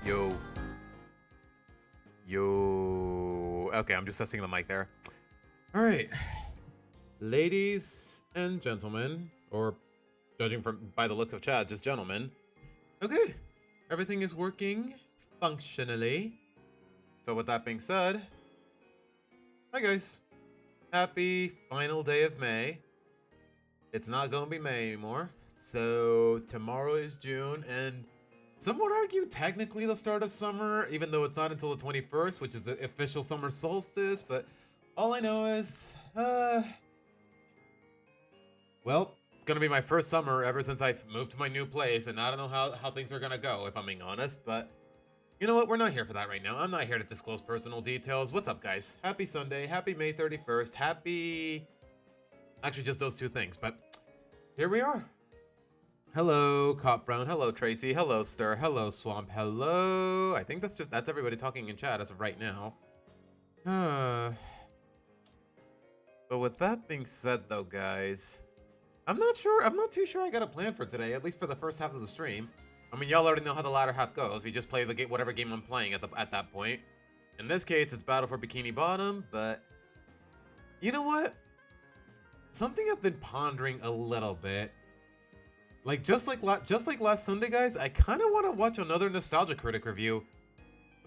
Yo. Yo. Okay, I'm just testing the mic there. All right. Ladies and gentlemen, or judging from by the looks of chat, just gentlemen. Okay. Everything is working functionally. So with that being said, hi guys. Happy final day of May. It's not gonna be May anymore. So tomorrow is June, and some would argue technically the start of summer, even though it's not until the 21st, which is the official summer solstice. But all I know is, well, it's gonna be my first summer ever since I moved to my new place, and I don't know how things are gonna go, if I'm being honest. But you know what? We're not here for that right now. I'm not here to disclose personal details. What's up, guys? Happy Sunday. Happy May 31st. Happy... Actually, just those two things, but here we are. Hello, Copfrown. Hello, Tracy. Hello, Stir. Hello, Swamp. Hello. I think that's everybody talking in chat as of right now. But with that being said, though, guys, I'm not too sure I got a plan for today, at least for the first half of the stream. I mean, y'all already know how the latter half goes. We just play the game, whatever game I'm playing at that point. In this case, it's Battle for Bikini Bottom, but you know what? Something I've been pondering a little bit. Like just like last Sunday, guys, I kind of want to watch another Nostalgia Critic review.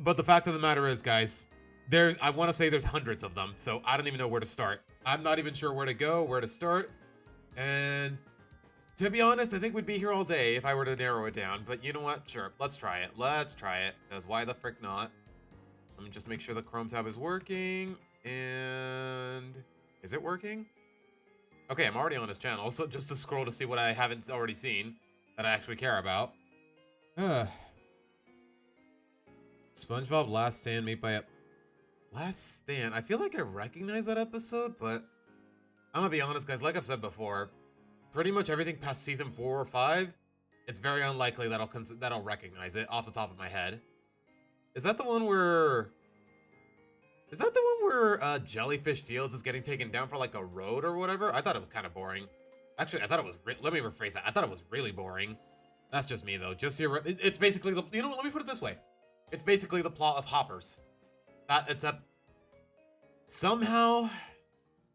But the fact of the matter is, guys, I want to say there's hundreds of them, so I don't even know where to start. I'm not even sure where to go, where to start. And to be honest, I think we'd be here all day if I were to narrow it down. But you know what? Sure, let's try it. Let's try it, because why the frick not? Let me just make sure the Chrome tab is working. And is it working? Okay, I'm already on his channel, so just to scroll to see what I haven't already seen that I actually care about. SpongeBob Last Stand made by a... Last Stand? I feel like I recognize that episode, but I'm gonna be honest, guys, like I've said before, pretty much everything past season 4 or 5, it's very unlikely that I'll recognize it off the top of my head. Is that the one where... Jellyfish Fields is getting taken down for like a road or whatever? I thought it was kind of boring. Actually, I thought it was... Let me rephrase that. I thought it was really boring. That's just me, though. Just here... It's basically the... You know what? Let me put it this way. It's basically the plot of Hoppers. Somehow...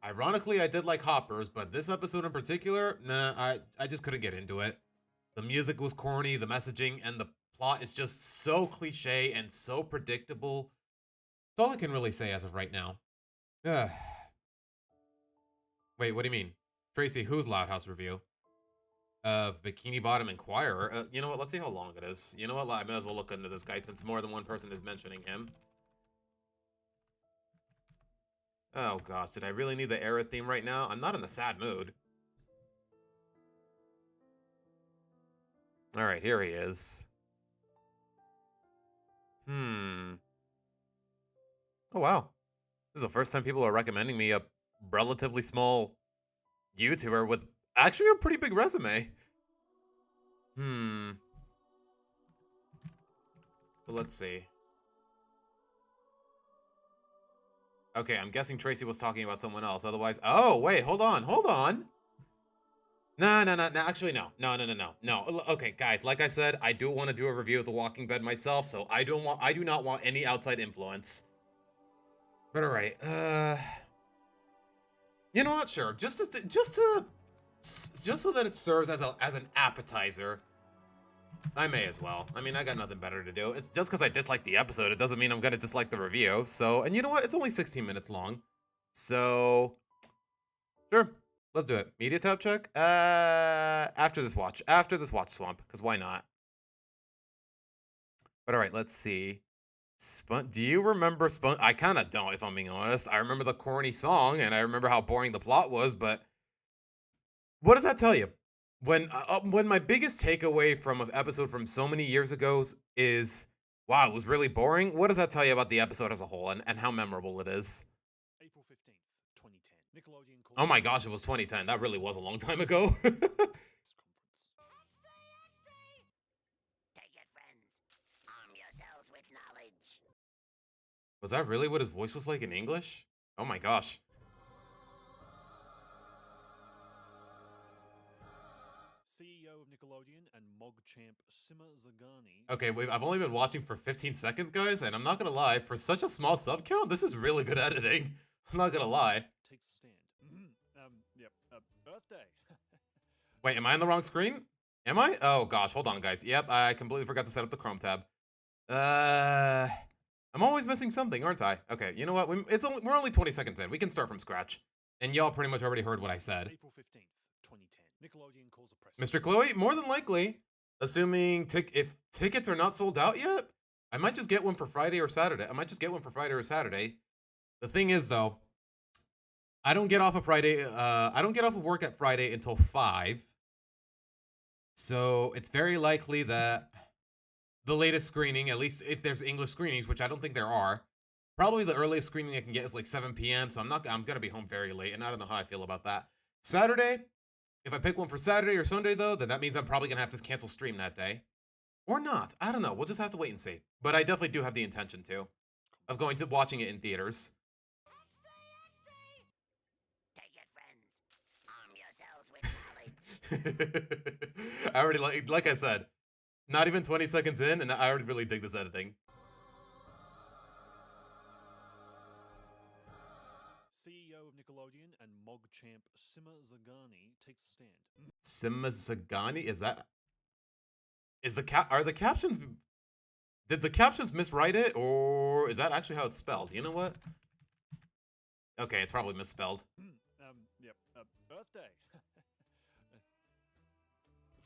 Ironically, I did like Hoppers, but this episode in particular, nah, I just couldn't get into it. The music was corny, the messaging, and the plot is just so cliche and so predictable. That's all I can really say as of right now. Wait, what do you mean? Tracy, whose Loud House review? Of Bikini Bottom Inquirer? You know what? Let's see how long it is. You know what? I may as well look into this guy since more than one person is mentioning him. Oh gosh, did I really need the era theme right now? I'm not in a sad mood. Alright, here he is. Oh wow. This is the first time people are recommending me a relatively small YouTuber with actually a pretty big resume. But let's see. Okay, I'm guessing Tracy was talking about someone else. Otherwise, oh wait, hold on. No, actually, no. Okay, guys, like I said, I do want to do a review of The Walking Dead myself, so I do not want any outside influence. But all right, you know what? Sure, just so that it serves as an appetizer, I may as well. I mean, I got nothing better to do. It's just because I dislike the episode, it doesn't mean I'm gonna dislike the review. So, and you know what? It's only 16 minutes long, so sure, let's do it. Media tab check. After this watch, Swamp, because why not? But all right, let's see. Do you remember I kind of don't, if I'm being honest. I remember the corny song, and I remember how boring the plot was, but what does that tell you? When my biggest takeaway from an episode from so many years ago is, wow, it was really boring, what does that tell you about the episode as a whole and how memorable it is? April 15th, 2010. Nickelodeon Oh my gosh, it was 2010. That really was a long time ago. Was that really what his voice was like in English? Oh my gosh. CEO of Nickelodeon and Mog champ Sima Zagani. Okay, I've only been watching for 15 seconds, guys, and I'm not gonna lie, for such a small sub count, this is really good editing. I'm not gonna lie. Takes a stand. Yep. Earth Day. Wait, am I on the wrong screen? Am I? Oh gosh, hold on, guys. Yep, I completely forgot to set up the Chrome tab. I'm always missing something, aren't I? Okay, you know what? We're only 20 seconds in. We can start from scratch. And y'all pretty much already heard what I said. April 15th, 2010. Nickelodeon calls a press. Mr. Chloe, more than likely, assuming if tickets are not sold out yet, I might just get one for Friday or Saturday. The thing is, though, I don't get off of Friday. I don't get off of work at Friday until 5. So it's very likely that the latest screening, at least if there's English screenings, which I don't think there are, probably the earliest screening I can get is like 7 p.m. So I'm gonna be home very late, and I don't know how I feel about that. Saturday, if I pick one for Saturday or Sunday though, then that means I'm probably gonna have to cancel stream that day, or not. I don't know. We'll just have to wait and see. But I definitely do have the intention of going to watching it in theaters. Take it, friends. Arm yourselves with knowledge. I already like I said, not even 20 seconds in, and I already really dig this editing. CEO of Nickelodeon and Mog champ Sima Zagani takes a stand. Sima Zagani? Are the captions, did the captions miswrite it, or is that actually how it's spelled? You know what? Okay, it's probably misspelled. Yep. Earth Day.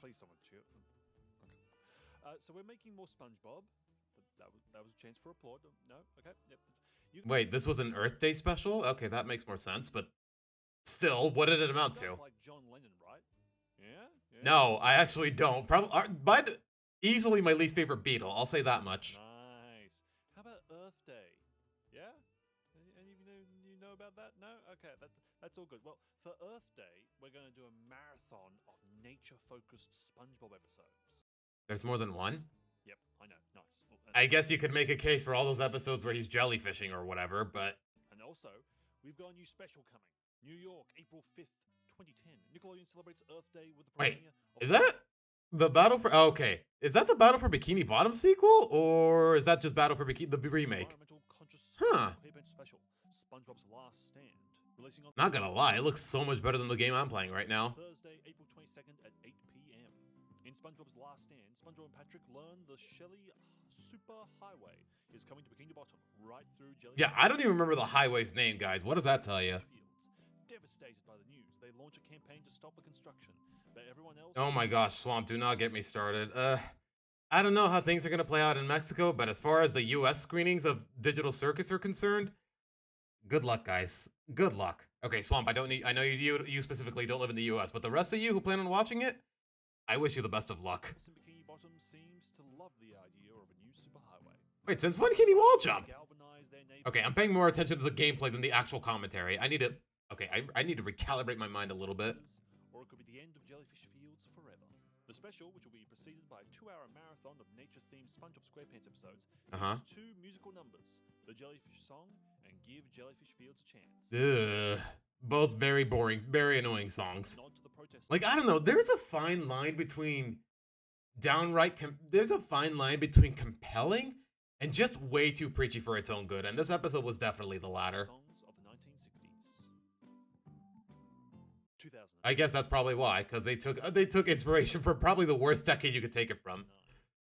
Please, someone cheer. Okay. So we're making more SpongeBob. That was a chance for applaud. No. Okay. Yep. Wait, this was an Earth Day special? Okay, that makes more sense, but still, what did it amount to? Like John Lennon, right? Yeah. No, I actually don't. Easily my least favorite Beatle. I'll say that much. Nice. How about Earth Day? Yeah. And you know about that? No. Okay. That's all good. Well, for Earth Day, we're going to do a marathon of nature-focused SpongeBob episodes. There's more than one? Yep. I know. Nice. I guess you could make a case for all those episodes where he's jellyfishing or whatever, but... And also, we've got a new special coming. New York, April 5th, 2010. Nickelodeon celebrates Earth Day with the Wait, premiere of... is that the Battle for... Oh, okay. Is that the Battle for Bikini Bottom sequel? Or is that just Battle for Bikini... the remake? Huh. Special, SpongeBob's Last Stand. Releasing on... Not gonna lie, it looks so much better than the game I'm playing right now. Thursday, April 22nd at 8 p.m. In SpongeBob's Last Stand, SpongeBob and Patrick learn the Shelly Super Highway is coming to Bikini Bottom, right through Jelly. Yeah, I don't even remember the highway's name, guys. What does that tell you? Devastated by the news, they launch a campaign to stop the construction, but everyone else... Oh my gosh, Swamp, do not get me started. I don't know how things are gonna play out in Mexico, but as far as the US screenings of Digital Circus are concerned, good luck, guys. Good luck. Okay, Swamp, I know you specifically don't live in the US, but the rest of you who plan on watching it, I wish you the best of luck. Bikini Bottom seems to love the idea of a new superhighway. Wait, since when can he wall jump? Okay, I'm paying more attention to the gameplay than the actual commentary. I need to recalibrate my mind a little bit. Or it could be the end of Jellyfish Fields forever. The special, which will be preceded by a 2-hour marathon of nature-themed SpongeBob SquarePants episodes, features 2 musical numbers, the Jellyfish Song and Give Jellyfish Fields a Chance. Ugh. Both very boring, very annoying songs. Like, I don't know, there's a fine line between compelling and just way too preachy for its own good, and this episode was definitely the latter. Songs of the 1960s. 2000. I guess that's probably why, because they took inspiration from probably the worst decade you could take it from.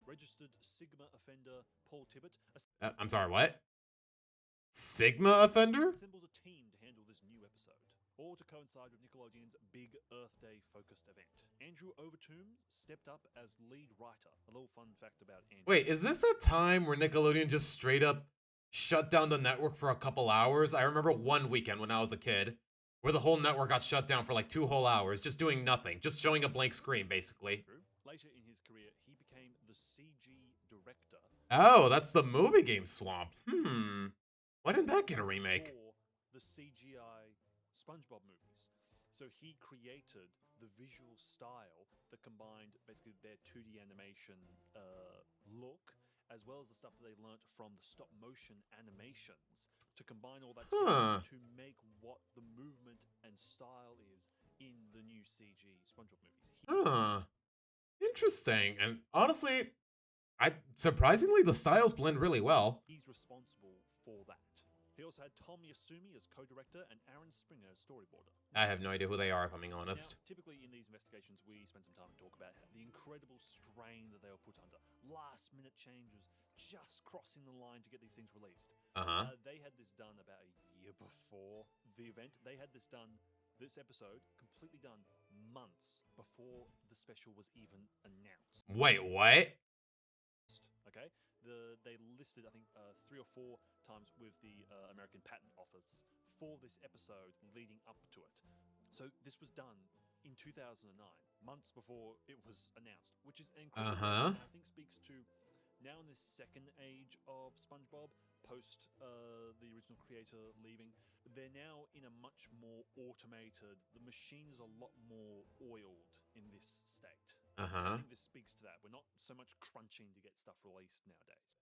Registered Sigma offender Paul Tibbett. I'm sorry, what? Sigma offender? Assembles a team to handle this new episode, all to coincide with Nickelodeon's big Earth Day focused event. Andrew Overtomb stepped up as lead writer. A little fun fact about Andrew. Wait, is this a time where Nickelodeon just straight up shut down the network for a couple hours? I remember one weekend when I was a kid where the whole network got shut down for like 2 whole hours, just doing nothing, just showing a blank screen, basically. Later in his career, he became the CG director. Oh, that's the movie game Swamp. Why didn't that get a remake? For the CGI SpongeBob movies. So he created the visual style that combined basically their 2D animation look, as well as the stuff that they learnt from the stop motion animations, to combine all that together to make what the movement and style is in the new CG SpongeBob movies. Huh. Interesting. And honestly, surprisingly the styles blend really well. He's responsible for that. He also had Tom Yasumi as co-director and Aaron Springer as storyboarder. I have no idea who they are, if I'm being honest. Now, typically in these investigations, we spend some time and talk about the incredible strain that they were put under. Last-minute changes, just crossing the line to get these things released. They had this done about a year before the event. They had this done, this episode, completely done months before the special was even announced. Wait, what? Okay, they listed, I think, 3 or 4 times with the American Patent Office for this episode leading up to it. So this was done in 2009, months before it was announced, which is incredible. And I think speaks to now in this second age of SpongeBob, post the original creator leaving, they're now in a much more automated. The machine is a lot more oiled in this state. I think this speaks to that. We're not so much crunching to get stuff released nowadays.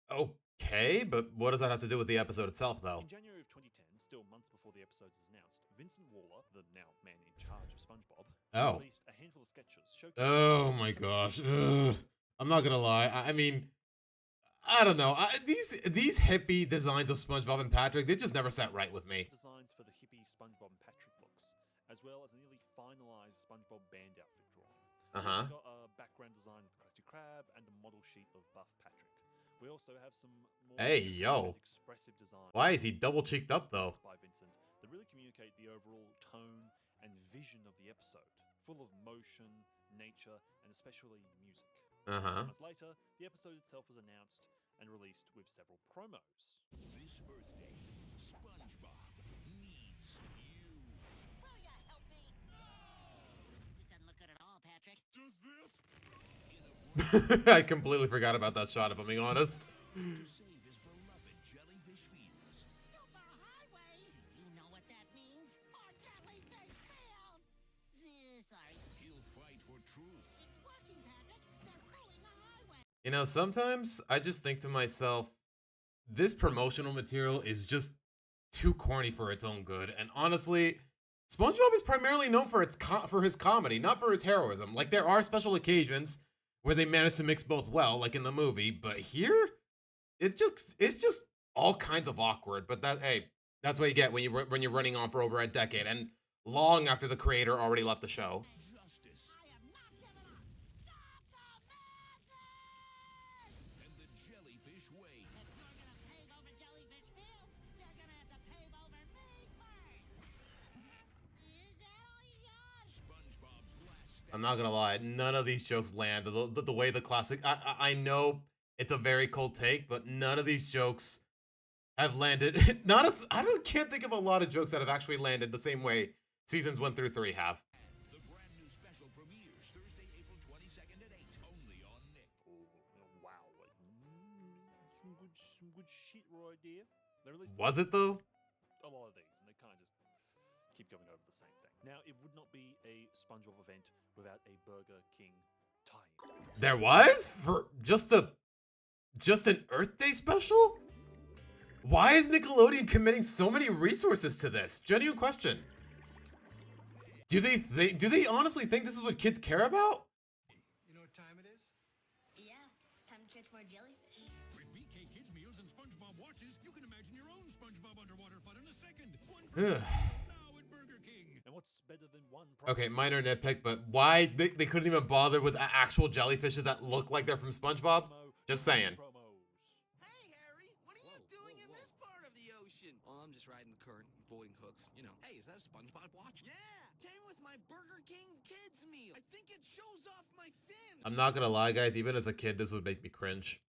Okay, but what does that have to do with the episode itself, though? In January of 2010, still months before the episode is announced, Vincent Waller, the now man in charge of SpongeBob, released a handful of sketches showcasing. Oh my gosh. Ugh. I'm not gonna lie. I mean, I don't know. These hippie designs of SpongeBob and Patrick, they just never sat right with me. Designs for the hippie SpongeBob and Patrick looks, as well as a nearly finalized SpongeBob band outfit drawing. We've got a background design of the Krusty Krab and a model sheet of Buff Patrick. We also have some more expressive designs. Why is he double cheeked up though? By Vincent that really communicate the overall tone and vision of the episode, full of motion, nature, and especially music. Months later, the episode itself was announced and released with several promos. This Earth Day, SpongeBob needs you. Will ya help me? This doesn't look good at all, Patrick. Does this? I completely forgot about that shot, if I'm being honest. To save his beloved jellyfish fields. Superhighway? Do you know what that means? Our jellyfish field! Sorry. He'll fight for truth. It's working, Patrick. They're pulling the highway. You know, sometimes I just think to myself, this promotional material is just too corny for its own good. And honestly, SpongeBob is primarily known for his comedy, not for his heroism. Like, there are special occasions where they manage to mix both well, like in the movie, but here, it's just all kinds of awkward. But that's what you get when you're running on for over a decade, and long after the creator already left the show. Justice. I am not giving up. Stop the madness! And the jellyfish way. If you're gonna pave over jellyfish fields, you're gonna have to pave over me first. Is that all you got? SpongeBob's last stand. I'm not gonna lie, none of these jokes land the way the classic. I know it's a very cold take, but none of these jokes have landed. Can't think of a lot of jokes that have actually landed the same way seasons 1 through 3 have. The brand new special premieres Thursday, April 22nd at 8, only on Nick. Wow, some good shit right there. They released Was it though? a lot of these, and they kind of just keep going over the same thing. Now, it would not be a SpongeBob event without a Burger King tie-in. There was? For just an Earth Day special? Why is Nickelodeon committing so many resources to this? Genuine question. Do they honestly think this is what kids care about? You know what time it is? Yeah, it's time to catch more jellyfish. With BK Kids meals and SpongeBob watches, you can imagine your own SpongeBob underwater fun in a second. One for Ugh. now at Burger King. And what's better than one Okay, minor nitpick, but why they couldn't even bother with actual jellyfishes that look like they're from SpongeBob? Just saying. Promos. Hey, Harry, what are you doing in this part of the ocean? Oh, I'm just riding the current, boarding hooks. You know, hey, is that a SpongeBob watch? Yeah, came with my Burger King kids meal. I think it shows off my fin. I'm not gonna lie, guys, even as a kid, this would make me cringe.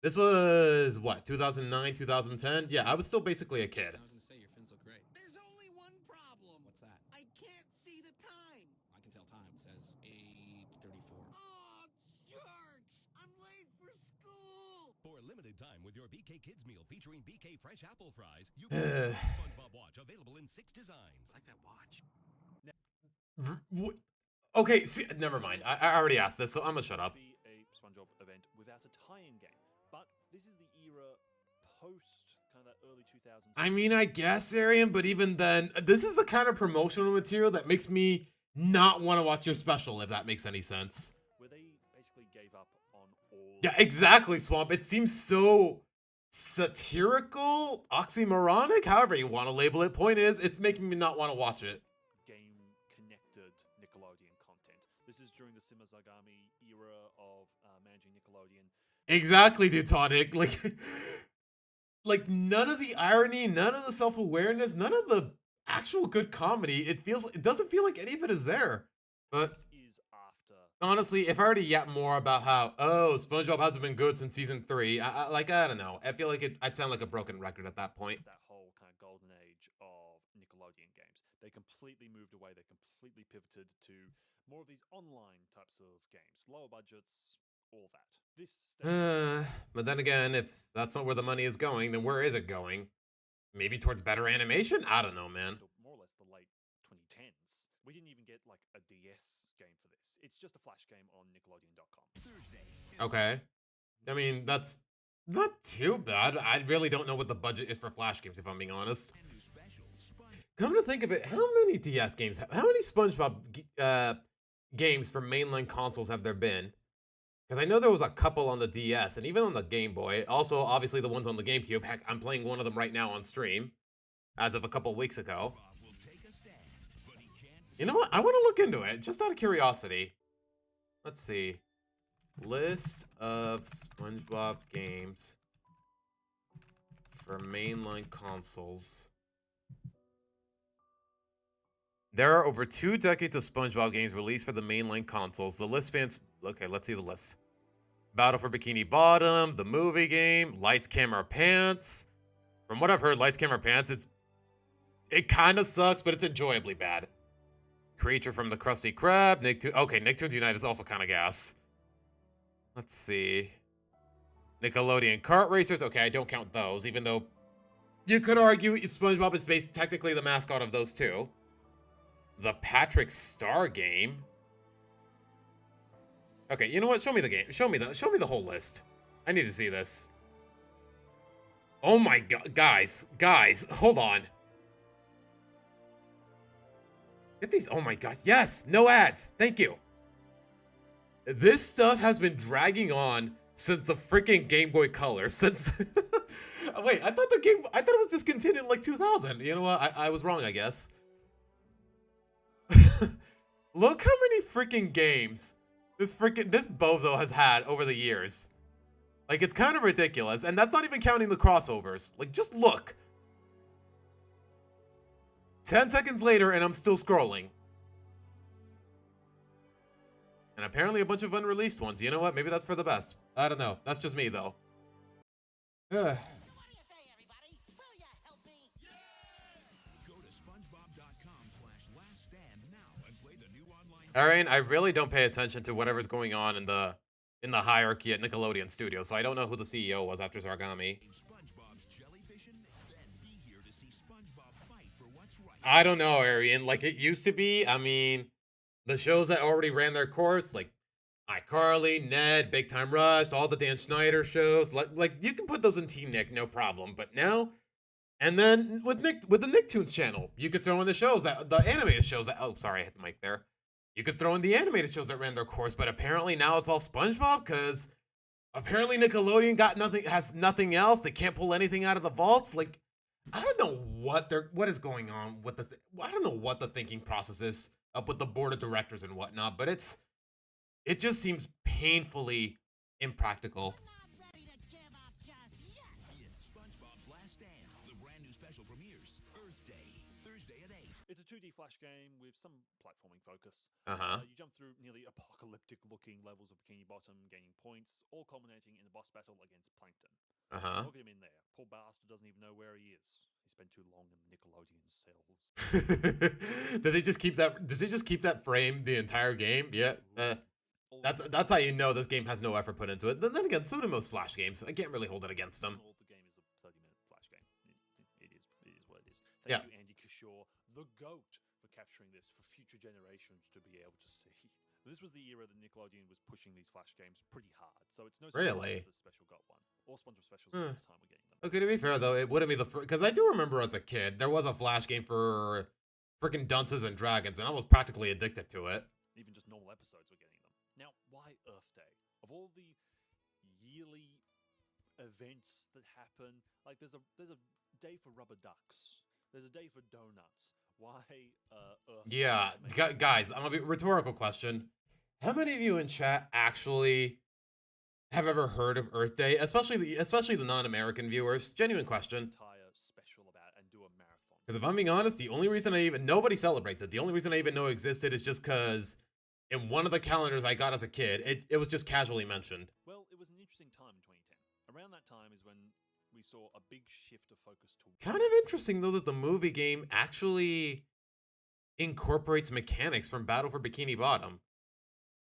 This was, what, 2009, 2010? Yeah, I was still basically a kid. I was gonna say your fins look great. There's only one problem. What's that? I can't see the time. I can tell time. It says 8:34. Oh, jerks! I'm late for school. For a limited time with your BK Kids meal featuring BK Fresh Apple Fries, you can get a SpongeBob watch available in 6 designs. I like that watch. Okay, see, never mind. I already asked this, so I'm gonna shut up. Be a SpongeBob event without a tie-in game, but this is the era post kind around that early 2000s. I mean, I guess, Arian, but even then, this is the kind of promotional material that makes me not want to watch your special, if that makes any sense. Where they basically gave up on all. Yeah, exactly, Swamp. It seems so satirical, oxymoronic, however you want to label it. Point is, it's making me not want to watch it. Game-connected Nickelodeon content. This is during the Simazagami era of managing Nickelodeon. Exactly, Teutonic. Like none of the irony, none of the self-awareness, none of the actual good comedy. It doesn't feel like any of it is there. But This is after honestly, if I already yap more about how, SpongeBob hasn't been good since season 3, I don't know. I feel like I'd sound like a broken record at that point. that whole kind of golden age of Nickelodeon games. They completely moved away. They completely pivoted to more of these online types of games, lower budgets, all that. But then again, if that's not where the money is going, then where is it going? Maybe towards better animation? I don't know, man. More or less the late 2010s. We didn't even get like a DS game for this. It's just a flash game on Nickelodeon.com. Okay. I mean, that's not too bad. I really don't know what the budget is for flash games, if I'm being honest. Come to think of it, how many DS games, how many SpongeBob games for mainline consoles have there been? Because I know there was a couple on the DS and even on the Game Boy. Also, obviously, the ones on the GameCube. Heck, I'm playing one of them right now on stream, as of a couple weeks ago. You know what? I want to look into it, just out of curiosity. Let's see. List of SpongeBob games for mainline consoles. There are over 2 decades of SpongeBob games released for the mainline consoles. The list spans... Okay, let's see the list. Battle for Bikini Bottom, the movie game, Lights, Camera, Pants. From what I've heard, Lights, Camera, Pants, it kind of sucks, but it's enjoyably bad. Creature from the Krusty Krab, Nicktoons Unite is also kind of gas. Let's see. Nickelodeon Kart Racers. Okay, I don't count those, even though you could argue SpongeBob is based technically the mascot of those two. The Patrick Star game. Okay, you know what? Show me the game. Show me the whole list. I need to see this. Oh my god, guys, hold on. Get these. Oh my gosh, yes, no ads. Thank you. This stuff has been dragging on since the freaking Game Boy Color. Since wait, I thought it was discontinued in like 2000. You know what? I was wrong, I guess. Look how many freaking games this bozo has had over the years. Like, it's kind of ridiculous, and that's not even counting the crossovers. Like, just look. 10 seconds later, and I'm still scrolling. And apparently a bunch of unreleased ones. You know what? Maybe that's for the best. I don't know. That's just me, though. So what do you say, everybody? Will ya help me? Go to SpongeBob.com/laststand now and play the new online. Arian, I really don't pay attention to whatever's going on in the hierarchy at Nickelodeon Studios, so I don't know who the CEO was after Zargami. SpongeBob's jellyfishing, then be here to see SpongeBob fight for what's right. I don't know, Arian. Like it used to be. I mean, the shows that already ran their course, like iCarly, Ned, Big Time Rush, all the Dan Schneider shows, like you can put those in Teen Nick, no problem. But now, and then with the Nicktoons channel, you could throw in the shows the animated shows that. Oh, sorry, I hit the mic there. You could throw in the animated shows that ran their course, but apparently now it's all SpongeBob because apparently Nickelodeon has nothing else. They can't pull anything out of the vaults. Like, I don't know what is going on with I don't know what the thinking process is up with the board of directors and whatnot, but it just seems painfully impractical. I'm not ready to give up just yet. SpongeBob's Last Stand. The brand new special premieres Earth Day, Thursday at 8. It's a 2D flash game with some platforming focus. Uh-huh. You jump through nearly apocalyptic-looking levels of Bikini Bottom, gaining points, all culminating in a boss battle against Plankton. Uh-huh. Look at him in there. Poor bastard doesn't even know where he is. He spent too long in Nickelodeon cells. Did they just keep that frame the entire game? Yeah. That's how you know this game has no effort put into it. Then again, so do most flash games. I can't really hold it against them. All the game is a 30-minute flash game. It is what it is. Yeah. Thank you, Andy Kishore, the GOAT, for capturing this for future generations to be able to see. This was the era that Nickelodeon was pushing these Flash games pretty hard, so it's no surprise Really? that the special got one. All SpongeBob specials at this time were getting them. Okay, to be fair though, it wouldn't be the first, because I do remember as a kid there was a Flash game for freaking Dunces and Dragons, and I was practically addicted to it. Even just normal episodes were getting them. Now, why Earth Day? Of all the yearly events that happen, like there's a day for rubber ducks, there's a day for donuts. Why Earth Day? Yeah, guys, I'm gonna be rhetorical question. How many of you in chat actually have ever heard of Earth Day, especially the non-American viewers? Genuine question. Entire special about and do a marathon. Because if I'm being honest, the only reason nobody celebrates it. The only reason I even know it existed is just because in one of the calendars I got as a kid, it was just casually mentioned. Well, it was an interesting time in 2010. Around that time is when we saw a big shift of focus to Kind of interesting though that the movie game actually incorporates mechanics from Battle for Bikini Bottom.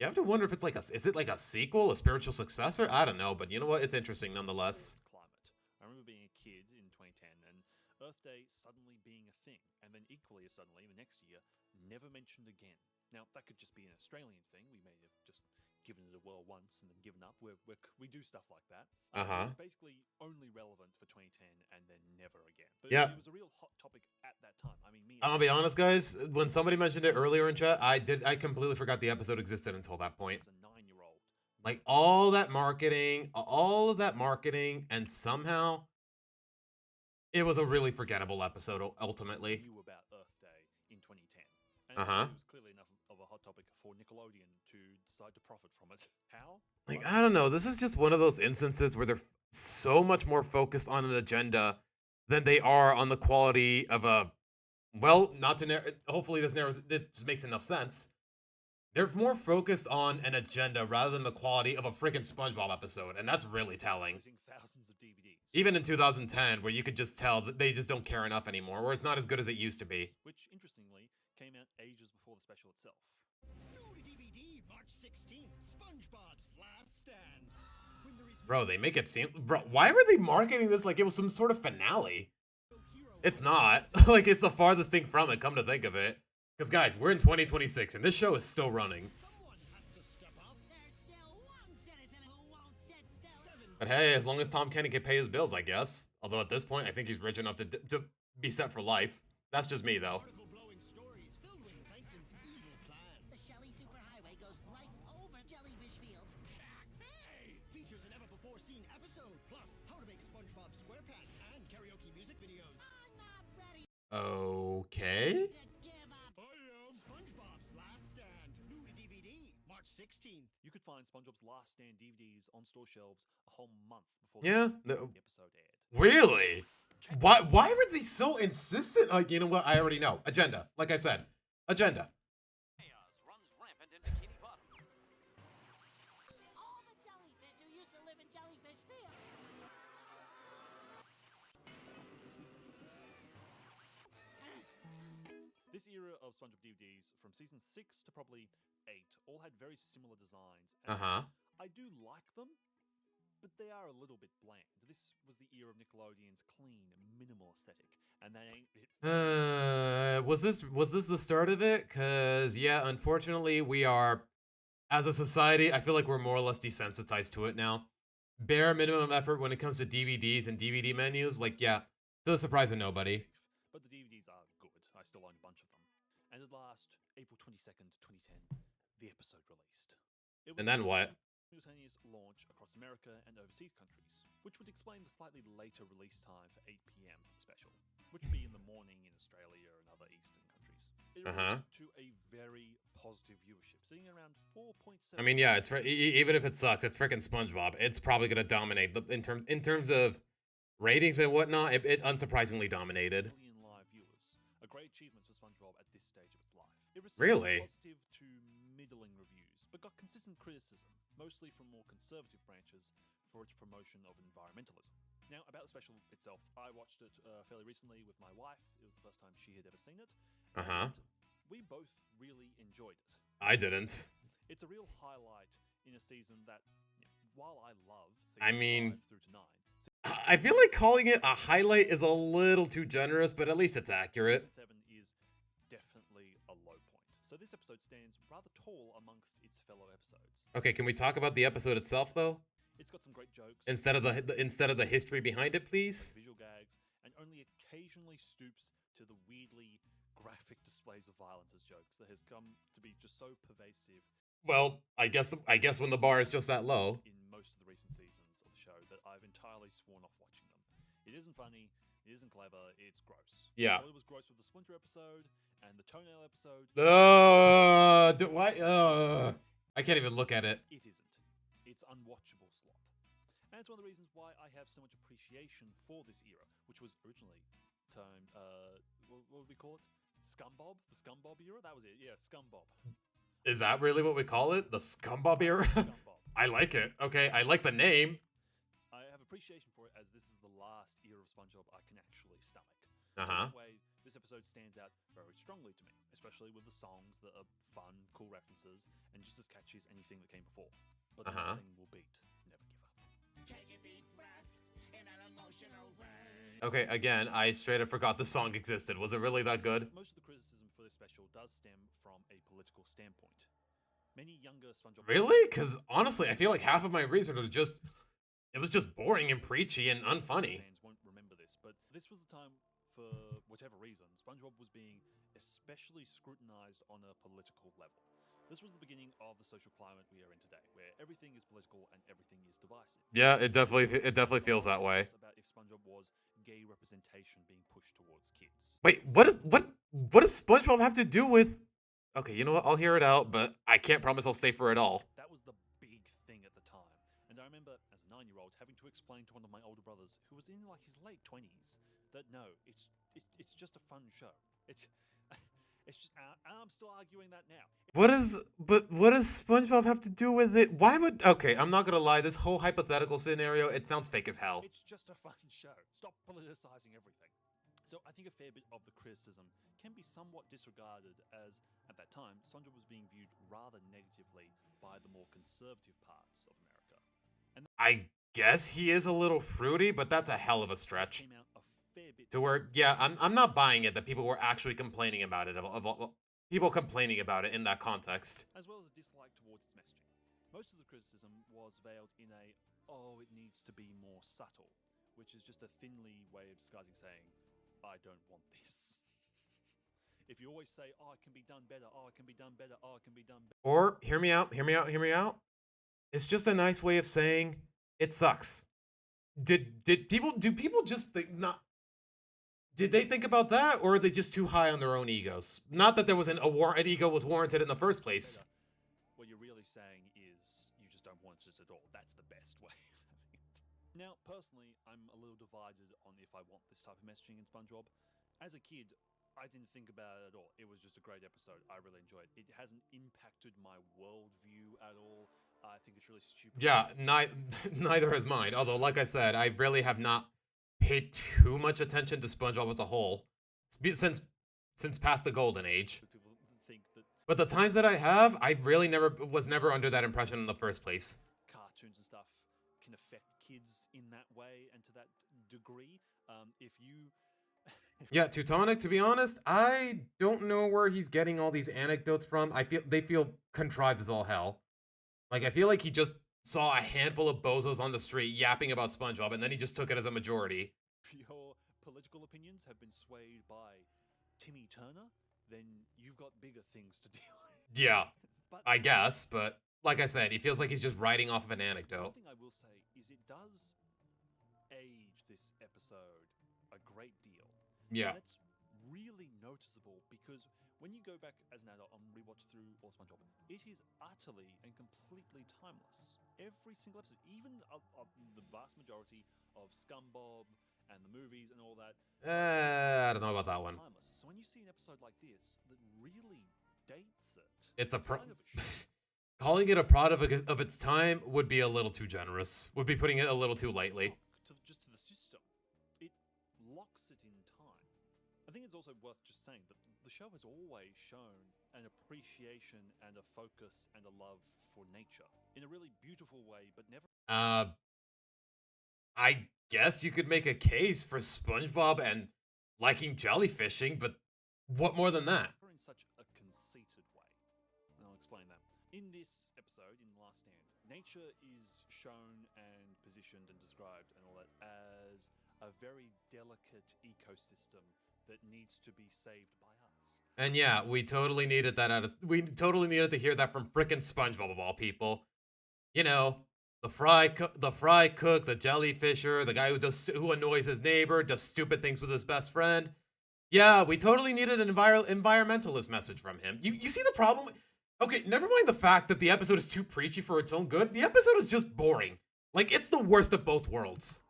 You have to wonder if it's like is it like a sequel, a spiritual successor? I don't know, but you know what? It's interesting nonetheless. climate. I remember being a kid in 2010 and Earth Day suddenly being a thing, and then equally as suddenly the next year never mentioned again. Now that could just be an Australian thing. We may have just given it a whirl once and then given up. We do stuff like that. It's basically only relevant for 2010 and then never again. But Yeah. it was a real hot topic at that time. I mean, I'm gonna be honest, guys. When somebody mentioned it earlier in chat, I completely forgot the episode existed until that point. as a 9-year-old. Like all of that marketing, and somehow it was a really forgettable episode ultimately. Knew about Earth Day in 2010. And Uh-huh. it was clearly enough of a hot topic for Nickelodeon to decide to profit from it. How? Like, I don't know. This is just one of those instances where they're so much more focused on an agenda than they are on the quality of a. Well, not to hopefully this makes enough sense. They're more focused on an agenda rather than the quality of a freaking SpongeBob episode, and that's really telling. Using thousands of DVDs. Even in 2010, where you could just tell that they just don't care enough anymore, or it's not as good as it used to be. Which, interestingly, came out ages before the special itself. New to DVD, March 16th, SpongeBob's Last Stand. When there is Bro, they make it seem. Bro, why were they marketing this like it was some sort of finale? no hero, It's not. Like, it's the farthest thing from it, come to think of it. Because, guys, we're in 2026, and this show is still running. someone has to step up. There's still one citizen who won't sit still. But hey, as long as Tom Kenny can pay his bills, I guess. Although at this point, I think he's rich enough to be set for life. That's just me, though. Article-blowing stories filled with Plankton's evil plans. The Shelley Superhighway goes right over Jellyfish Fields. Hey! Features a never-before-seen episode, plus how to make SpongeBob SquarePants and karaoke music videos. I'm not ready Okay. to give up. I am SpongeBob's Last Stand. New to DVD, March 16th. You could find SpongeBob's Last Stand DVDs on store shelves a whole month before Yeah, the no- episode aired. Really? Why were they so insistent? Like, you know what? I already know. Agenda. Like I said. Agenda. Chaos runs rampant in Bikini Bottom. All the jellyfish who used to live in Jellyfish Fields. This era of SpongeBob DVDs, from season 6 to probably 8, all had very similar designs. and Uh-huh. I do like them, but they are a little bit bland. This was the era of Nickelodeon's clean, minimal aesthetic, and that ain't it. Was this the start of it? Cause yeah, unfortunately we are, as a society, I feel like we're more or less desensitized to it now. Bare minimum effort when it comes to DVDs and DVD menus, like yeah, to the surprise of nobody. But the DVDs are good. I still own a bunch of them. And at last, April 22nd, 2010, the episode released. It And then what? Simultaneous launch across America and overseas countries, which would explain the slightly later release time for 8 p.m. for the special, which would be in the morning in Australia and other eastern countries. It released to a very positive viewership, sitting around 4.7. I mean, yeah, it's even if it sucks, it's freaking SpongeBob. It's probably gonna dominate in terms of ratings and whatnot. It unsurprisingly dominated. million live viewers, a great achievement for SpongeBob at this stage of its life. It received Really? positive to middling reviews, but got consistent criticism, mostly from more conservative branches, for its promotion of environmentalism. Now, about the special itself, I watched it fairly recently with my wife. It was the first time she had ever seen it. Uh-huh. and We both really enjoyed it. I didn't. It's a real highlight in a season that, while I love season I mean, 5 through to 9, I feel like calling it a highlight is a little too generous, but at least it's accurate. Season 7 is definitely a low point. So this episode stands rather tall amongst its fellow episodes. Okay, can we talk about the episode itself though? It's got some great jokes, Instead of the history behind it, please. visual gags, and only occasionally stoops to the weirdly graphic displays of violence as jokes that has come to be just so pervasive Well, I guess when the bar is just that low. in most of the recent seasons of the show that I've entirely sworn off watching them. It isn't funny, it isn't clever, it's gross. Yeah. I thought it was gross with the Splinter episode and the Toenail episode. Why? I can't even look at it. It isn't. It's unwatchable slop. And it's one of the reasons why I have so much appreciation for this era, which was originally termed, what would we call it? Scumbob? The Scumbob era? That was it, yeah, Scumbob. Is that really what we call it? The Scumbob era? Scumbob. I like it. Okay, I like the name. I have appreciation for it as this is the last era of SpongeBob I can actually stomach. Uh-huh. In a way, this episode stands out very strongly to me, especially with the songs that are fun, cool references, and just as catchy as anything that came before. But nothing will beat Never Give Up. Take a deep breath in an emotional way. Okay, again, I straight up forgot the song existed. Was it really that good? Most of the criticism for this special does stem from a political standpoint. Many younger SpongeBob Really? Because honestly, I feel like half of my research was just boring and preachy and unfunny. fans won't remember this, but this was the time, for whatever reason, SpongeBob was being especially scrutinized on a political level. This was the beginning of the social climate we are in today, where everything is political and everything is divisive. Yeah, it definitely feels that way. About if SpongeBob was gay representation being pushed towards kids. Wait, what does SpongeBob have to do with? Okay, you know what? I'll hear it out, but I can't promise I'll stay for it all. That was the big thing at the time. And I remember as a 9-year-old having to explain to one of my older brothers who was in like his late 20s that no, it's just a fun show. It's just, and I'm still arguing that now. What does SpongeBob have to do with it? Why would? Okay, I'm not gonna lie. This whole hypothetical scenario, it sounds fake as hell. It's just a fun show. Stop politicizing everything. So I think a fair bit of the criticism can be somewhat disregarded as, at that time, SpongeBob was being viewed rather negatively by the more conservative parts of America. And I guess he is a little fruity, but that's a hell of a that stretch. came out a fair bit To where, yeah, I'm not buying it that people were actually complaining about it. People complaining about it in that context. as well as a dislike towards its messaging. Most of the criticism was veiled in a, oh, it needs to be more subtle, which is just a thinly way of disguising saying, I don't want this. If you always say, oh, it can be done better, oh, it can be done better, oh, it can be done better. Or hear me out. It's just a nice way of saying it sucks. Do people just think not? Did they think about that, or are they just too high on their own egos? Not that there was an ego was warranted in the first place. What you're really saying is you just don't want it at all. That's the best way of having it. Now, personally, I'm a little divided on if I want this type of messaging in SpongeBob. As a kid, I didn't think about it at all. It was just a great episode. I really enjoyed it. It hasn't impacted my worldview at all. I think it's really stupid. Yeah, neither has mine. Although, like I said, I really have not paid too much attention to SpongeBob as a whole since past the golden age. People think that But the times that I have, I really was never under that impression in the first place. cartoons and stuff can affect kids in that way and to that degree. If you Yeah, Teutonic, to be honest, I don't know where he's getting all these anecdotes from. They feel contrived as all hell. Like, I feel like he just saw a handful of bozos on the street yapping about SpongeBob, and then he just took it as a majority. your political opinions have been swayed by Timmy Turner, then you've got bigger things to deal with. Yeah, But I guess, but like I said, he feels like he's just riding off of an one anecdote. thing I will say is it does age this episode a great deal. Yeah. And it's really noticeable because when you go back as an adult and rewatch through all SpongeBob, it is utterly and completely timeless. Every single episode, even of the vast majority of Scumbob and the movies and all that. I don't know about that one. Timeless. So when you see an episode like this that really dates it, It's a kind of a shock. calling it a product of its time would be a little too generous. Would be putting it a little too lightly. Just to the system. It locks it in time. I think it's also worth just saying that the show has always shown an appreciation and a focus and a love for nature in a really beautiful way, but never I guess you could make a case for SpongeBob and liking jellyfishing, but what more than that? in such a conceited way. In this episode, in The Last Stand, nature is shown and positioned and described and all that as a very delicate ecosystem that needs to be saved by us. And yeah, we totally needed that we totally needed to hear that from frickin' SpongeBob of all people. You know, the fry cook, the jellyfisher, the guy who annoys his neighbor, does stupid things with his best friend. Yeah, we totally needed an environmentalist message from him. You see the problem? Okay, never mind the fact that the episode is too preachy for its own good. The episode is just boring. Like, it's the worst of both worlds.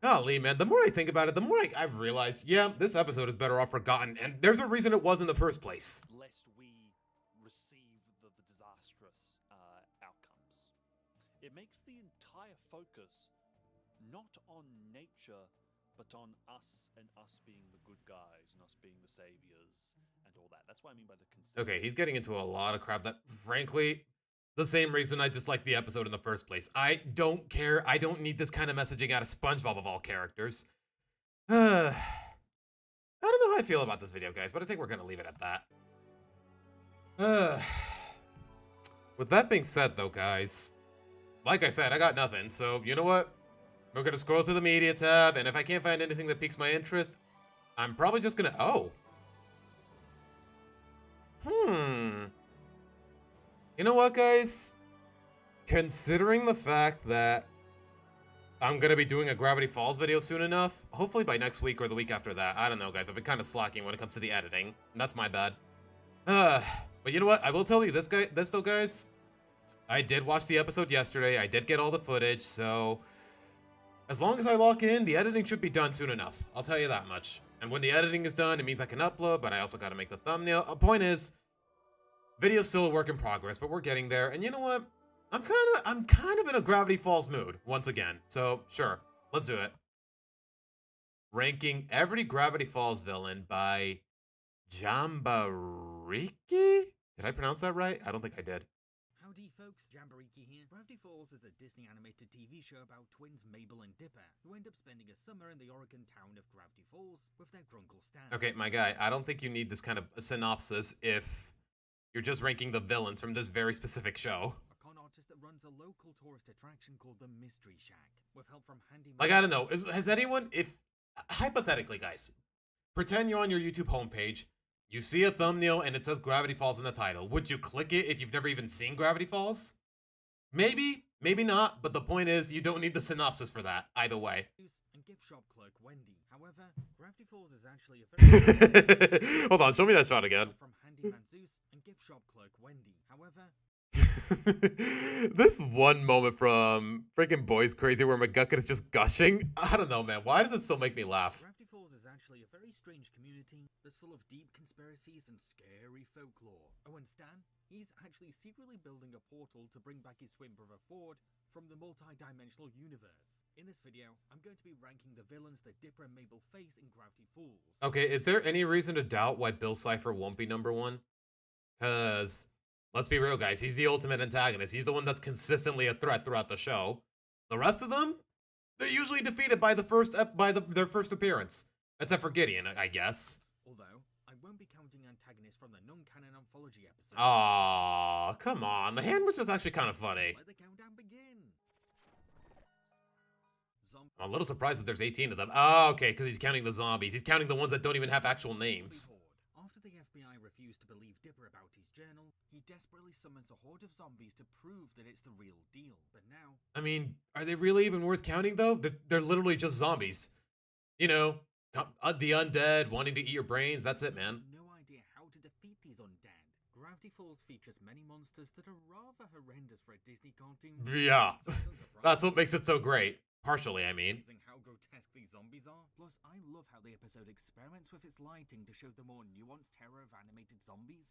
Golly, man, the more I think about it, the more I've realized, yeah, this episode is better off forgotten, and there's a reason it was in the first place. Lest we receive the disastrous outcomes. It makes the entire focus not on nature, but on us and us being the good guys and us being the saviors and all that. That's what I mean by the concept. Okay, he's getting into a lot of crap that, frankly, the same reason I disliked the episode in the first place. I don't care. I don't need this kind of messaging out of SpongeBob of all characters. I don't know how I feel about this video, guys, but I think we're going to leave it at that. With that being said, though, guys, like I said, I got nothing. So, you know what? We're going to scroll through the media tab, and if I can't find anything that piques my interest, I'm probably just going to... You know what, guys? Considering the fact that I'm going to be doing a Gravity Falls video soon enough, hopefully by next week or the week after that. I don't know, guys. I've been kind of slacking when it comes to the editing, and that's my bad. But you know what? I will tell you this though, guys. I did watch the episode yesterday. I did get all the footage, so as long as I lock in, the editing should be done soon enough. I'll tell you that much. And when the editing is done, it means I can upload, but I also got to make the thumbnail. Point is, video's still a work in progress, but we're getting there. And you know what? I'm kind of in a Gravity Falls mood once again. So sure, let's do it. Ranking every Gravity Falls villain by Jambariki? Did I pronounce that right? I don't think I did. Howdy folks, Jambariki here. Gravity Falls is a Disney animated TV show about twins Mabel and Dipper, who end up spending a summer in the Oregon town of Gravity Falls with their grunkle Stan. Okay, my guy, I don't think you need this kind of a synopsis if you're just ranking the villains from this very specific show. A con artist that runs a local tourist attraction called the Mystery Shack, with help from handyman... Like, I don't know, has anyone, hypothetically, guys, pretend you're on your YouTube homepage, you see a thumbnail and it says Gravity Falls in the title. Would you click it if you've never even seen Gravity Falls? Maybe, maybe not, but the point is you don't need the synopsis for that, either way. And gift shop clerk Wendy. However, Gravity Falls is actually a very... Hold on, show me that shot again. From handyman Zeus and gift shop clerk Wendy. However... This one moment from freaking Boys Crazy where McGucket is just gushing. I don't know, man. Why does it still make me laugh? Gravity Falls is actually a very strange community that's full of deep conspiracies and scary folklore. Oh, and Stan, he's actually secretly building a portal to bring back his twin brother Ford from the multi-dimensional universe. In this video, I'm going to be ranking the villains that Dipper and Mabel face in Gravity Falls. Okay, is there any reason to doubt why Bill Cipher won't be number one? Because... let's be real, guys. He's the ultimate antagonist. He's the one that's consistently a threat throughout the show. The rest of them, they're usually defeated by their first appearance. Except for Gideon, I guess. Although, I won't be counting antagonists from the non-canon anthology episode. Aww, come on. The Handwich is actually kind of funny. Let the countdown begin. I'm a little surprised that there's 18 of them. Oh, okay, because he's counting the zombies. He's counting the ones that don't even have actual names. After the FBI refused to believe Dipper about his journal, he desperately summons a horde of zombies to prove that it's the real deal. But now... I mean, are they really even worth counting, though? They're literally just zombies. You know, the undead wanting to eat your brains. That's it, man. No idea how to defeat these undead. Gravity Falls features many monsters that are rather horrendous for a Disney cartoon. Yeah, that's what makes it so great. Partially, I mean. How grotesque these zombies are. Plus, I love how the episode experiments with its lighting to show the more nuanced terror of animated zombies.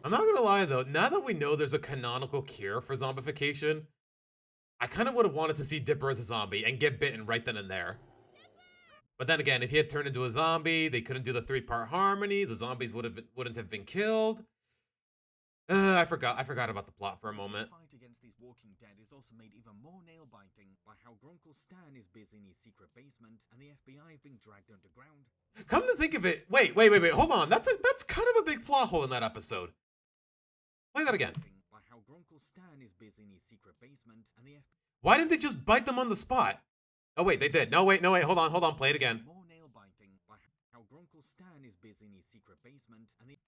I'm not gonna lie though, now that we know there's a canonical cure for zombification, I kind of would have wanted to see Dipper as a zombie and get bitten right then and there. But then again, if he had turned into a zombie, they couldn't do the 3-part harmony, the zombies wouldn't have been killed. I forgot about the plot for a The moment. fight against these Walking Dead is also made even more nail-biting by how Grunkle Stan is busy in his secret basement and the FBI have been dragged underground. Come to think of it, wait, hold on. That's kind of a big plot hole in that episode. Play that again. By how Grunkle Stan is busy in his secret basement and the Why didn't they just bite them on the spot? Oh wait, they did. No wait, hold on, play it again. More nail-biting by how Grunkle Stan is busy in his secret basement and the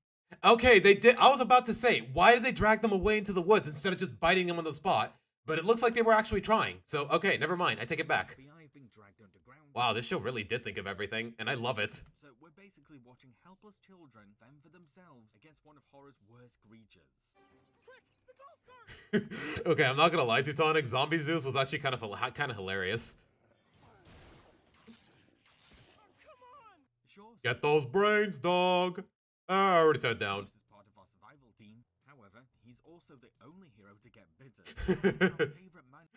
Okay, they did. I was about to say, why did they drag them away into the woods instead of just biting them on the spot? But it looks like they were actually trying. So, okay, never mind. I take it back. FBI have been dragged underground. Wow, this show really did think of everything, and I love it. So we're basically watching helpless children fend for themselves against one of horror's worst creatures. Okay, I'm not gonna lie, Teutonic. Zombie Zeus was actually kind of hilarious. Sure, Get those brains, dog. I already sat down. Zeus is part of our survival team. However, he's also the only hero to get bitten. Our favorite man.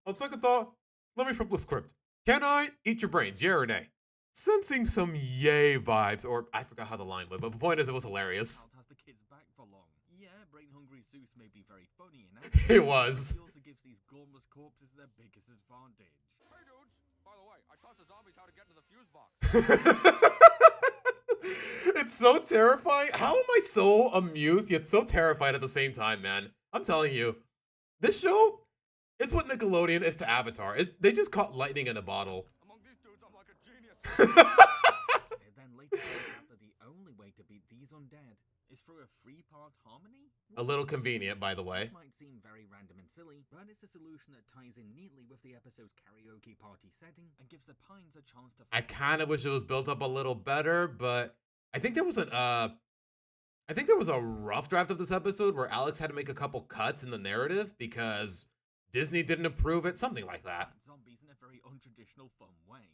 On second thought, let me flip the script. Can I eat your brains, yeah or nay? Sensing some yay vibes, or I forgot how the line went, but the point is it was hilarious. Has the kids back for long. Yeah, brain-hungry Zeus may be very funny in action. It was. He also gives these gormless corpses their biggest advantage. Hey, dudes. By the way, I taught the zombies how to get into the fuse box. It's so terrifying. How am I so amused yet so terrified at the same time, man? I'm telling you, this show, it's what Nickelodeon is to Avatar. They just caught lightning in a bottle. Among these dudes, I'm like a genius. They then later found out that the only way to beat these undead is through a three-part harmony. A little convenient, by the way. This might seem very random and silly, but it's a solution that ties in neatly with the episode's karaoke party setting and gives the Pines a chance to. I kind of wish it was built up a little better, but I think there was a rough draft of this episode where Alex had to make a couple cuts in the narrative because Disney didn't approve it, something like that. Zombies in a very untraditional, fun way.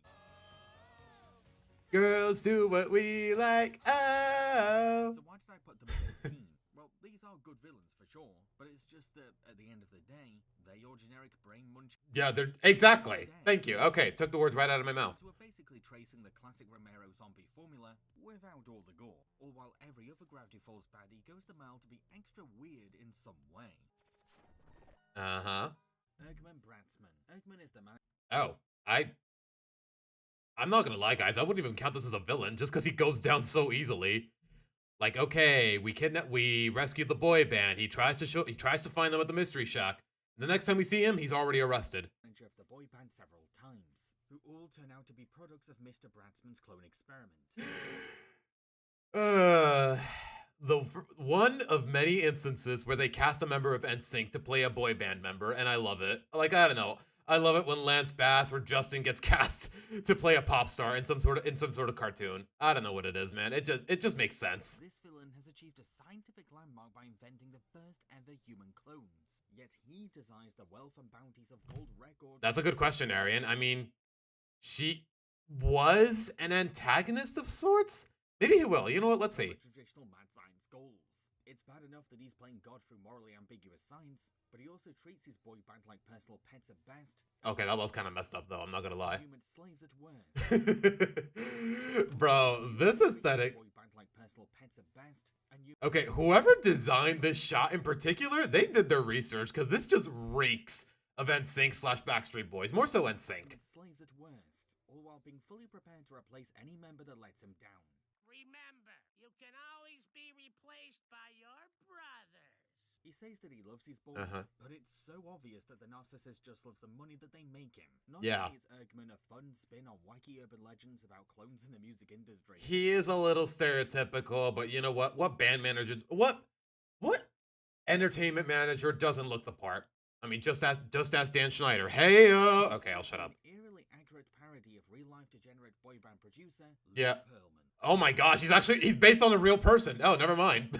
Girls do what we like. Oh. So why did I put them as a team? Well, these are good villains for sure, but it's just that at the end of the day, they're your generic brain munch. Yeah, they're exactly. Thank you. Okay, took the words right out of my mouth. So we're basically tracing the classic Romero zombie formula without all the gore, all while every other Gravity Falls baddie goes the mile to be extra weird in some way. Uh-huh. Eggman Bratzman. Eggman is the man. Oh, I'm not gonna lie, guys. I wouldn't even count this as a villain just because he goes down so easily. Like, okay, we rescued the boy band. He tries to find them at the mystery shack. The next time we see him, he's already arrested. Manager of the boy band several times, who all turn out to be products of Mr. Bratzman's clone experiment. One of many instances where they cast a member of NSYNC to play a boy band member, and I love it. Like, I don't know. I love it when Lance Bass or Justin gets cast to play a pop star in some sort of cartoon. I don't know what it is, man. It just makes sense. This villain has achieved a scientific landmark by inventing the first ever human clones. Yet he desires the wealth and bounties of gold records. That's a good question, Arian. I mean, she was an antagonist of sorts? Maybe he will. You know what? Let's see. Traditional mad science goals. It's bad enough that he's playing God through morally ambiguous science, but he also treats his boy band like personal pets at best. Okay, that was kind of messed up, though. I'm not gonna lie. Human slaves at worst. Bro, this aesthetic. Boy band like personal pets at best, and you. Okay, whoever designed this shot in particular, they did their research because this just reeks of NSYNC/Backstreet Boys. More so NSYNC. Slaves at worst, all while being fully prepared to replace any member that lets him down. Remember, you can always be replaced by your brothers. He says that he loves his boys, but it's so obvious that the narcissist just loves the money that they make him. Not only is Eggman a fun spin on wacky urban legends about clones in the music industry. He is a little stereotypical, but you know what? What band manager? What entertainment manager doesn't look the part? I mean, just ask Dan Schneider. Hey, okay, I'll shut up. An eerily accurate parody of real-life degenerate boy band producer. Yeah. Perlman. Oh my gosh, he's based on a real person. Oh, never mind.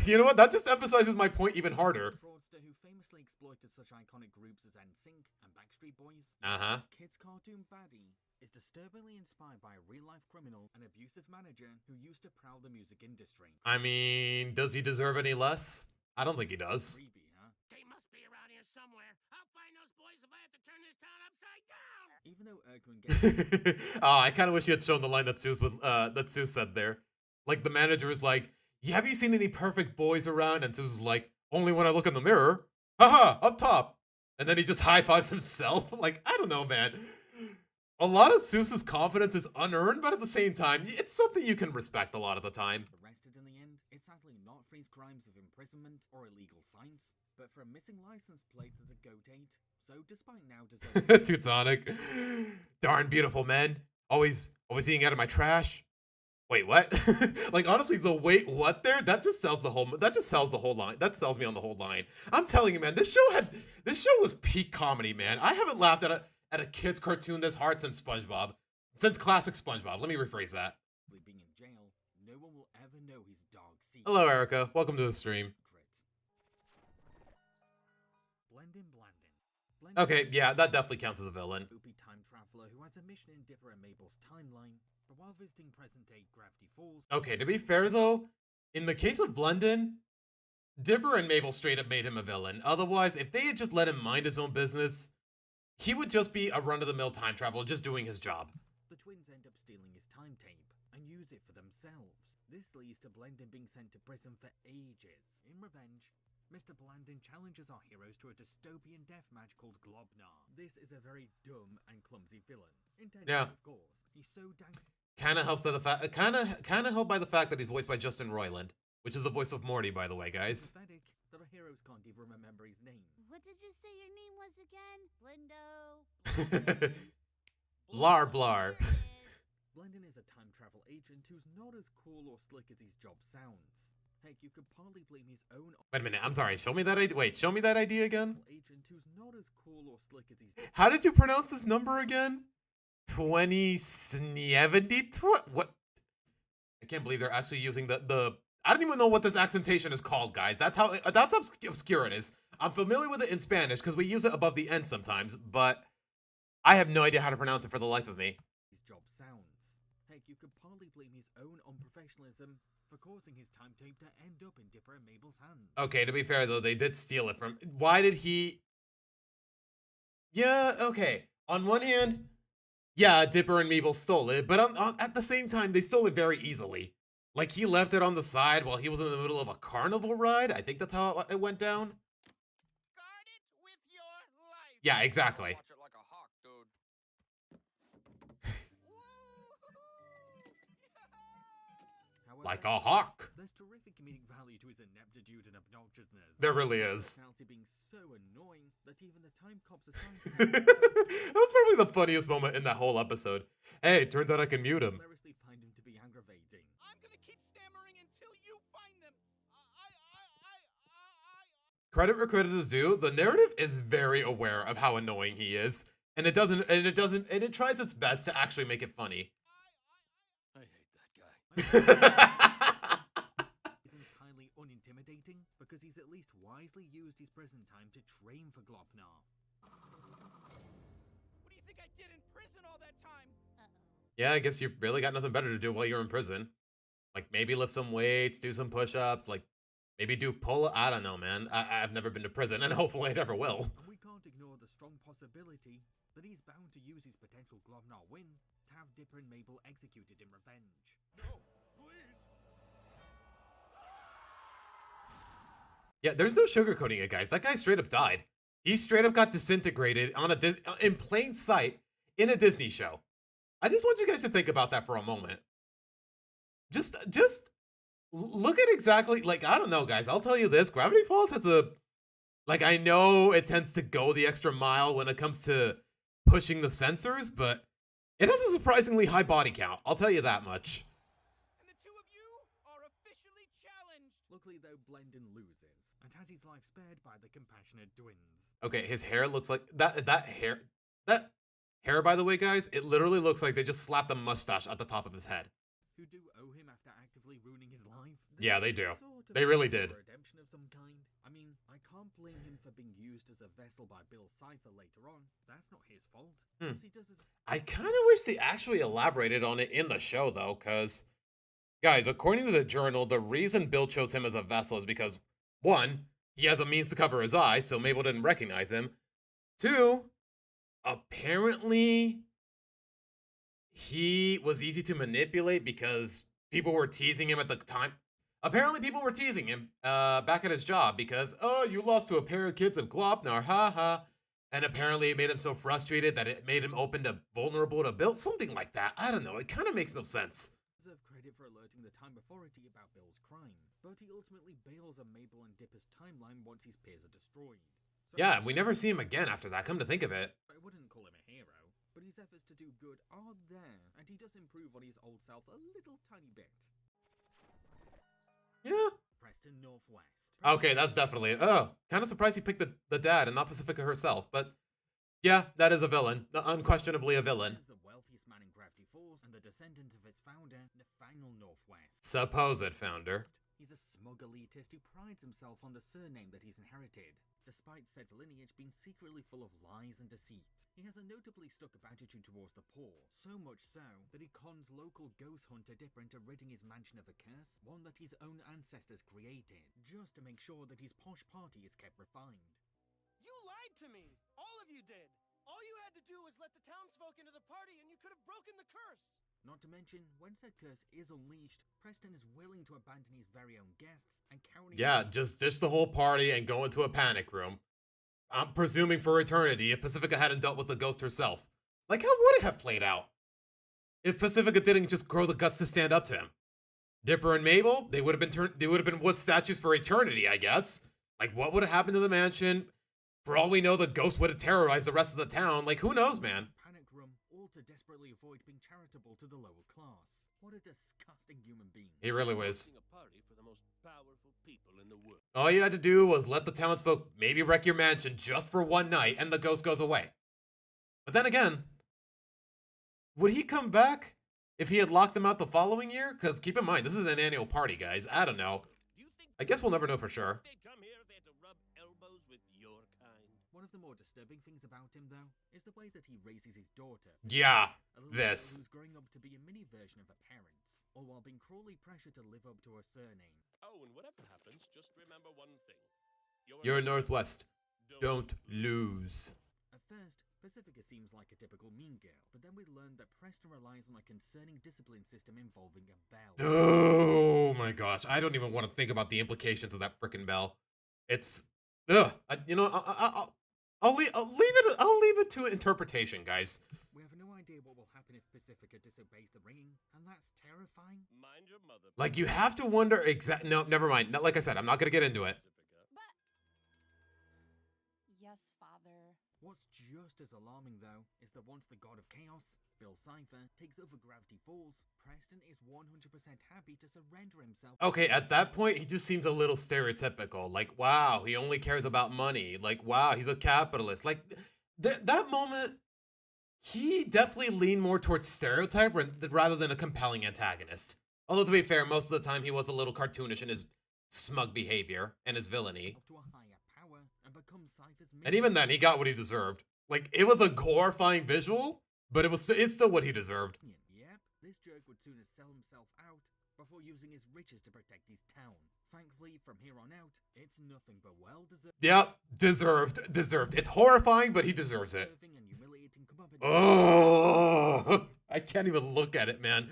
You know what? That just emphasizes my point even harder. Fraudster who famously exploited such iconic groups as NSYNC and Backstreet Boys. Uh-huh. This kid's cartoon baddie is disturbingly inspired by a real-life criminal and abusive manager who used to prowl the music industry. I mean, does he deserve any less? I don't think he does. Creepy, huh? They must be around here somewhere. I'll find those boys if I have to turn this town upside down. Even though Eggman gets Oh, I kind of wish you had shown the line that Seuss said there. Like, the manager is like, have you seen any perfect boys around? And Zeus is like, only when I look in the mirror. Haha, up top. And then he just high fives himself. Like, I don't know, man. A lot of Zeus's confidence is unearned, but at the same time, it's something you can respect a lot of the time. Arrested in the end, it's sadly not for his crimes of imprisonment or illegal signs, but for a missing license plate at a GOAT 8. So despite now deserving Teutonic. Darn beautiful men. Always eating out of my trash. Wait, what? Like, honestly, the wait what there, that just sells the whole line. That sells me on the whole line. I'm telling you, man, this show was peak comedy, man. I haven't laughed at a kid's cartoon this hard since SpongeBob. Since classic SpongeBob. Let me rephrase that. being in jail, no one will ever know his dog's secret. Hello, Erica. Welcome to the stream. Blendin Blandin. Okay, yeah, that definitely counts as a villain. Loopy time traveler who has a mission in Dipper and Mabel's timeline, but while visiting present-day Gravity Falls... Okay, to be fair, though, in the case of Blendin, Dipper and Mabel straight up made him a villain. Otherwise, if they had just let him mind his own business, he would just be a run-of-the-mill time traveler just doing his job. The twins end up stealing his time tape and use it for themselves. This leads to Blendin being sent to prison for ages. In revenge, Mr. Blandin challenges our heroes to a dystopian deathmatch called Globnar. This is a very dumb and clumsy villain. Intentional, of course. He's so dang... Kind of helps by the fact, kind of helped by the fact that he's voiced by Justin Roiland, which is the voice of Morty, by the way, guys. Pathetic that our heroes can't even remember his name. What did you say your name was again? Blindo? Blar blar. There it is. Blendin is a time travel agent who's not as cool or slick as his job sounds. Heck, you could partly blame his own... Wait a minute, I'm sorry. Show me that idea. Wait, show me that idea again. ...agent who's not as cool or slick as his... How did you pronounce this number again? 2070? What? I can't believe they're actually using the... I don't even know what this accentation is called, guys. That's how obscure it is. I'm familiar with it in Spanish because we use it above the N sometimes, but I have no idea how to pronounce it for the life of me. ...his job sounds. Heck, you could partly blame his own unprofessionalism for causing his time tape to end up in Dipper and Mabel's hands. Okay, to be fair, though, they did steal it from... Why did he... Yeah, okay. On one hand, yeah, Dipper and Mabel stole it, but at the same time, they stole it very easily. Like, he left it on the side while he was in the middle of a carnival ride. I think that's how it went down. Guard it with your life. Yeah, exactly. Watch it like a hawk, dude. However, Like a hawk. there's terrific comedic value to his ineptitude and obnoxiousness. There really is. Personality being so annoying that even the time cops assigned That was probably the funniest moment in that whole episode. Hey, turns out I can mute him. hilariously find him to be aggravating. I'm gonna keep stammering until you find them. Credit where credit is due. The narrative is very aware of how annoying he is, and it tries its best to actually make it funny. I hate that guy. Is entirely unintimidating because he's at least wisely used his prison time to train for Globnar. What do you think I did in prison all that time? Yeah, I guess you really got nothing better to do while you're in prison. Like, maybe lift some weights, do some push-ups, like, maybe do I don't know, man. I've never been to prison, and hopefully I never will. And we can't ignore the strong possibility that he's bound to use his potential Globnar win to have Dipper and Mabel executed in revenge. No, please. Yeah, there's no sugarcoating it, guys. That guy straight up died. He straight up got disintegrated in plain sight in a Disney show. I just want you guys to think about that for a moment. Just look at exactly, like, I don't know, guys. I'll tell you this. Gravity Falls has a... Like, I know it tends to go the extra mile when it comes to pushing the censors, but it has a surprisingly high body count. I'll tell you that much. And the two of you are officially challenged. Luckily, though, Blendin loses and has his life spared by the compassionate twins. Okay, his hair looks like... That hair, by the way, guys, it literally looks like they just slapped a mustache at the top of his head. Who do owe him after actively ruining his life. Yeah, they do. Sort of They really a did. redemption of some kind. I mean, I can't blame him for being used as a vessel by Bill Cipher later on. That's not his fault. All he does is... I kind of wish they actually elaborated on it in the show, though, because, guys, according to the journal, the reason Bill chose him as a vessel is because, one, he has a means to cover his eyes, so Mabel didn't recognize him. Two, apparently, he was easy to manipulate because people were teasing him at the time. Apparently, people were teasing him back at his job because, oh, you lost to a pair of kids of Glopnar, haha. And apparently, it made him so frustrated that it made him vulnerable to Bill. Something like that. I don't know. It kind of makes no sense. Deserve credit for alerting the Time Authority about Bill's crime, but he ultimately bails on Mabel and Dipper's timeline once his peers are destroyed. So Yeah, we never see him again after that, come to think of it. I wouldn't call him a hero, but his efforts to do good are there, and he does improve on his old self a little tiny bit. Yeah. Preston Northwest. Okay, that's definitely... Oh, kind of surprised he picked the dad and not Pacifica herself, but... Yeah, that is a villain. Unquestionably a villain. As the wealthiest man in Gravity Falls and the descendant of its founder, Nathaniel Northwest. Supposed founder. He's a smug elitist who prides himself on the surname that he's inherited, despite said lineage being secretly full of lies and deceit. He has a notably stuck-up attitude towards the poor, so much so that he cons local ghost hunter Dipper into ridding his mansion of a curse, one that his own ancestors created, just to make sure that his posh party is kept refined. You lied to me. All of you did. All you had to do was let the townsfolk into the party and you could have broken the curse. Not to mention, when said curse is unleashed, Preston is willing to abandon his very own guests and carry... Yeah, just the whole party and go into a panic room. I'm presuming for eternity if Pacifica hadn't dealt with the ghost herself. Like, how would it have played out? If Pacifica didn't just grow the guts to stand up to him. Dipper and Mabel, they would have been wood statues for eternity, I guess. Like, what would have happened to the mansion? For all we know, the ghost would have terrorized the rest of the town. Like, who knows, man? Panic room, all to desperately avoid being charitable to the lower class. What a disgusting human being. He really was. A party for the most powerful people in the world. All you had to do was let the townsfolk maybe wreck your mansion just for one night, and the ghost goes away. But then again, would he come back if he had locked them out the following year? Because keep in mind, this is an annual party, guys. I don't know. I guess we'll never know for sure. They'd come here if they had to rub elbows with your kind. One of the more disturbing things about him, though, is the way that he raises his daughter. Yeah, A little this. girl who's growing up to be a mini version of her parents, all while being cruelly pressured to live up to her surname. Oh, and whatever happens, just remember one thing. You're Northwest. Don't lose. At first, Pacifica seems like a typical mean girl, but then we learn that Preston relies on a concerning discipline system involving a bell. Oh my gosh, I don't even want to think about the implications of that frickin' bell. It's, ugh. I'll leave it to interpretation, guys. We have no idea what will happen if Pacifica disobeys the ringing, and that's terrifying. Mind your mother. Like, you have to wonder no, never mind. Like I said, I'm not gonna get into it. But... Yes, Father. What's just as alarming, though, is that once the God of Chaos, Bill Cipher, takes over Gravity Falls, Preston is 100% happy to surrender himself. Okay, at that point, he just seems a little stereotypical. Like, wow, he only cares about money. Like, wow, he's a capitalist. Like, that moment, he definitely leaned more towards stereotype rather than a compelling antagonist. Although, to be fair, most of the time he was a little cartoonish in his smug behavior and his villainy. To a higher power and become Cipher's And even then, he got what he deserved. Like, it was a horrifying visual, but it's still what he deserved. Yep, this jerk would sooner sell himself out before using his riches to protect his town. Thankfully, from here on out, it's nothing but well-deserved. Yep, deserved. It's horrifying, but he deserves it. And humiliating Oh, I can't even look at it, man.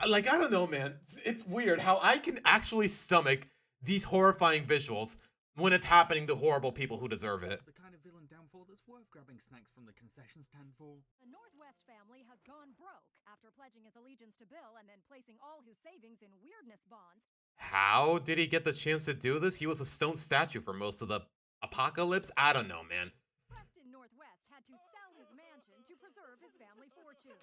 Like, I don't know, man. It's weird how I can actually stomach these horrifying visuals when it's happening to horrible people who deserve it. The kind of villain downfall that's worth grabbing snacks from the concession stand for. The Northwest family has gone broke after pledging his allegiance to Bill and then placing all his savings in weirdness bonds. How did he get the chance to do this? He was a stone statue for most of the apocalypse? I don't know, man. Preston Northwest had to sell his mansion to preserve his family fortune.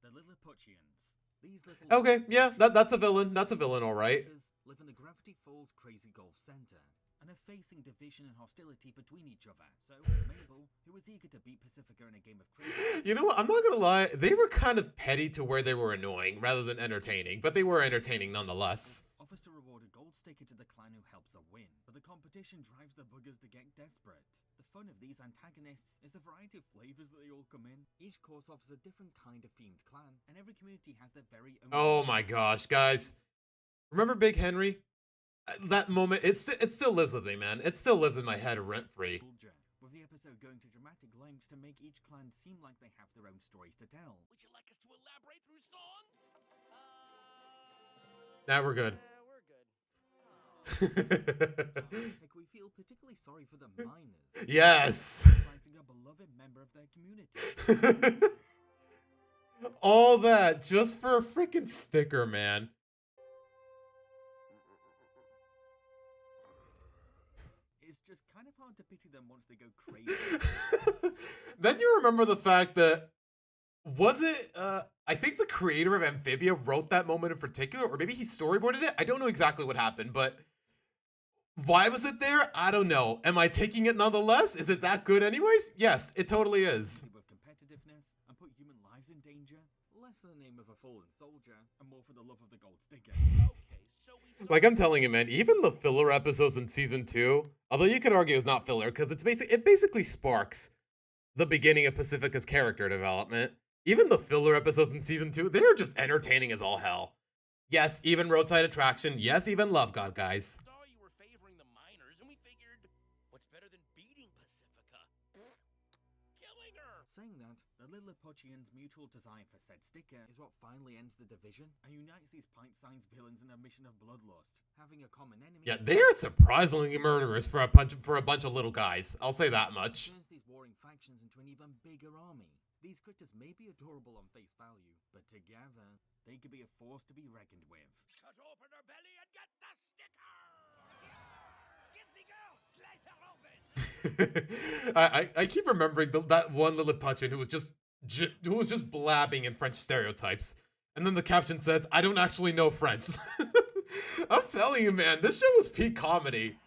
The Lilliputians. These little... Okay, yeah, that's a villain. That's a villain, all right. Live in the Gravity Falls Crazy Golf Center and are facing division and hostility between each other. So, Mabel, who was eager to beat Pacifica in a game of cricket... You know what? I'm not gonna lie. They were kind of petty to where they were annoying rather than entertaining, but they were entertaining nonetheless. Offers to reward a gold sticker to the clan who helps her win, but the competition drives the buggers to get desperate. The fun of these antagonists is the variety of flavors that they all come in. Each course offers a different kind of themed clan, and every community has their very own... Oh my gosh, guys. Remember Big Henry? That moment, it still lives with me, man. It still lives in my head rent-free. With the episode going to dramatic lengths to make each clan seem like they have their own stories to tell. Would you like us to elaborate through song? Now we're good. We're good. Like, we feel particularly sorry for the miners. Yes. Sacrificing a beloved member of their community. All that just for a freaking sticker, man. It's just kind of hard to pity them once they go crazy. Then you remember the fact that, was it, I think the creator of Amphibia wrote that moment in particular, or maybe he storyboarded it? I don't know exactly what happened, but why was it there? I don't know. Am I taking it nonetheless? Is it that good anyways? Yes, it totally is. With competitiveness and put human lives in danger, less in the name of a fallen soldier and more for the love of the gold sticker. Like I'm telling you, man, even the filler episodes in season 2, although you could argue it's not filler because it basically sparks the beginning of Pacifica's character development. Even the filler episodes in season 2, they are just entertaining as all hell. Yes, even Roadside Attraction. Yes, even Love God, guys. Saw you were favoring the miners, and we figured, what's better than beating Pacifica? Killing her! Saying that, the Lilliputians' mutual desire for said sticker is what finally ends the division and unites these pint-sized villains in a mission of bloodlust. Having a common enemy... Yeah, they are surprisingly murderous for a bunch of little guys. I'll say that much. ...turns these warring factions into an even bigger army. These critters may be adorable on face value, but together, they could be a force to be reckoned with. Cut open her belly and get the sticker! Get the girl! Slice her open! I keep remembering that one Lilliputian who was just blabbing in French stereotypes, and then the caption says, "I don't actually know French." I'm telling you, man, this show was peak comedy.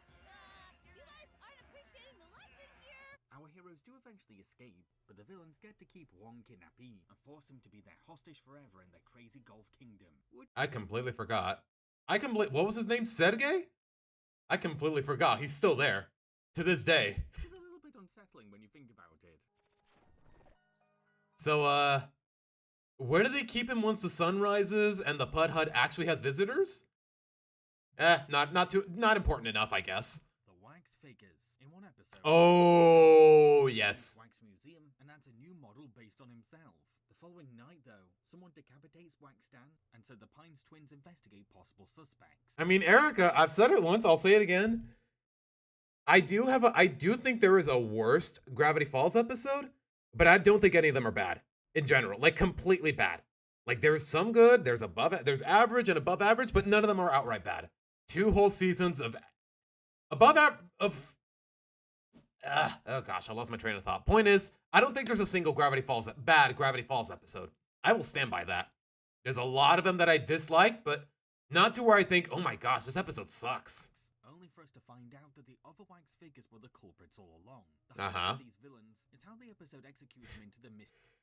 You guys aren't appreciating the lesson here. Our heroes do eventually escape, but the villains get to keep one kidnappee and force him to be their hostage forever in their crazy Golf Kingdom. I completely forgot. What was his name? Sergey? I completely forgot. He's still there to this day. It's a little bit unsettling when you think about it. So, where do they keep him once the sun rises and the Pud Hut actually has visitors? Not important enough, I guess. The wax figures. In one episode... Oh, yes. Wax Museum and adds a new model based on himself. The following night, though, someone decapitates Wax Stan, and so the Pines twins investigate possible suspects. I mean, Erica, I've said it once, I'll say it again. I do think there is a worst Gravity Falls episode, but I don't think any of them are bad in general, like completely bad. Like there's some good, there's average and above average, but none of them are outright bad. 2 whole seasons of oh gosh, I lost my train of thought. Point is, I don't think there's a single bad Gravity Falls episode. I will stand by that. There's a lot of them that I dislike, but not to where I think, oh my gosh, this episode sucks. Only for us to find out that the other wax figures were the culprits all along. The heart of these villains is how the episode executes them into the mystery.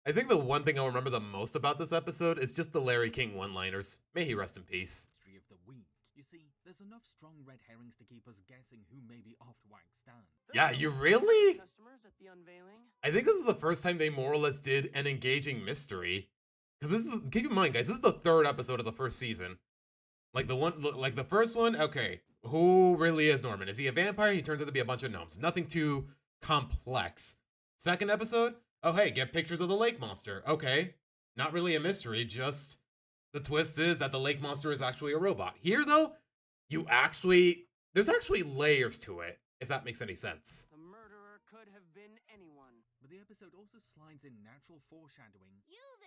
I think the one thing I'll remember the most about this episode is just the Larry King one-liners. May he rest in peace. Of the week. You see, there's enough strong red herrings to keep us guessing who may be off Wax Stan. Yeah, you really? Customers at the unveiling. I think this is the first time they more or less did an engaging mystery. Because keep in mind, guys, this is the 3rd episode of the 1st season. Like the first one, okay, who really is Norman? Is he a vampire? He turns out to be a bunch of gnomes. Nothing too complex. 2nd episode, oh hey, get pictures of the lake monster. Okay, not really a mystery, just the twist is that the lake monster is actually a robot. Here though, there's actually layers to it, if that makes any sense. The murderer could have been anyone. But the episode also slides in natural foreshadowing. You there.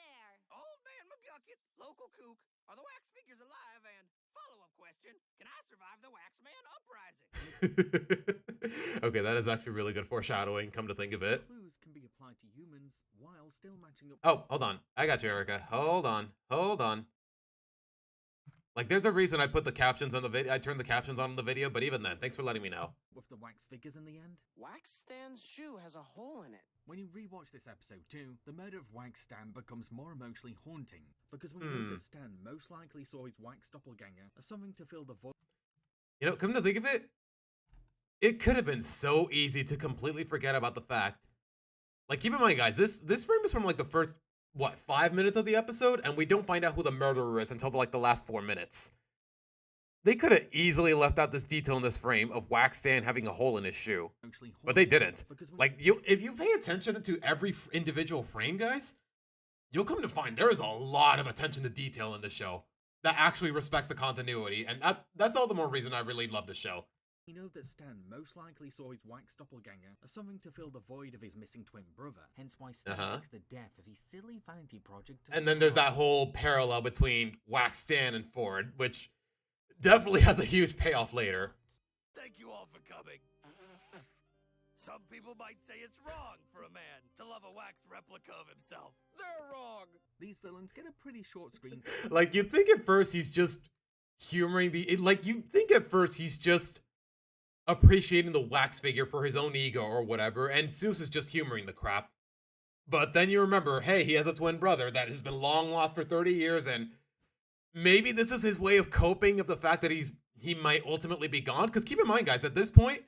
Old man McGucket, local kook, are the wax figures alive? And follow-up question, can I survive the Waxman uprising? Okay, that is actually really good foreshadowing, come to think of it. Clues can be applied to humans while still matching up. Oh, hold on. I got you, Erica. Hold on. Like, there's a reason I put the captions on the video. I turned the captions on in the video, but even then, thanks for letting me know. With the wax figures in the end? Wax Stan's shoe has a hole in it. When you rewatch this episode too, the murder of Wax Stan becomes more emotionally haunting, because we know that Stan most likely saw his wax doppelganger as something to fill the void. You know, come to think of it, it could have been so easy to completely forget about the fact. Like, keep in mind, guys, this frame is from like the first 5 minutes of the episode, and we don't find out who the murderer is until like the last 4 minutes. They could have easily left out this detail in this frame of Wax Stan having a hole in his shoe, but they didn't. Like, if you pay attention to every individual frame, guys, you'll come to find there is a lot of attention to detail in the show that actually respects the continuity, and that's all the more reason I really love the show. We know that Stan most likely saw his wax doppelganger as something to fill the void of his missing twin brother, hence why Stan makes the death of his silly vanity project. And then there's that whole parallel between Wax Stan and Ford, which definitely has a huge payoff later. Thank you all for coming. Some people might say it's wrong for a man to love a wax replica of himself. They're wrong. These villains get a pretty short screen. Like, you'd think at first he's just humoring you'd think at first he's just appreciating the wax figure for his own ego or whatever, and Zeus is just humoring the crap. But then you remember, hey, he has a twin brother that has been long lost for 30 years, and maybe this is his way of coping of the fact that he might ultimately be gone. Because keep in mind, guys, at this point,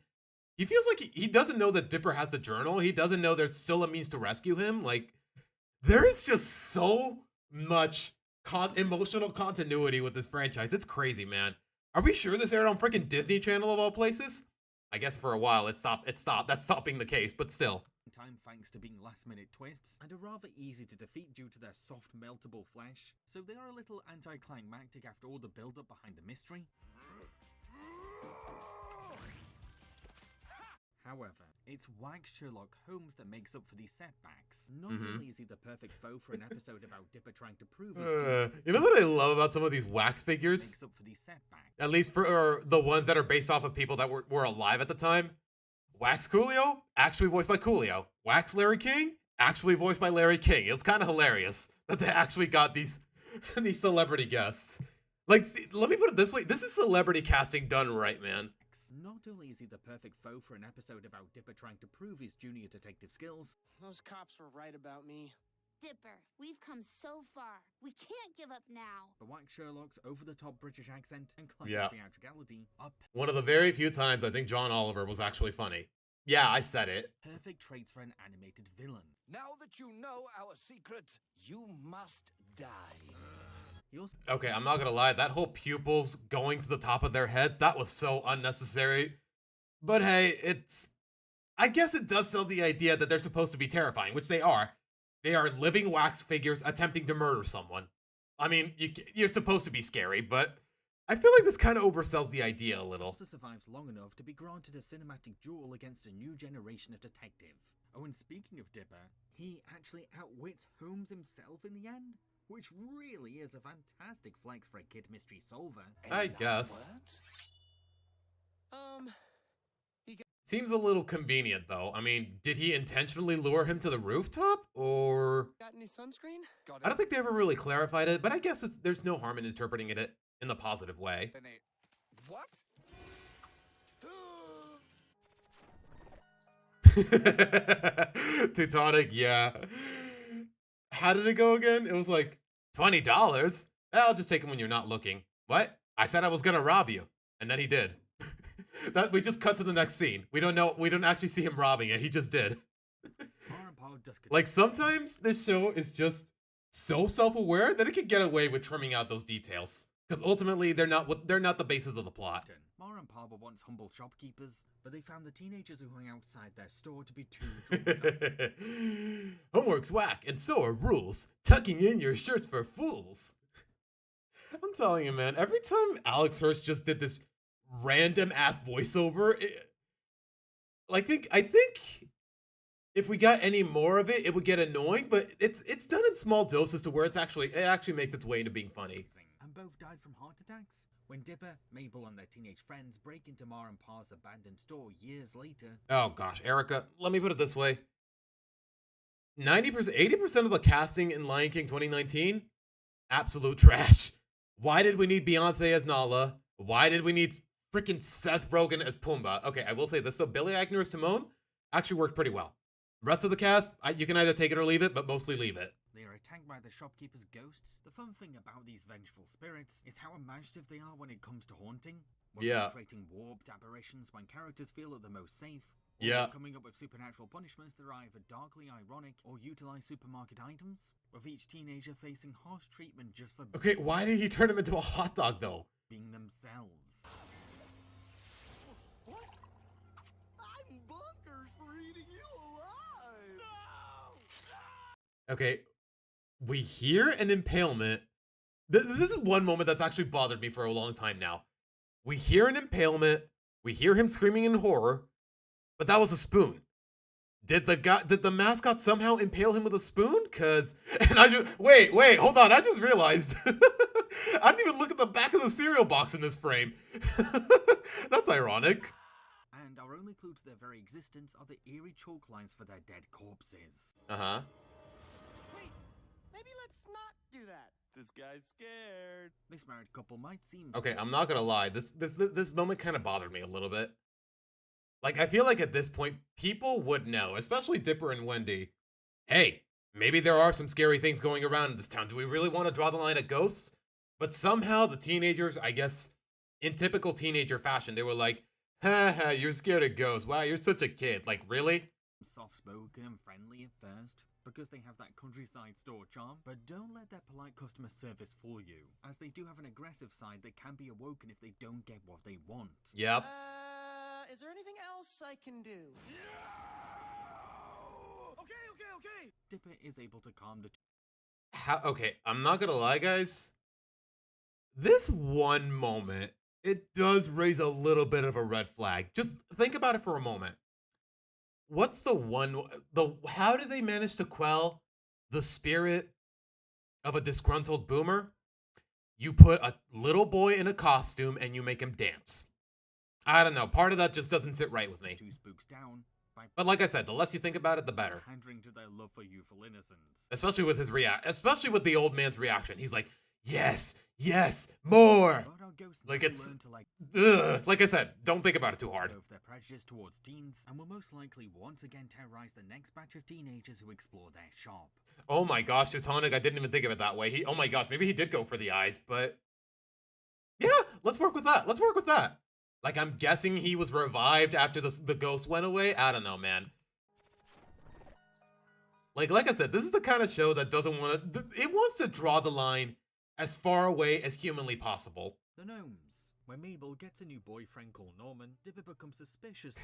he feels like he doesn't know that Dipper has the journal. He doesn't know there's still a means to rescue him. Like, there is just so much emotional continuity with this franchise. It's crazy, man. Are we sure this aired on freaking Disney Channel of all places? I guess for a while it stopped. That's stopping the case, but still. Time thanks to being last-minute twists, and are rather easy to defeat due to their soft, meltable flesh, so they are a little anticlimactic after all the build-up behind the mystery. However, it's Wax Sherlock Holmes that makes up for these setbacks. Not only is he the perfect foe for an episode about Dipper trying to prove you know what I love about some of these wax figures? Makes up for these setbacks. At least for the ones that are based off of people that were alive at the time. Wax Coolio, actually voiced by Coolio. Wax Larry King, actually voiced by Larry King. It's kind of hilarious that they actually got these celebrity guests. Like, let me put it this way. This is celebrity casting done right, man. Not only is he the perfect foe for an episode about Dipper trying to prove his junior detective skills. Those cops were right about me. Dipper, we've come so far. We can't give up now. The Wax Sherlock's over-the-top British accent and classic theatricality are one of the very few times I think John Oliver was actually funny. Yeah, I said it. Perfect traits for an animated villain. Now that you know our secret, you must die. Okay, I'm not gonna lie, that whole pupils going to the top of their heads, that was so unnecessary. But hey, I guess it does sell the idea that they're supposed to be terrifying, which they are. They are living wax figures attempting to murder someone. I mean, you're supposed to be scary, but I feel like this kind of oversells the idea a little. Also survives long enough to be granted a cinematic duel against a new generation of detective. Oh, and speaking of Dipper, he actually outwits Holmes himself in the end, which really is a fantastic flex for a kid mystery solver. I guess. Seems a little convenient, though. I mean, did he intentionally lure him to the rooftop, or... Got any sunscreen? I don't think they ever really clarified it, but I guess there's no harm in interpreting it in the positive way. What? Teutonic, yeah. How did it go again? It was like, $20? I'll just take them when you're not looking. What? I said I was gonna rob you. And then he did. That we just cut to the next scene. We don't actually see him robbing it. He just did. Like, sometimes this show is just so self-aware that it can get away with trimming out those details. Because ultimately, they're not the basis of the plot. Mara and Pa were once humble shopkeepers, but they found the teenagers who hung outside their store to be too... Homework's whack, and so are rules. Tucking in your shirts for fools. I'm telling you, man, every time Alex Hirsch just did this random-ass voiceover, I think if we got any more of it, it would get annoying, but it's done in small doses to where it actually makes its way into being funny. And both died from heart attacks. When Dipper, Mabel, and their teenage friends break into Ma and Pa's abandoned store years later. Oh gosh, Erica, let me put it this way. 80% of the casting in Lion King 2019, absolute trash. Why did we need Beyonce as Nala? Why did we need freaking Seth Rogen as Pumbaa? Okay, I will say this, so Billy Eichner as Timon actually worked pretty well. Rest of the cast, you can either take it or leave it, but mostly leave it. They are attacked by the shopkeeper's ghosts. The fun thing about these vengeful spirits is how imaginative they are when it comes to haunting. Whether creating warped apparitions when characters feel at the most safe. Or coming up with supernatural punishments that are either darkly ironic or utilize supermarket items. With each teenager facing harsh treatment just for... Okay, why did he turn him into a hot dog, though? Being themselves. What? I'm bonkers for eating you alive! No! Okay, we hear an impalement. This is one moment that's actually bothered me for a long time now. We hear an impalement. We hear him screaming in horror, but that was a spoon. Did the mascot somehow impale him with a spoon? And I just, wait, hold on. I just realized. I didn't even look at the back of the cereal box in this frame. That's ironic. And our only clue to their very existence are the eerie chalk lines for their dead corpses. Uh-huh. Wait, maybe let's not do that. This guy's scared. This married couple might seem... Okay, I'm not gonna lie. This moment kind of bothered me a little bit. Like, I feel like at this point, people would know, especially Dipper and Wendy. Hey, maybe there are some scary things going around in this town. Do we really want to draw the line at ghosts? But somehow the teenagers, I guess, in typical teenager fashion, they were like, ha, you're scared of ghosts. Wow, you're such a kid. Like, really? Soft-spoken and friendly at first, because they have that countryside store charm. But don't let their polite customer service fool you, as they do have an aggressive side that can be awoken if they don't get what they want. Yep. Is there anything else I can do? Okay. Dipper is able to calm the... Okay, I'm not gonna lie, guys. This one moment, it does raise a little bit of a red flag. Just think about it for a moment. What's how did they manage to quell the spirit of a disgruntled boomer? You put a little boy in a costume and you make him dance. I don't know. Part of that just doesn't sit right with me. Two spooks down. But like I said, the less you think about it, the better. Pandering to their love for youthful innocence. Especially with the old man's reaction. He's like, yes, more. Like it's, like I said, don't think about it too hard. Their prejudice towards teens, and will most likely once again terrorize the next batch of teenagers who explore their shop. Oh my gosh, Teutonic, I didn't even think of it that way. Oh my gosh, maybe he did go for the eyes, but yeah, let's work with that. Like, I'm guessing he was revived after the ghost went away. I don't know, man. Like I said, this is the kind of show that doesn't want to... It wants to draw the line as far away as humanly possible. The gnomes. When Mabel gets a new boyfriend called Norman, Dipper becomes suspicious.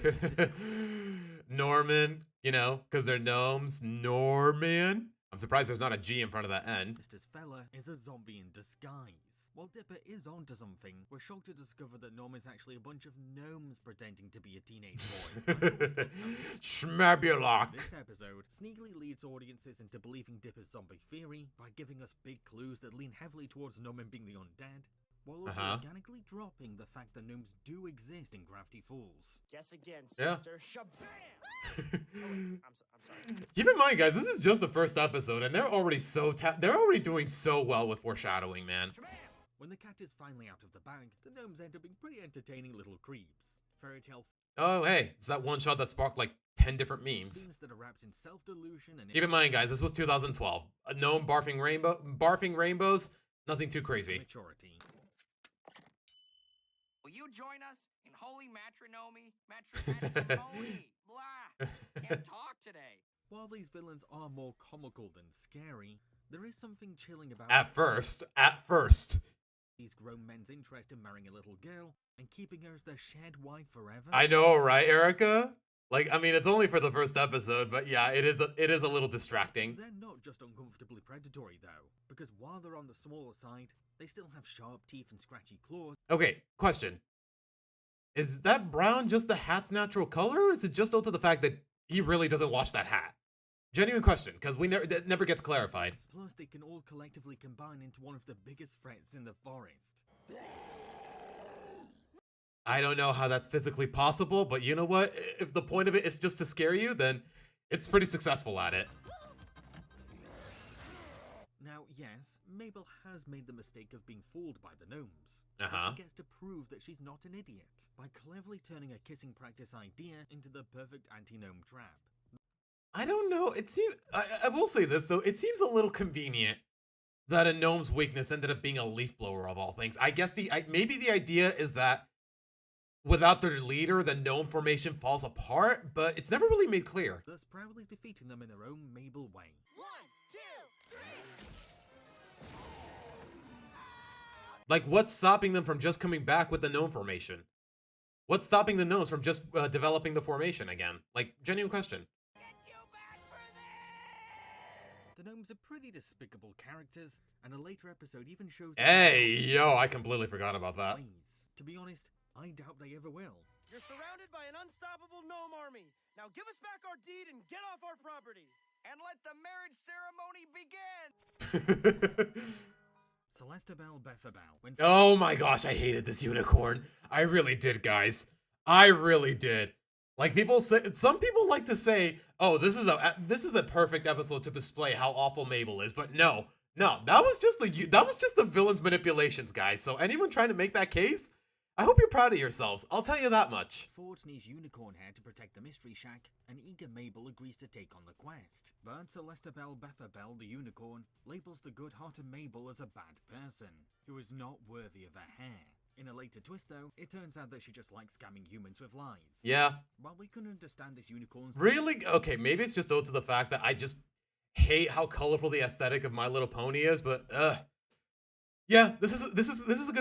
Norman, because they're gnomes. Norman. I'm surprised there's not a G in front of that N. Mr. Fella is a zombie in disguise. While Dipper is onto something, we're shocked to discover that Norm is actually a bunch of gnomes pretending to be a teenage boy. Schmabulok. This episode sneakily leads audiences into believing Dipper's zombie theory by giving us big clues that lean heavily towards Norman being the undead, while also organically dropping the fact that gnomes do exist in Gravity Falls. Guess again, Yeah. sister. Shabam! I'm sorry. Keep in mind, guys, this is just the first episode, and they're already they're already doing so well with foreshadowing, man. When the cat is finally out of the bag, the gnomes end up being pretty entertaining little creeps. Fairy tale. Oh, hey, it's that one shot that sparked like 10 different memes. Things that are wrapped in self-delusion and... Keep in mind, guys, this was 2012. A gnome barfing rainbows, nothing too crazy. Maturity. Will you join us in holy matrimony? Matrimony. Blah. Can't talk today. While these villains are more comical than scary, there is something chilling about... At first. These grown men's interest in marrying a little girl and keeping her as their shared wife forever. I know, right, Erica? Like, I mean, it's only for the first episode, but yeah, it is a little distracting. They're not just uncomfortably predatory, though, because while they're on the smaller side, they still have sharp teeth and scratchy claws. Okay, question. Is that brown just the hat's natural color, or is it just owed to the fact that he really doesn't wash that hat? Genuine question, because that never gets clarified. Plus, they can all collectively combine into one of the biggest threats in the forest. I don't know how that's physically possible, but you know what? If the point of it is just to scare you, then it's pretty successful at it. Now, yes, Mabel has made the mistake of being fooled by the gnomes. Uh-huh. But she gets to prove that she's not an idiot by cleverly turning a kissing practice idea into the perfect anti-gnome trap. I don't know. It seems I will say this though. It seems a little convenient that a gnome's weakness ended up being a leaf blower of all things. I guess maybe the idea is that without their leader, the gnome formation falls apart, but it's never really made clear. Thus proudly defeating them in their own Mabel way. 1, 2, 3. Like, what's stopping them from just coming back with the gnome formation? What's stopping the gnomes from just developing the formation again? Like, genuine question. The gnomes are pretty despicable characters, and a later episode even shows... Hey, yo, I completely forgot about that. Ways. To be honest, I doubt they ever will. You're surrounded by an unstoppable gnome army. Now give us back our deed and get off our property. And let the marriage ceremony begin! Celesta Bell Bethabel. When Oh my gosh, I hated this unicorn. I really did, guys. I really did. Like some people like to say, "Oh, this is a perfect episode to display how awful Mabel is." But no, that was just the villain's manipulations, guys. So anyone trying to make that case, I hope you're proud of yourselves. I'll tell you that much. Ford needs Unicorn Hair to protect the Mystery Shack, and eager Mabel agrees to take on the quest. But Celesta Bell Bethabel, the unicorn, labels the good-hearted Mabel as a bad person, who is not worthy of her hair. In a later twist, though, it turns out that she just likes scamming humans with lies. Yeah. While we can understand this unicorn's... Really? Okay, maybe it's just owed to the fact that I just hate how colorful the aesthetic of My Little Pony is, but yeah, this is a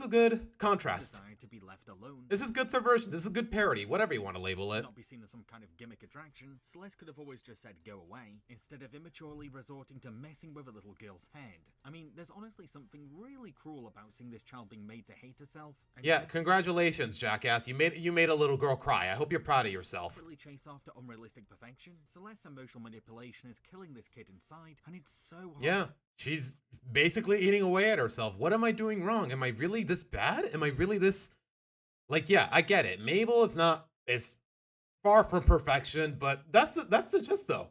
good contrast. To be left alone. This is good subversion. This is good parody. Whatever you want to label it. Not be seen as some kind of gimmick attraction. Celeste could have always just said go away, instead of immaturely resorting to messing with a little girl's head. I mean, there's honestly something really cruel about seeing this child being made to hate herself. Yeah, congratulations, jackass. You made a little girl cry. I hope you're proud of yourself. Really chase after unrealistic perfection. Celeste's emotional manipulation is killing this kid inside, and it's so hard. Yeah. She's basically eating away at herself. What am I doing wrong? Am I really this bad? Am I really this... Like, yeah, I get it. Mabel is far from perfection, but that's the gist, though.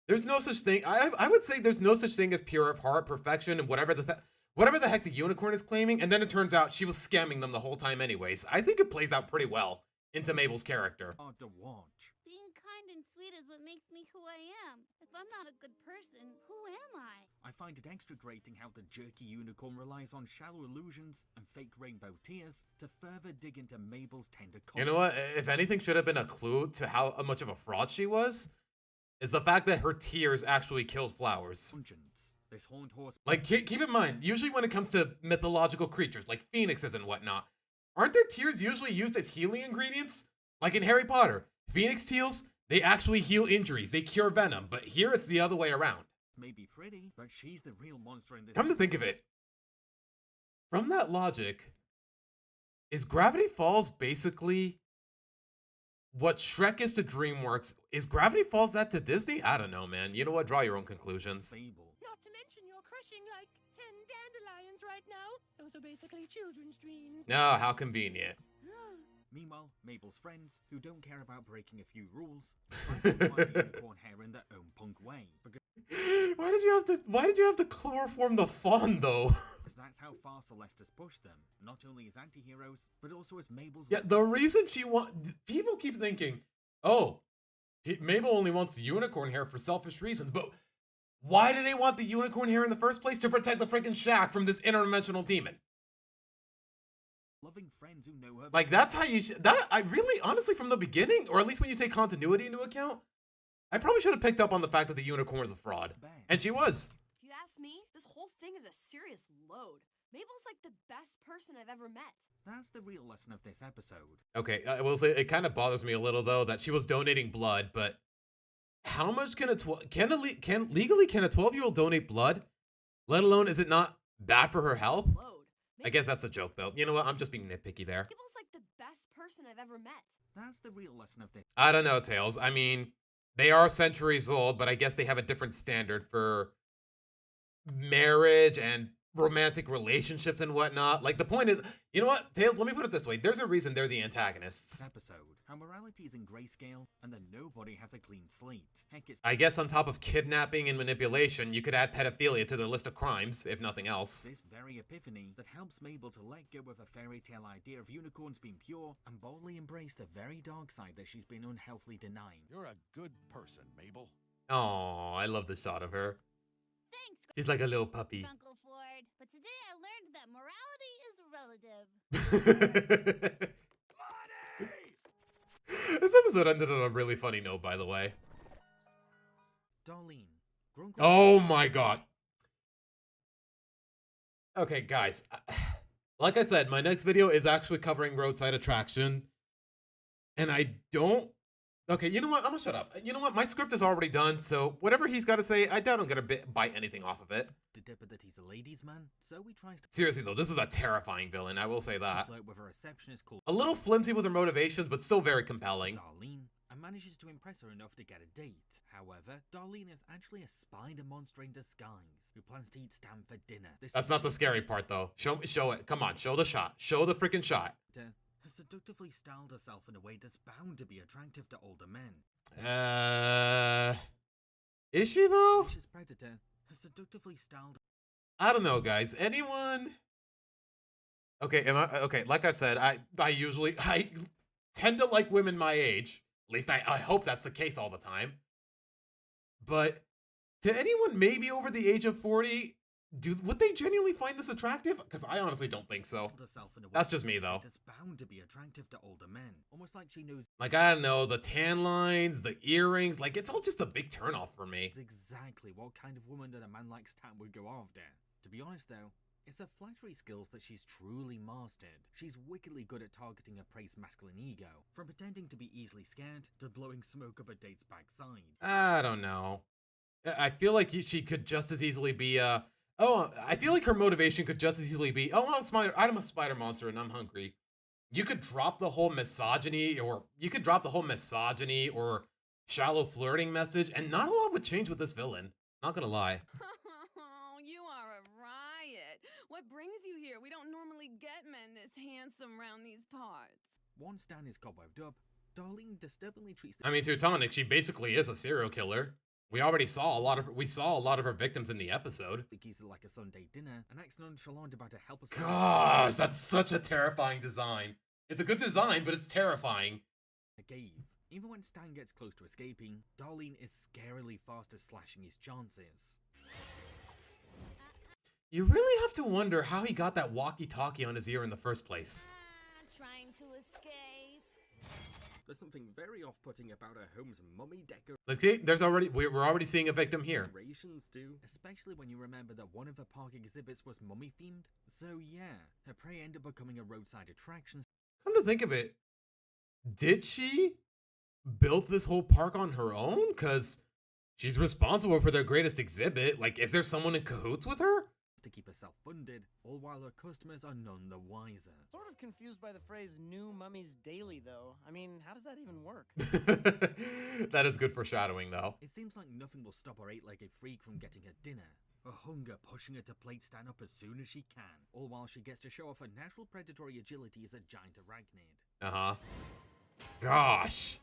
There's no such thing. I would say there's no such thing as pure of heart perfection and whatever the heck the unicorn is claiming, and then it turns out she was scamming them the whole time anyways. I think it plays out pretty well into Mabel's character. Hard to watch. Being kind and sweet is what makes me who I am. If I'm not a good person, who am I? I find it extra grating how the jerky unicorn relies on shallow illusions and fake rainbow tears to further dig into Mabel's tender conscience. You know what? If anything should have been a clue to how much of a fraud she was, is the fact that her tears actually kills flowers. This horned horse... Like, keep in mind, usually when it comes to mythological creatures like phoenixes and whatnot, aren't their tears usually used as healing ingredients? Like in Harry Potter, phoenix tears, they actually heal injuries, they cure venom, but here it's the other way around. May be pretty, but she's the real monster in this. Come to think of it, from that logic, is Gravity Falls basically what Shrek is to DreamWorks? Is Gravity Falls that to Disney? I don't know, man. You know what? Draw your own conclusions. Not to mention you're crushing like 10 dandelions right now. Those are basically children's dreams. No, how convenient. Meanwhile, Mabel's friends, who don't care about breaking a few rules, try to acquire unicorn hair in their own punk way. Why did you have to chloroform the fawn though? Because that's how far Celeste has pushed them, not only as anti-heroes, but also as Mabel's... Yeah, the reason people keep thinking, oh, Mabel only wants the unicorn hair for selfish reasons, but why do they want the unicorn hair in the first place? To protect the freaking shack from this interdimensional demon. Loving friends who know her... Like, that's how you I really, honestly, from the beginning, or at least when you take continuity into account, I probably should have picked up on the fact that the unicorn is a fraud. And she was. If you ask me, this whole thing is a serious load. Mabel's like the best person I've ever met. That's the real lesson of this episode. Okay, I will say, it kind of bothers me a little, though, that she was donating blood, but how much can legally can a 12-year-old donate blood? Let alone, is it not bad for her health? I guess that's a joke, though. You know what? I'm just being nitpicky there. Mabel's like the best person I've ever met. That's the real lesson of this. I don't know, Tails. I mean, they are centuries old, but I guess they have a different standard for marriage and romantic relationships and whatnot. Like, the point is, you know what, Tails, let me put it this way. There's a reason they're the antagonists. Episode, how morality is in grayscale, and then nobody has a clean slate. Heck, it's... I guess on top of kidnapping and manipulation, you could add pedophilia to their list of crimes, if nothing else. This very epiphany that helps Mabel to let go of a fairy tale idea of unicorns being pure and boldly embrace the very dark side that she's been unhealthily denying. You're a good person, Mabel. Oh, I love the shot of her. Thanks, She's like a little puppy. Uncle Ford. But today I learned that morality is relative. This episode ended on a really funny note, by the way. Darlene. Oh my god. Okay, guys. Like I said, my next video is actually covering Roadside Attraction. And I don't Okay, you know what? I'm gonna shut up. You know what? My script is already done, so whatever he's got to say, I doubt I'm gonna bite anything off of it. The dipper that he's a ladies' man, so he tries to Seriously though, this is a terrifying villain. I will say that. flirt with a receptionist called A little flimsy with her motivations, but still very compelling. Darlene, and manages to impress her enough to get a date. However, Darlene is actually a spider monster in disguise who plans to eat Stan for dinner. That's not the scary part though. Show it. Come on, show the shot. Show the freaking shot. Has seductively styled herself in a way that's bound to be attractive to older men. Is she though? Vicious predator has seductively styled. I don't know, guys. Anyone? Okay, okay? Like I said, I tend to like women my age. At least I hope that's the case all the time. But to anyone maybe over the age of 40, would they genuinely find this attractive? Because I honestly don't think so. That's just me though. That's bound to be attractive to older men. Almost like she knows. Like, I don't know, the tan lines, the earrings, like it's all just a big turnoff for me. Exactly what kind of woman that a man like Stan would go after. To be honest though, it's her flattery skills that she's truly mastered. She's wickedly good at targeting a prey's masculine ego, from pretending to be easily scared to blowing smoke up a date's backside. I don't know. I feel like she could just as easily be I feel like her motivation could just as easily be, oh, I'm a spider monster and I'm hungry. You could drop the whole misogyny or shallow flirting message, and not a lot would change with this villain. Not gonna lie. Oh, you are a riot. What brings you here? We don't normally get men this handsome round these parts. Once Stan is cobwebbed up, Darlene disturbingly treats I mean, Teutonic, she basically is a serial killer. We saw a lot of her victims in the episode. He's like a Sunday dinner and acts nonchalant about to help us. Gosh, that's such a terrifying design. It's a good design, but it's terrifying. Even when Stan gets close to escaping, Darlene is scarily fast at slashing his chances. You really have to wonder how he got that walkie-talkie on his ear in the first place. Trying to escape. There's something very off-putting about her home's mummy decor. Let's see. We're already seeing a victim here. Decorations too, especially when you remember that one of the park exhibits was mummy themed. So yeah, her prey ended up becoming a roadside attraction. Come to think of it, did she build this whole park on her own? Cause she's responsible for their greatest exhibit. Like, is there someone in cahoots with her? To keep herself funded, all while her customers are none the wiser. Sort of confused by the phrase new mummies daily though. I mean, how does that even work? That is good foreshadowing though. It seems like nothing will stop her eight-legged freak from getting her dinner. Her hunger pushing her to plate Stan up as soon as she can, all while she gets to show off her natural predatory agility as a giant arachnid. Uh-huh. Gosh.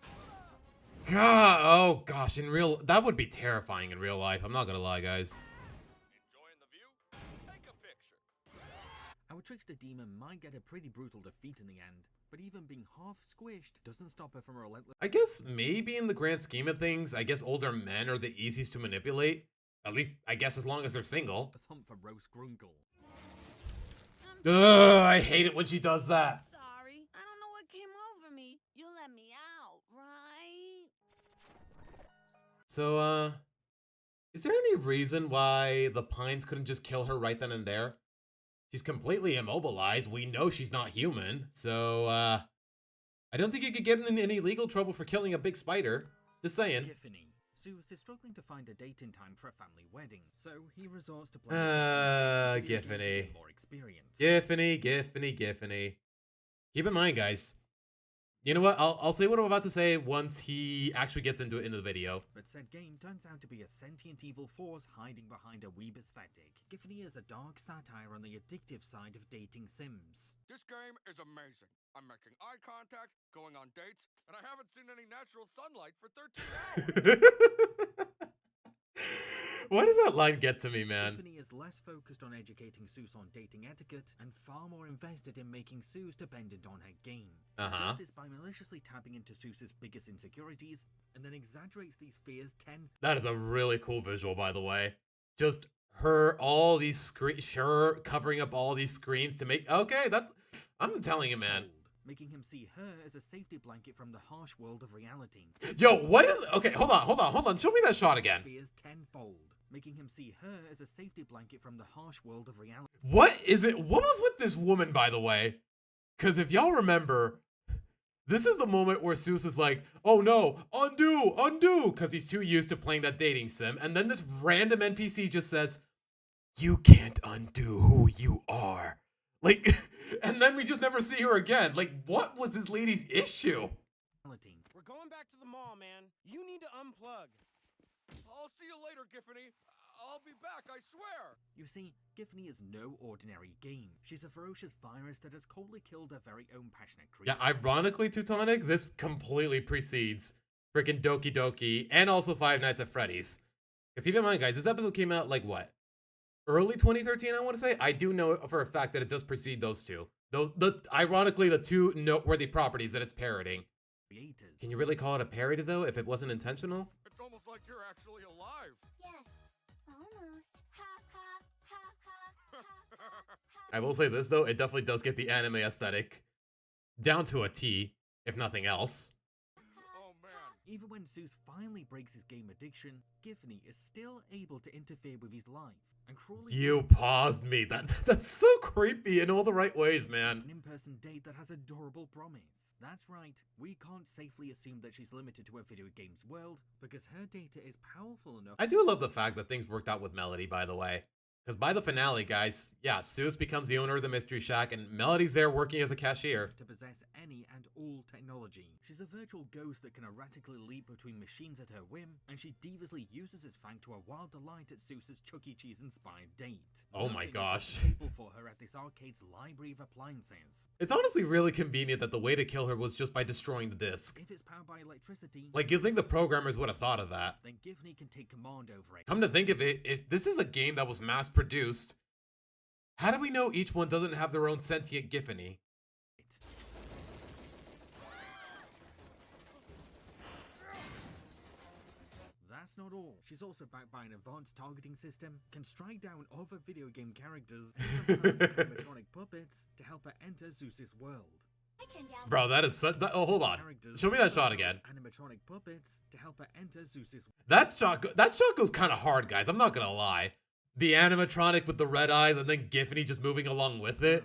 God, oh gosh, that would be terrifying in real life. I'm not gonna lie, guys. Our trickster demon might get a pretty brutal defeat in the end, but even being half squished doesn't stop her from a relentless. I guess maybe in the grand scheme of things, I guess older men are the easiest to manipulate. At least, I guess as long as they're single. Hunt for roast grunkle. Ugh, I hate it when she does that. Sorry, I don't know what came over me. You let me out, right? So, is there any reason why the Pines couldn't just kill her right then and there? She's completely immobilized. We know she's not human. So, I don't think you could get in any legal trouble for killing a big spider. Just saying. Zeus is struggling to find a date in time for a family wedding, so he resorts to playing Giffany. More experience. Giffany. Keep in mind, guys. You know what? I'll say what I'm about to say once he actually gets into the video. But said game turns out to be a sentient evil force hiding behind a weeb aesthetic. Giffany is a dark satire on the addictive side of dating sims. This game is amazing. I'm making eye contact, going on dates, and I haven't seen any natural sunlight for 13 hours. Why does that line get to me, man? Giffany is less focused on educating Zeus on dating etiquette and far more invested in making Zeus dependent on her game. Uh-huh. She does this by maliciously tapping into Zeus's biggest insecurities and then exaggerates these fears tenfold. That is a really cool visual, by the way. Just her, all these screens, covering up all these screens to make, okay, I'm telling you, man. Making him see her as a safety blanket from the harsh world of reality. Yo, what is, okay, hold on, show me that shot again. Fears tenfold. Making him see her as a safety blanket from the harsh world of reality. What was with this woman, by the way? Because if y'all remember, This is the moment where Seuss is like, oh no, undo, undo, because he's too used to playing that dating sim. And then this random NPC just says, you can't undo who you are. Like, and then we just never see her again. Like, what was this lady's issue? We're going back to the mall, man. You need to unplug. I'll see you later, Giffany. I'll be back, I swear. You see, Giffany is no ordinary game. She's a ferocious virus that has coldly killed her very own passionate creature. Yeah, ironically, Teutonic, this completely precedes freaking Doki Doki and also Five Nights at Freddy's. Because keep in mind, guys, this episode came out like what? Early 2013, I want to say. I do know for a fact that it does precede those two. Ironically, the two noteworthy properties that it's parodying. Can you really call it a parody, though, if it wasn't intentional? It's almost like you're actually alive. Yes, almost. Ha ha ha ha ha ha. I will say this, though, it definitely does get the anime aesthetic down to a T, if nothing else. Oh, man. Even when Seuss finally breaks his game addiction, Giffany is still able to interfere with his life and cruelly— You paused me. That's so creepy in all the right ways, man. An in-person date that has adorable promise. That's right, we can't safely assume that she's limited to a video game's world, because her data is powerful enough— I do love the fact that things worked out with Melody, by the way. Because by the finale, guys, yeah, Seuss becomes the owner of the Mystery Shack, and Melody's there working as a cashier. To possess any and all technology. She's a virtual ghost that can erratically leap between machines at her whim, and she deviously uses his fang to a wild delight at Seuss's Chuck E. Cheese-inspired date. Oh my gosh. For her at this arcade's library of appliances. It's honestly really convenient that the way to kill her was just by destroying the disc. If it's powered by electricity— Like, you'd think the programmers would have thought of that. Then Giffany can take command over it. Come to think of it, if this is a game that was mass-produced, how do we know each one doesn't have their own sentient Giffany? That's not all. She's also backed by an advanced targeting system, can strike down other video game characters, and sometimes animatronic puppets to help her enter Seuss's world. Bro, that is such— oh, hold on. Show me that shot again. Animatronic puppets to help her enter Seuss's— That shot goes kind of hard, guys. I'm not gonna lie. The animatronic with the red eyes and then Giffany just moving along with it.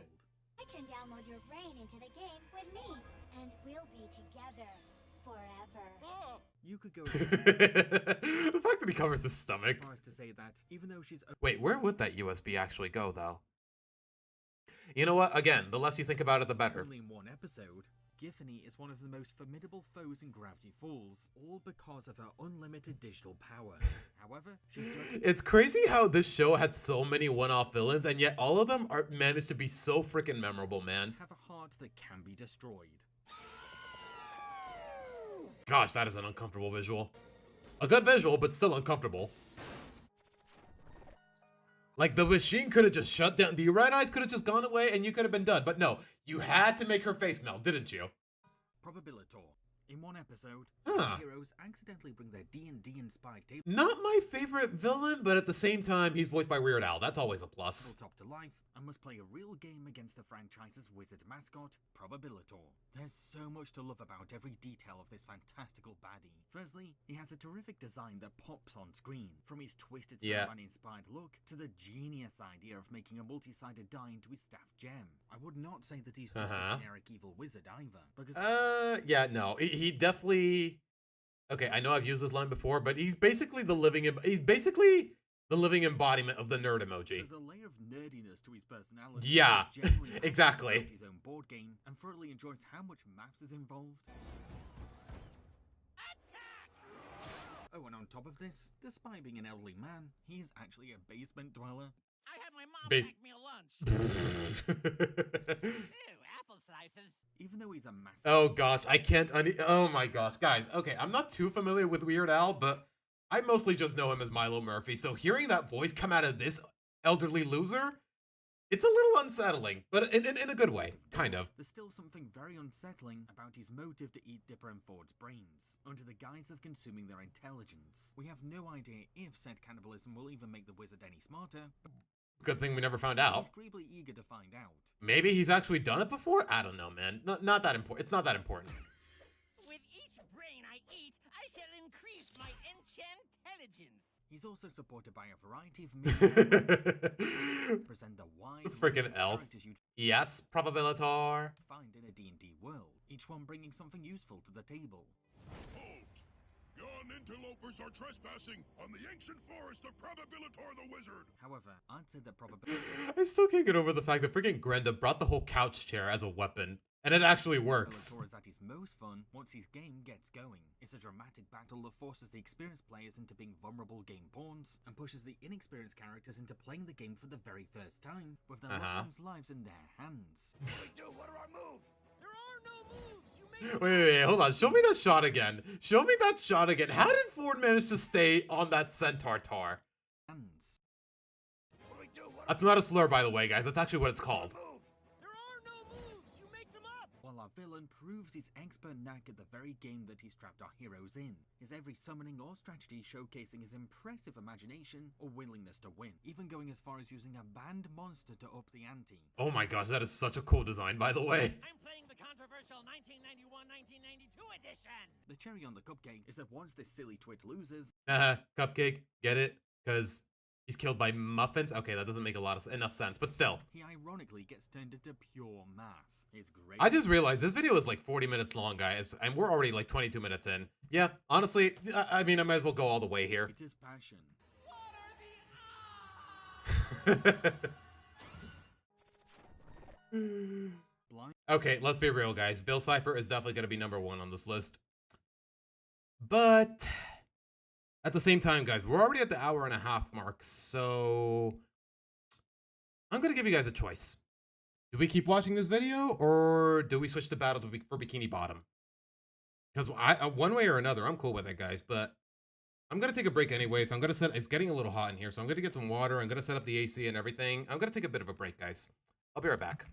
I can download your brain into the game with me, and we'll be together forever. You could go— The fact that he covers his stomach. To say that, even though she's— Wait, where would that USB actually go, though? You know what? Again, the less you think about it, the better. Only in one episode, Giffany is one of the most formidable foes in Gravity Falls, all because of her unlimited digital power. However, she does— It's crazy how this show had so many one-off villains, and yet all of them are managed to be so freaking memorable, man. have a heart that can be destroyed. Gosh, that is an uncomfortable visual. A good visual, but still uncomfortable. Like, the machine could have just shut down. The red eyes could have just gone away and you could have been done. But no, you had to make her face melt, didn't you? Probabilitor. In one episode, Huh. heroes accidentally bring their D&D inspired table Not my favorite villain, but at the same time, he's voiced by Weird Al. That's always a plus. top to life and must play a real game against the franchise's wizard mascot, Probabilitor. There's so much to love about every detail of this fantastical baddie. Firstly, he has a terrific design that pops on screen, from his twisted Spider-Man-inspired look to the genius idea of making a multi-sided die into his staff gem. I would not say that he's just a generic evil wizard either, because— Yeah, no, he definitely. Okay, I know I've used this line before, but he's basically the living embodiment of the nerd emoji. There's a layer of nerdiness to his personality. Yeah, He genuinely likes exactly. his own board game and thoroughly enjoys how much maths is involved. Oh, and on top of this, despite being an elderly man, he is actually a basement dweller. I had my mom Bas- pack me a lunch. Ew, apple slices. Even though he's a massive— Oh gosh, I can't. Oh my gosh, guys. Okay, I'm not too familiar with Weird Al, but I mostly just know him as Milo Murphy. So hearing that voice come out of this elderly loser, it's a little unsettling, but in a good way, kind of. There's still something very unsettling about his motive to eat Dipper and Ford's brains, under the guise of consuming their intelligence. We have no idea if said cannibalism will even make the wizard any smarter, but Good thing we never found out. he's agreeably eager to find out. Maybe he's actually done it before? I don't know, man. Not that important. It's not that important. With each brain I eat, I shall increase my enchantelligence. He's also supported by a variety of media present the wide Freaking elf. characters you'd Yes, Probabilitor. find in a D&D world. each one bringing something useful to the table. Halt! Yon interlopers are trespassing on the ancient forest of Probabilitor the Wizard. However, I'd say that probability... I still can't get over the fact that freaking Grenda brought the whole couch chair as a weapon. And it actually works. Probabilitor is at his most fun once his game gets going. It's a dramatic battle that forces the experienced players into being vulnerable game pawns, and pushes the inexperienced characters into playing the game for the very first time, with their loved ones' lives in their hands. What do we do? What are our moves? There are no moves. You make Wait, hold on. Show me that shot again. Show me that shot again. How did Ford manage to stay on that centaur tar? Hands. What do we do? What That's not a slur, by the way, guys. That's actually what it's called. moves? There are no moves. You make them up. While our villain proves his expert knack at the very game that he's trapped our heroes in, his every summoning or strategy showcasing his impressive imagination or willingness to win, even going as far as using a banned monster to up the ante. Oh my gosh, that is such a cool design, by the way. I'm playing the controversial 1991-1992 edition. The cherry on the cupcake is that once this silly twit loses... Cupcake, get it? Because he's killed by muffins? Okay, that doesn't make enough sense, but still. He ironically gets turned into pure math. It's great. I just realized this video is like 40 minutes long, guys, and we're already like 22 minutes in. Yeah, honestly, I mean, I might as well go all the way here. It is passion. Okay, let's be real, guys. Bill Cipher is definitely going to be #1 on this list. But at the same time, guys, we're already at the hour-and-a-half mark, so I'm going to give you guys a choice. Do we keep watching this video, or do we switch to battle for Bikini Bottom? Because one way or another, I'm cool with it, guys, but I'm going to take a break anyway, so I'm going to set... It's getting a little hot in here, so I'm going to get some water. I'm going to set up the AC and everything. I'm going to take a bit of a break, guys. I'll be right back.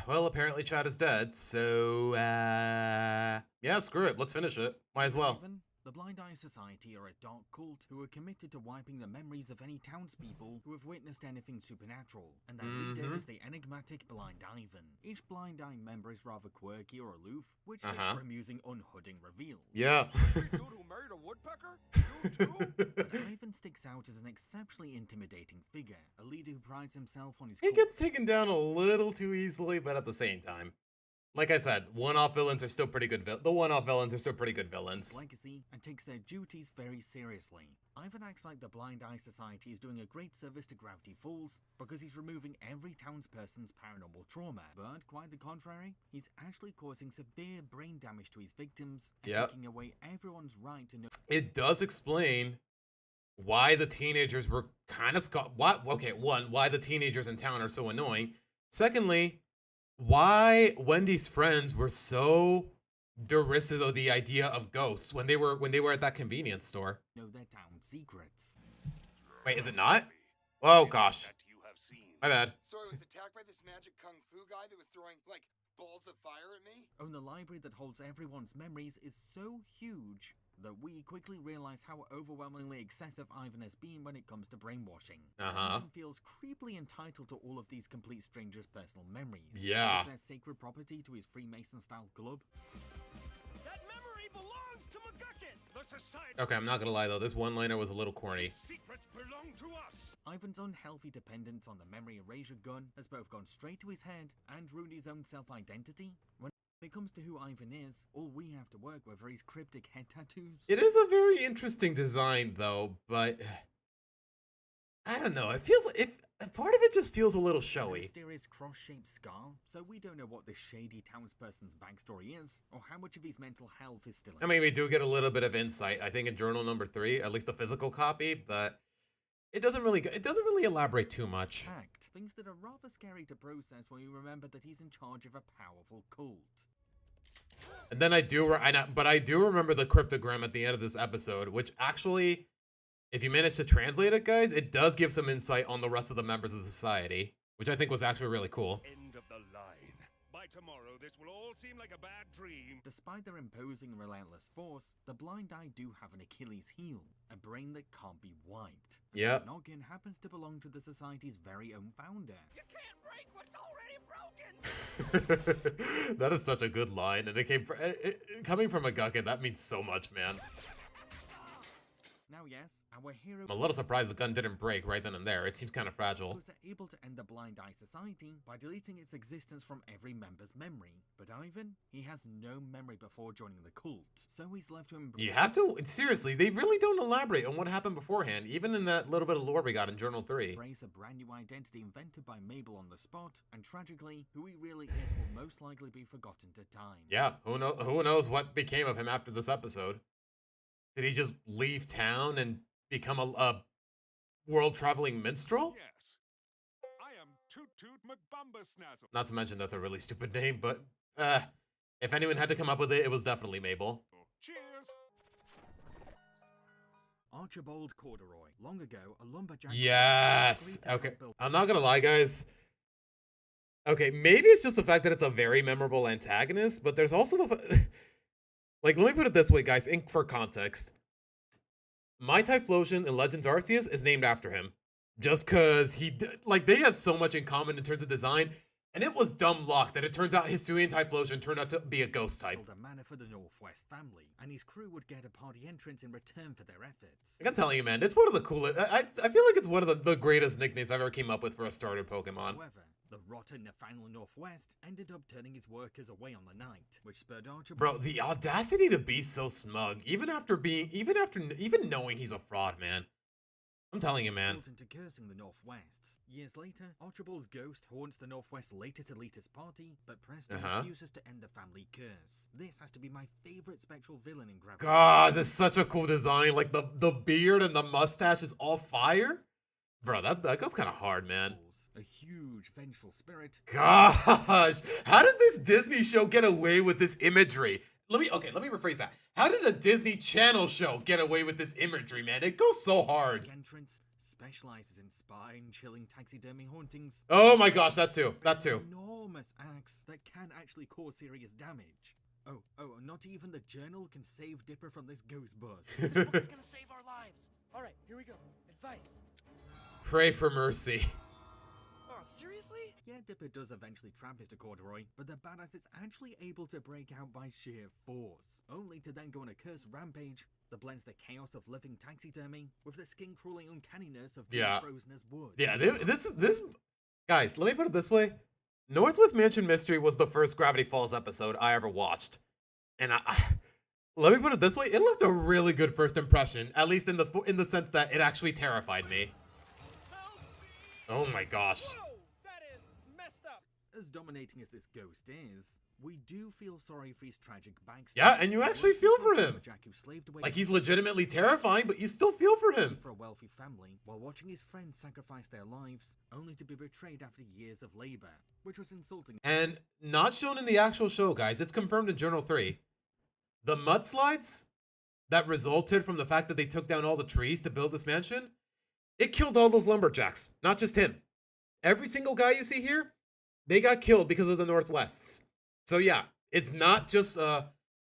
Well, apparently Chad is dead, so, yeah, screw it. Let's finish it. Might as well. The Blind Eye Society are a dark cult who are committed to wiping the memories of any townspeople who have witnessed anything supernatural, and their leader is the enigmatic Blind Ivan. Each Blind Eye member is rather quirky or aloof, which makes for amusing unhooding reveals. Yeah. Dude who married a woodpecker? You too? But Ivan sticks out as an exceptionally intimidating figure, a leader who prides himself on his... He gets taken down a little too easily, but at the same time. Like I said, one-off villains are still pretty good. The one-off villains are still pretty good villains. Legacy and takes their duties very seriously. Ivan acts like the Blind Eye Society is doing a great service to Gravity Falls because he's removing every townsperson's paranormal trauma. But quite the contrary, he's actually causing severe brain damage to his victims and taking away everyone's right to know. It does explain why the teenagers were kind of why the teenagers in town are so annoying. Secondly, why Wendy's friends were so derisive of the idea of ghosts when they were at that convenience store. Know their town secrets. Wait, is it not? Oh gosh. My bad. So I was attacked by this magic kung fu guy that was throwing balls of fire at me? And the library that holds everyone's memories is so huge that we quickly realize how overwhelmingly excessive Ivan has been when it comes to brainwashing. Uh-huh. Ivan feels creepily entitled to all of these complete strangers' personal memories. Yeah. Is there sacred property to his Freemason-style club? That memory belongs to McGucket! The society Okay, I'm not gonna lie though, this one-liner was a little corny. secrets belong to us. Ivan's unhealthy dependence on the memory erasure gun has both gone straight to his head and ruined his own self-identity. When it comes to who Ivan is, all we have to work with are his cryptic head tattoos. It is a very interesting design though, but I don't know, it feels, part of it just feels a little A showy. mysterious cross-shaped scar, so we don't know what this shady townsperson's backstory is, or how much of his mental health is still I mean, we do get a little bit of insight, I think in journal number 3, at least the physical copy, but it doesn't really elaborate too much. intact. Things that are rather scary to process when you remember that he's in charge of a powerful cult. And then I do remember the cryptogram at the end of this episode, which actually, if you manage to translate it, guys, it does give some insight on the rest of the members of the society, which I think was actually really cool. End of the line. By tomorrow, this will all seem like a bad dream. Despite their imposing relentless force, the Blind Eye do have an Achilles heel, a brain that can't be wiped. Yep. Noggin happens to belong to the society's very own founder. You can't break what's already broken! That is such a good line, and it came from, coming from a Gucket, that means so much, man. Now yes, our hero I'm a little surprised the gun didn't break right then and there. It seems kind of fragile. was able to end the Blind Eye Society by deleting its existence from every member's memory. But Ivan, he has no memory before joining the cult, so he's left to embrace. You have to, seriously, they really don't elaborate on what happened beforehand, even in that little bit of lore we got in Journal 3. Embrace a brand new identity invented by Mabel on the spot, and tragically, who he really is will most likely be forgotten to time. Yeah, who knows what became of him after this episode? Did he just leave town and become a world-traveling minstrel? Yes. I am Toot Toot McBumbersnazzle. Not to mention that's a really stupid name, but if anyone had to come up with it, it was definitely Mabel. Cheers. Archibald Corduroy, long ago a lumberjack. Yes. Okay. I'm not gonna lie, guys. Okay, maybe it's just the fact that it's a very memorable antagonist, but there's also the like, let me put it this way, guys, for context. My Typhlosion in Legends Arceus is named after him. Just cause they have so much in common in terms of design, and it was dumb luck that it turns out Hisuian Typhlosion turned out to be a ghost type. A manor for the Northwest family, and his crew would get a party entrance in return for their efforts. I'm telling you, man, it's one of the coolest. I feel like it's one of the greatest nicknames I've ever came up with for a starter Pokemon. However, the rotten Nathaniel Northwest ended up turning his workers away on the night, which spurred Archibald. Bro, the audacity to be so smug, even knowing he's a fraud, man. I'm telling you, man. Into cursing the Northwests. Years later, Archibald's ghost haunts the Northwest's latest elitist party, but Preston refuses to end the family curse. This has to be my favorite spectral villain in Gravity. God, this is such a cool design. Like the beard and the mustache is all fire. Bro, that goes kind of hard, man. A huge vengeful spirit. Gosh, how did this Disney show get away with this imagery? Let me rephrase that. How did a Disney Channel show get away with this imagery, man? It goes so hard. Entrance specializes in spine-chilling taxidermy hauntings. Oh my gosh, that too. Enormous axe that can actually cause serious damage. Oh, not even the journal can save Dipper from this ghost buzz. This book is gonna save our lives. All right, here we go. Advice. Pray for mercy. Oh, seriously? Yeah, Dipper does eventually trap Mr. Corduroy, but the badass is actually able to break out by sheer force, only to then go on a cursed rampage that blends the chaos of living taxidermy with the skin-crawling uncanniness of being frozen as wood. Yeah, this guys, let me put it this way. Northwest Mansion Mystery was the first Gravity Falls episode I ever watched. And let me put it this way, it left a really good first impression, at least in the sense that it actually terrified me. Oh my gosh. Whoa, that is messed up. As dominating as this ghost is, we do feel sorry for his tragic backstory. Yeah, and you actually feel for him. Like, he's legitimately terrifying, but you still feel for him. For a wealthy family, while watching his friends sacrifice their lives, only to be betrayed after years of labor, which was insulting. And not shown in the actual show, guys. It's confirmed in Journal 3. The mudslides that resulted from the fact that they took down all the trees to build this mansion, it killed all those lumberjacks, not just him. Every single guy you see here, they got killed because of the Northwests. So yeah, it's not just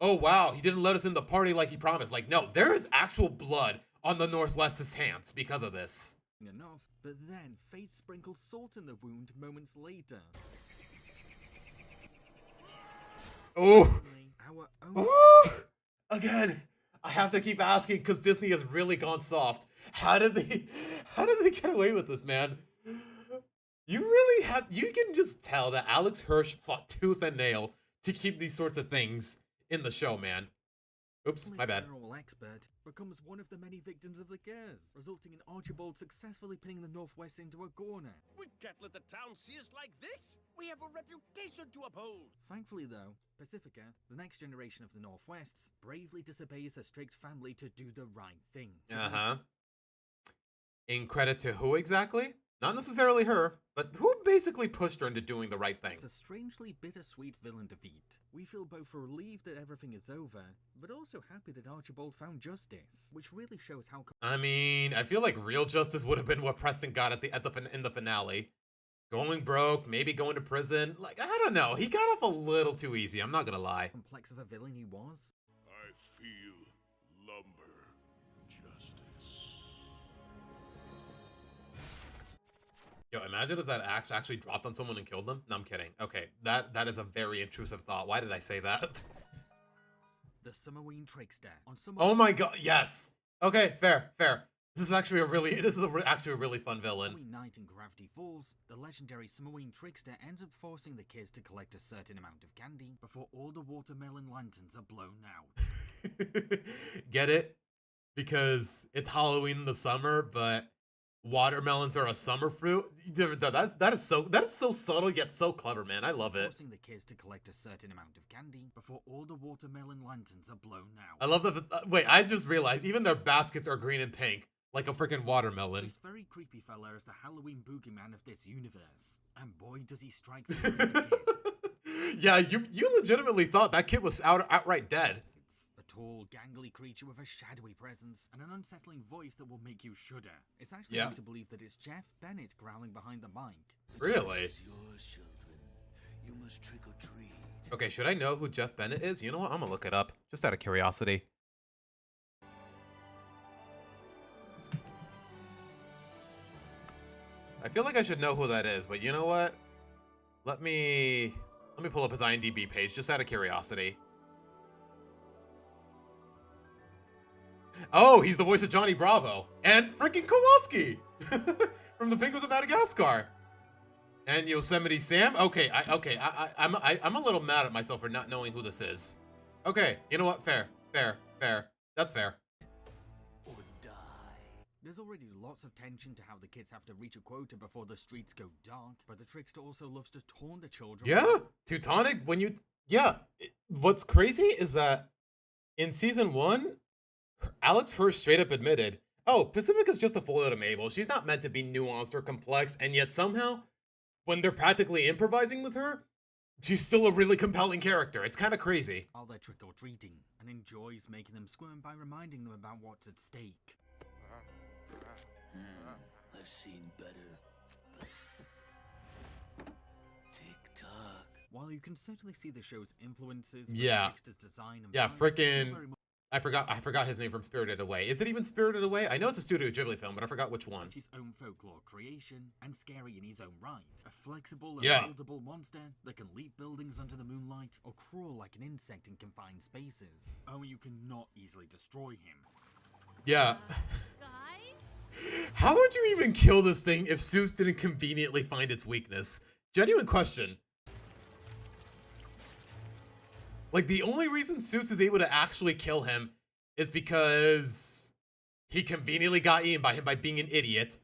oh wow, he didn't let us in the party like he promised. Like, no, there is actual blood on the Northwest's hands because of this. Enough, but then fate sprinkles salt in the wound moments later. Oh, Our own again, I have to keep asking because Disney has really gone soft. How did they get away with this, man? You can just tell that Alex Hirsch fought tooth and nail to keep these sorts of things in the show, man. Oops, my bad. General expert becomes one of the many victims of the curse, resulting in Archibald successfully pinning the Northwest into a corner. We can't let the town see us like this. We have a reputation to uphold. Thankfully, though, Pacifica, the next generation of the Northwests, bravely disobeys a strict family to do the right thing. Uh-huh. In credit to who exactly? Not necessarily her, but who basically pushed her into doing the right thing? It's a strangely bittersweet villain defeat. We feel both relieved that everything is over, but also happy that Archibald found justice, which really shows how. I mean, I feel like real justice would have been what Preston got in the finale. Going broke, maybe going to prison. Like, I don't know. He got off a little too easy, I'm not gonna lie. Complex of a villain he was. I feel lumber justice. Yo, imagine if that axe actually dropped on someone and killed them. No, I'm kidding. Okay, that is a very intrusive thought. Why did I say that? The Summerween trickster. Oh my god, yes. Okay, fair. This is actually actually a really fun villain. Halloween night in Gravity Falls, the legendary Summerween trickster ends up forcing the kids to collect a certain amount of candy before all the watermelon lanterns are blown out. Get it? Because it's Halloween in the summer, but watermelons are a summer fruit. That is so subtle yet so clever, man. I love it. Forcing the kids to collect a certain amount of candy before all the watermelon lanterns are blown out. I love that. Wait, I just realized even their baskets are green and pink, like a freaking watermelon. This very creepy fella is the Halloween boogeyman of this universe, and boy does he strike fear in the kid. Yeah, you legitimately thought that kid was outright dead. A tall, gangly creature with a shadowy presence and an unsettling voice that will make you shudder. It's actually hard to believe that it's Jeff Bennett growling behind the mic. Really? Yours, children. You must trick or treat. Okay, should I know who Jeff Bennett is? You know what? I'm gonna look it up, just out of curiosity. I feel like I should know who that is, but you know what? Let me pull up his IMDb page, just out of curiosity. Oh, he's the voice of Johnny Bravo and freaking Kowalski from the Penguins of Madagascar and Yosemite Sam. Okay, I'm a little mad at myself for not knowing who this is. Okay, you know what? Fair. That's fair. Or die. There's already lots of tension to how the kids have to reach a quota before the streets go dark, but the trickster also loves to taunt the children. Yeah, Teutonic. What's crazy is that in season 1. Alex Hirsch straight up admitted, oh, Pacifica's just a foil to Mabel. She's not meant to be nuanced or complex, and yet somehow, when they're practically improvising with her, she's still a really compelling character. It's kind of crazy. While they're trick-or-treating, and enjoys making them squirm by reminding them about what's at stake. I've seen better. Tick-tock. While you can certainly see the show's influences, design and freaking... I forgot his name from Spirited Away. Is it even Spirited Away? I know it's a Studio Ghibli film, but I forgot which one. His own folklore creation, and scary in his own right. A flexible and moldable monster that can leap buildings under the moonlight, or crawl like an insect in confined spaces. Oh, you cannot easily destroy him. Yeah. How would you even kill this thing if Seuss didn't conveniently find its weakness? Genuine question. Like, the only reason Seuss is able to actually kill him is because he conveniently got eaten by him by being an idiot.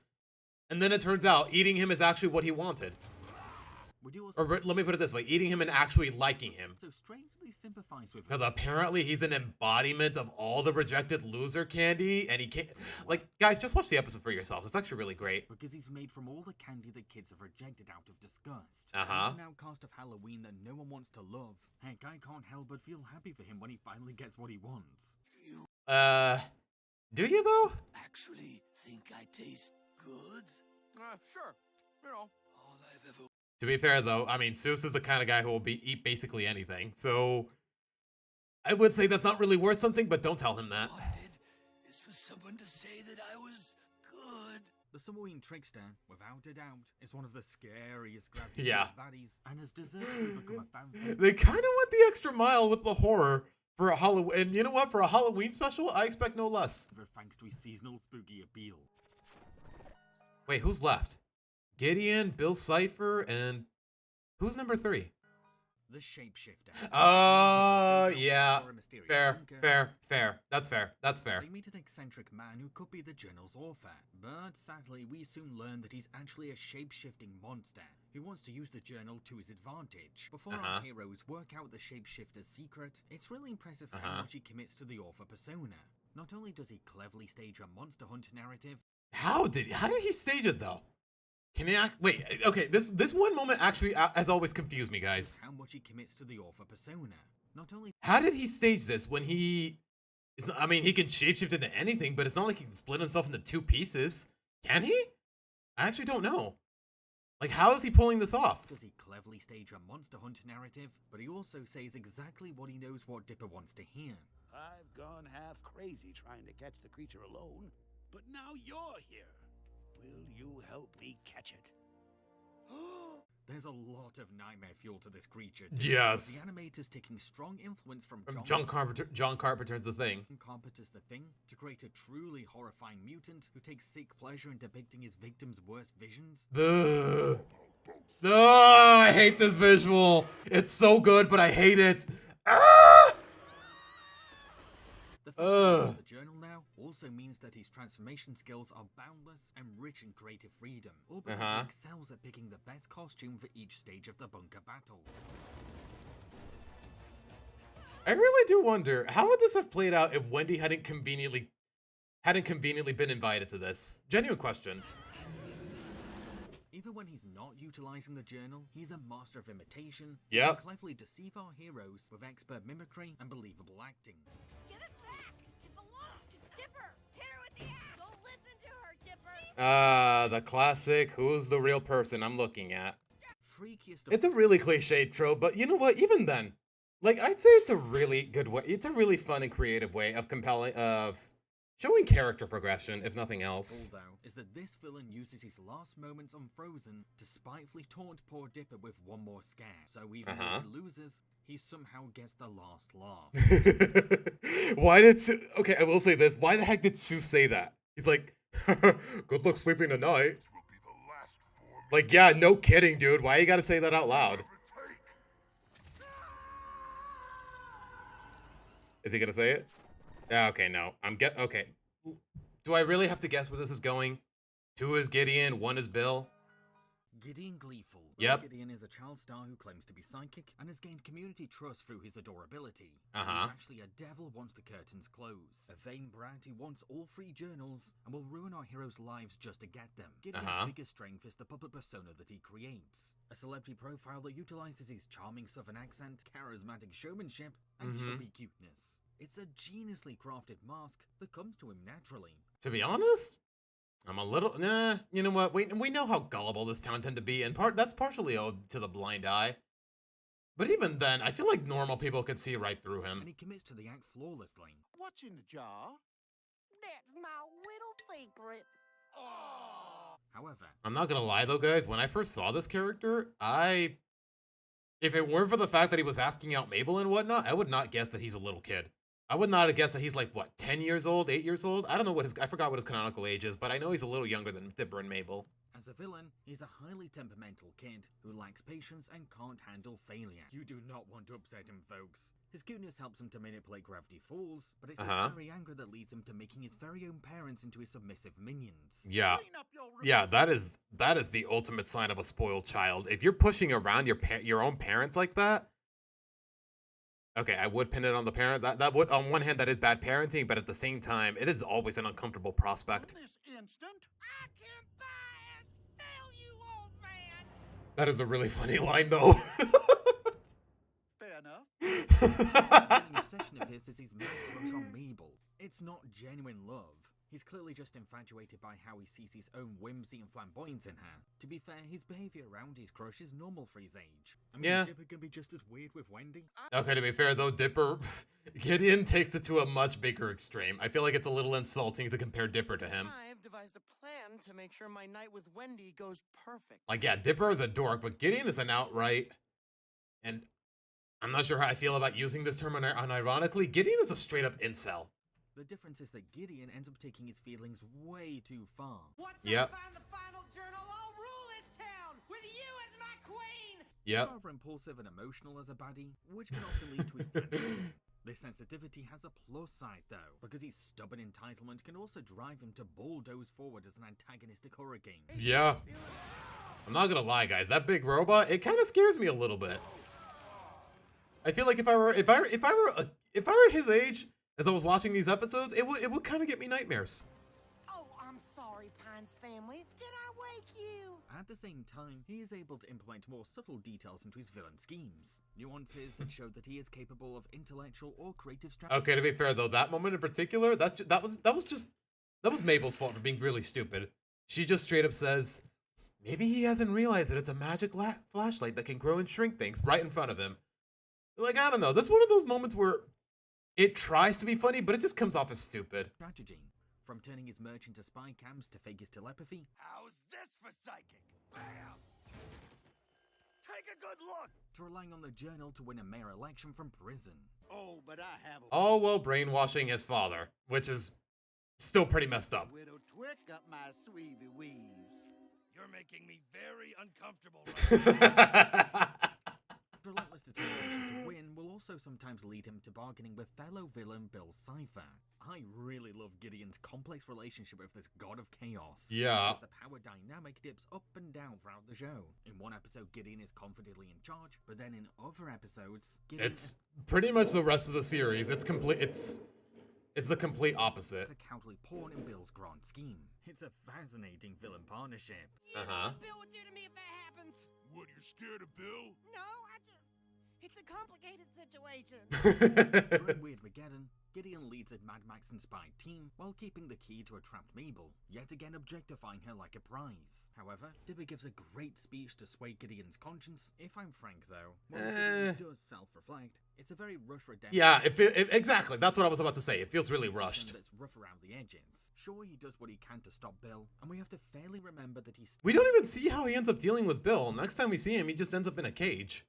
And then it turns out eating him is actually what he wanted. Or let me put it this way, eating him and actually liking him. So strangely sympathize with him. Because apparently he's an embodiment of all the rejected loser candy, and he can't... Like, guys, just watch the episode for yourselves. It's actually really great. Because he's made from all the candy that kids have rejected out of disgust. Uh-huh. He's an outcast of Halloween that no one wants to love. Heck, I can't help but feel happy for him when he finally gets what he wants. Do you though? Actually think I taste good? Sure. You know. All I've ever... To be fair, though, I mean, Seuss is the kind of guy who will eat basically anything. So, I would say that's not really worth something, but don't tell him that. Is for someone to say that I was good. The Submarine Trickster, without a doubt, is one of the scariest Yeah. baddies and has deservedly become a fan favorite. They kind of went the extra mile with the horror for a Halloween. And you know what? For a Halloween special, I expect no less. Thanks to his seasonal spooky appeal. Wait, who's left? Gideon, Bill Cipher, and who's number 3? The Shapeshifter. Yeah. Fair. That's fair. They meet an eccentric man who could be the journal's author, but sadly we soon learn that he's actually a shape-shifting monster who wants to use the journal to his advantage. Before our heroes work out the shapeshifter's secret, it's really impressive how much he commits to the author persona. Not only does he cleverly stage a monster hunt narrative. How did he stage it though? Can he wait, okay, this one moment actually, as always, confused me, guys. How much he commits to the author persona. Not only. How did he stage this when he... I mean, he can shapeshift into anything, but it's not like he can split himself into 2 pieces. Can he? I actually don't know. Like, how is he pulling this off? Does he cleverly stage a monster hunt narrative, but he also says exactly what he knows what Dipper wants to hear. I've gone half crazy trying to catch the creature alone, but now you're here. Will you help me catch it? There's a lot of nightmare fuel to this creature. Yes. The animator's taking strong influence from John Carpenter's The Thing. Carpenter's The Thing to create a truly horrifying mutant who takes sick pleasure in depicting his victims' worst visions. I hate this visual. It's so good, but I hate it. Ah! The journal now also means that his transformation skills are boundless and rich in creative freedom. All because he excels at picking the best costume for each stage of the bunker battle. I really do wonder, how would this have played out if Wendy hadn't conveniently been invited to this? Genuine question. Even when he's not utilizing the journal, he's a master of imitation. Yep. He can cleverly deceive our heroes with expert mimicry and believable acting. Give it back! It belongs to Dipper! Hit her with the axe! Don't listen to her, Dipper! The classic, who's the real person I'm looking at? Freakiest. It's a really cliched trope, but you know what? Even then, like, I'd say it's a really good way. It's a really fun and creative way of showing character progression, if nothing else. All, though, is that this villain uses his last moments on Frozen to spitefully taunt poor Dipper with one more scare. So even though he loses, he somehow gets the last laugh. Why did Sue... Okay, I will say this. Why the heck did Sue say that? He's like, good luck sleeping tonight. Like, yeah, no kidding, dude. Why you gotta say that out loud? Is he gonna say it? Yeah, okay, no. Okay. Do I really have to guess where this is going? 2 is Gideon, 1 is Bill. Gideon Gleeful. Yep. Gideon is a child star who claims to be psychic and has gained community trust through his adorability. He's actually a devil once the curtains close. A vain brat who wants all 3 journals and will ruin our heroes' lives just to get them. Gideon's biggest strength is the puppet persona that he creates. A celebrity profile that utilizes his charming southern accent, charismatic showmanship, and chubby cuteness. It's a geniusly crafted mask that comes to him naturally. To be honest, I'm a little... Nah, you know what? We know how gullible this town tend to be, and that's partially owed to the blind eye. But even then, I feel like normal people could see right through him. And he commits to the act flawlessly. What's in the jar? That's my little secret. However... I'm not gonna lie though, guys. When I first saw this character, if it weren't for the fact that he was asking out Mabel and whatnot, I would not guess that he's a little kid. I would not have guessed that he's like, what, 10 years old, 8 years old? I don't know I forgot what his canonical age is, but I know he's a little younger than Dipper and Mabel. As a villain, he's a highly temperamental kid who lacks patience and can't handle failure. You do not want to upset him, folks. His cuteness helps him to manipulate Gravity Falls, but it's his very anger that leads him to making his very own parents into his submissive minions. Yeah. Yeah, that is the ultimate sign of a spoiled child. If you're pushing around your own parents like that, okay, I would pin it on the parent. That would, on one hand, that is bad parenting, but at the same time, it is always an uncomfortable prospect. This instant, I can buy and sell you, old man. That is a really funny line, though. fair enough. The obsession of his is his mad crush on Mabel. It's not genuine love. He's clearly just infatuated by how he sees his own whimsy and flamboyance in her. To be fair, his behavior around his crush is normal for his age. I mean, Yeah. Dipper can be just as weird with Wendy. Okay, to be fair though, Dipper, Gideon takes it to a much bigger extreme. I feel like it's a little insulting to compare Dipper to him. I have devised a plan to make sure my night with Wendy goes perfect. Like, yeah, Dipper is a dork, but Gideon is an outright, and I'm not sure how I feel about using this term unironically. Gideon is a straight up incel. The difference is that Gideon ends up taking his feelings way too far. Once Yep. I find the final journal, I'll rule this town with you as my queen. Yep. Rather impulsive and emotional as a baddie, which can often lead to his tantrums. This sensitivity has a plus side though, because his stubborn entitlement can also drive him to bulldoze forward as an antagonistic hurricane. Yeah. I'm not gonna lie, guys. That big robot, it kind of scares me a little bit. I feel like if I were his age, as I was watching these episodes, it would kind of get me nightmares. Oh, I'm sorry, Pine's family. Did I wake you? At the same time, he is able to implement more subtle details into his villain schemes. Nuances that show that he is capable of intellectual or creative strategy. Okay, to be fair though, that moment in particular, that was Mabel's fault for being really stupid. She just straight up says, maybe he hasn't realized that it's a magic flashlight that can grow and shrink things right in front of him. Like, I don't know. That's one of those moments where it tries to be funny, but it just comes off as stupid. Strategy. From turning his merch into spy cams to fake his telepathy. How's this for psychic? Bam! Take a good look! To relying on the journal to win a mayor election from prison. Oh, but I have a All while brainwashing his father, which is still pretty messed up. widow twick up my sweevy weaves. You're making me very uncomfortable right now. Relentless determination to win will also sometimes lead him to bargaining with fellow villain Bill Cipher. I really love Gideon's complex relationship with this god of chaos. Yeah. Because the power dynamic dips up and down throughout the show. In one episode, Gideon is confidently in charge, but then in other episodes, Gideon It's pretty much the rest of the series. It's the complete opposite. is a cowardly pawn in Bill's grand scheme. It's a fascinating villain partnership. Uh-huh. Bill would do to me if that happens. What, you're scared of Bill? No, it's a complicated situation. During Weird Mageddon, Gideon leads a Mad Max inspired team while keeping the key to a trapped Mabel, yet again objectifying her like a prize. However, Dipper gives a great speech to sway Gideon's conscience. If I'm frank though, while Gideon does self-reflect, it's a very rushed redemption. Yeah, exactly. That's what I was about to say. It feels really rushed. That's rough around the edges. Sure, he does what he can to stop Bill, and we have to fairly remember that he's We don't even see how he ends up dealing with Bill. Next time we see him, he just ends up in a cage.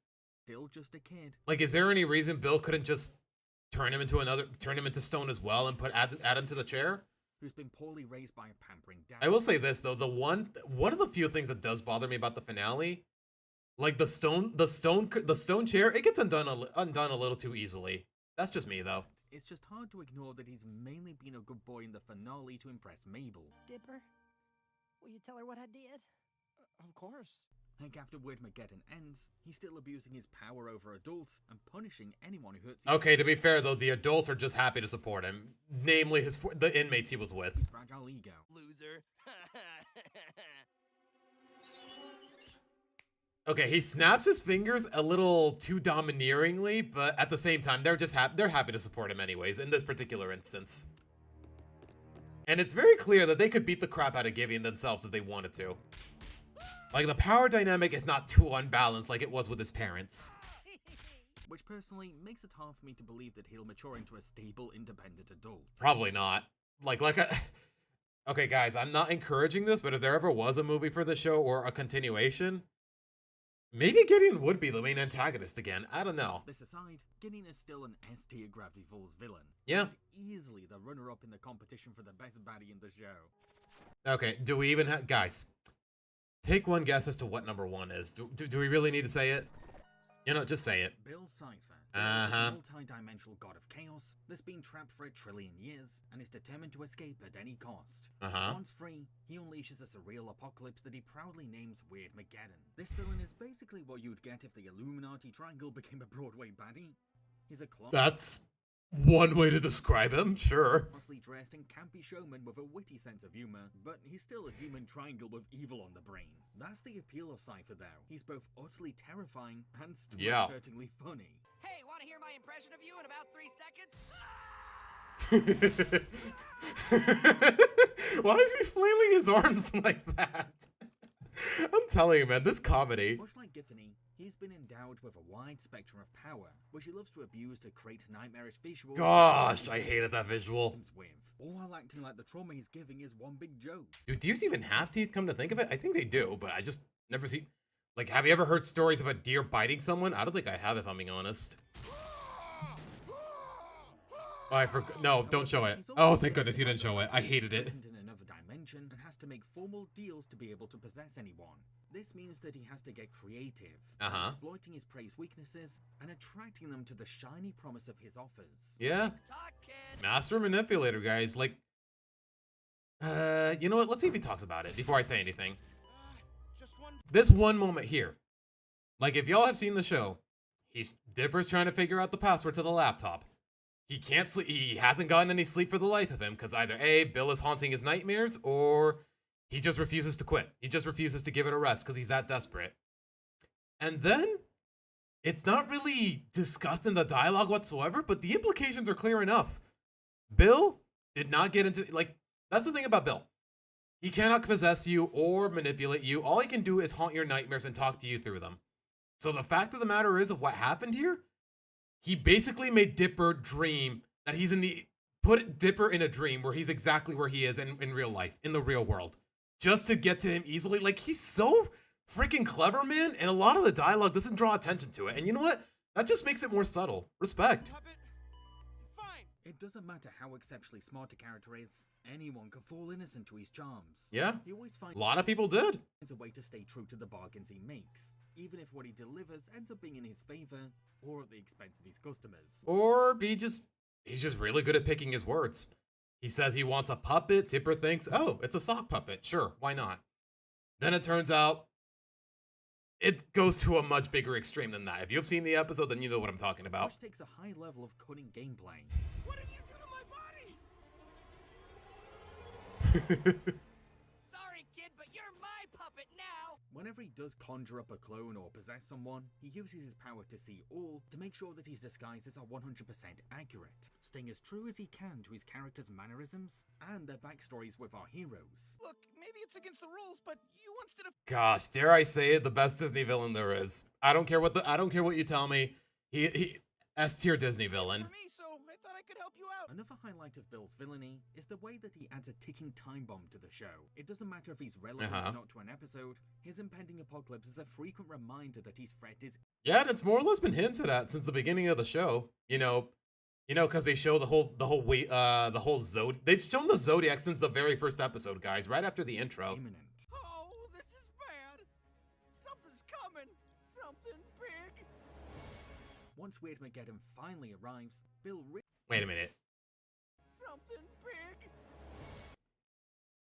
still just a kid. Like, is there any reason Bill couldn't just turn him into stone as well and add him to the chair? Who's been poorly raised by a pampering dad. I will say this though, one of the few things that does bother me about the finale, like the stone chair, it gets undone a little too easily. That's just me though. It's just hard to ignore that he's mainly been a good boy in the finale to impress Mabel. Dipper, will you tell her what I did? Of course. Heck, after Weird Mageddon ends, he's still abusing his power over adults and punishing anyone who hurts him. Okay, to be fair though, the adults are just happy to support him, namely the inmates he was with. His fragile ego. Loser. Okay, he snaps his fingers a little too domineeringly, but at the same time, they're happy to support him anyways in this particular instance. And it's very clear that they could beat the crap out of Gideon themselves if they wanted to. Like, the power dynamic is not too unbalanced like it was with his parents. Which personally makes it hard for me to believe that he'll mature into a stable, independent adult. Probably not. Okay, guys, I'm not encouraging this, but if there ever was a movie for the show or a continuation, maybe Gideon would be the main antagonist again. I don't know. This aside, Gideon is still an S-tier Gravity Falls villain. Yeah. And easily the runner-up in the competition for the best baddie in the show. Okay, do we even have... Guys, take one guess as to what number one is. Do we really need to say it? You know, just say it. Bill Cipher. Uh-huh. A multi-dimensional god of chaos that's been trapped for 1 trillion years and is determined to escape at any cost. Uh-huh. Once free, he unleashes a surreal apocalypse that he proudly names Weird Mageddon. This villain is basically what you'd get if the Illuminati Triangle became a Broadway baddie. He's a clone. That's one way to describe him, sure. Mostly dressed and campy showman with a witty sense of humor, but he's still a human triangle with evil on the brain. That's the appeal of Cipher though. He's both utterly terrifying and stomach-hurtingly funny. Hey, want to hear my impression of you in about 3 seconds? Why is he flailing his arms like that? I'm telling you, man, this comedy. Much like Giffany, he's been endowed with a wide spectrum of power, which he loves to abuse to create nightmarish visuals. Gosh, I hated that visual. With, all while acting like the trauma he's giving is one big joke. Do deers even have teeth, come to think of it? I think they do, but I just never see... Like, have you ever heard stories of a deer biting someone? I don't think I have, if I'm being honest. Oh, I forgot. No, don't show it. Oh, thank goodness you didn't show it. I hated it. In another dimension and has to make formal deals to be able to possess anyone. This means that he has to get creative, exploiting his prey's weaknesses and attracting them to the shiny promise of his offers. Yeah. Master manipulator, guys. Like, you know what? Let's see if he talks about it before I say anything. This one moment here. Like, if y'all have seen the show, Dipper's trying to figure out the password to the laptop. He can't sleep. He hasn't gotten any sleep for the life of him because either A, Bill is haunting his nightmares, or he just refuses to quit. He just refuses to give it a rest because he's that desperate. And then, it's not really discussed in the dialogue whatsoever, but the implications are clear enough. Bill did not get into, like, that's the thing about Bill. He cannot possess you or manipulate you. All he can do is haunt your nightmares and talk to you through them. So the fact of the matter is of what happened here, he basically made Dipper dream that he's put Dipper in a dream where he's exactly where he is in real life, in the real world. Just to get to him easily. Like, he's so freaking clever, man. And a lot of the dialogue doesn't draw attention to it. And you know what? That just makes it more subtle. Respect. It doesn't matter how exceptionally smart a character is. Anyone can fall innocent to his charms. Yeah. He always finds a lot of people did. It's a way to stay true to the bargains he makes, even if what he delivers ends up being in his favor or at the expense of his customers. Or he's just really good at picking his words. He says he wants a puppet. Dipper thinks, oh, it's a sock puppet. Sure, why not? Then it turns out it goes to a much bigger extreme than that. If you've seen the episode, then you know what I'm talking about. Which takes a high level of cunning gameplay. What did you do to my body? Sorry, kid, but you're my puppet now. Whenever he does conjure up a clone or possess someone, he uses his power to see all to make sure that his disguises are 100% accurate, staying as true as he can to his character's mannerisms and their backstories with our heroes. Look, maybe it's against the rules, but you once did a... Gosh, dare I say it, the best Disney villain there is. I don't care what you tell me. He S-tier Disney villain. For me, so I thought I could help you out. Another highlight of Bill's villainy is the way that he adds a ticking time bomb to the show. It doesn't matter if he's relevant or not to an episode, his impending apocalypse is a frequent reminder that his threat is... Yeah, and it's more or less been hinted at since the beginning of the show. You know, because they show the whole Zodiac. They've shown the Zodiac since the very first episode, guys, right after the intro. Imminent. Oh, this is bad. Something's coming. Something big. Once Weird Mageddon finally arrives, Bill... Wait a minute. Something big.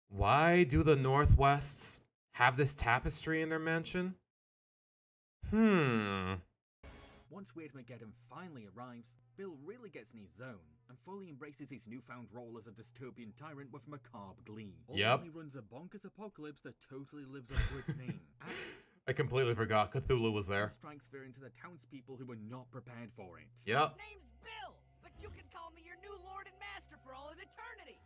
Why do the Northwests have this tapestry in their mansion? Once Weird Mageddon finally arrives, Bill really gets in his zone and fully embraces his newfound role as a dystopian tyrant with macabre glee. Yep. He runs a bonkers apocalypse that totally lives up to its name. I completely forgot Cthulhu was there. Strikes fear into the townspeople who were not prepared for it. Yep. Name's Bill, but you can call me your new lord and master for all of eternity.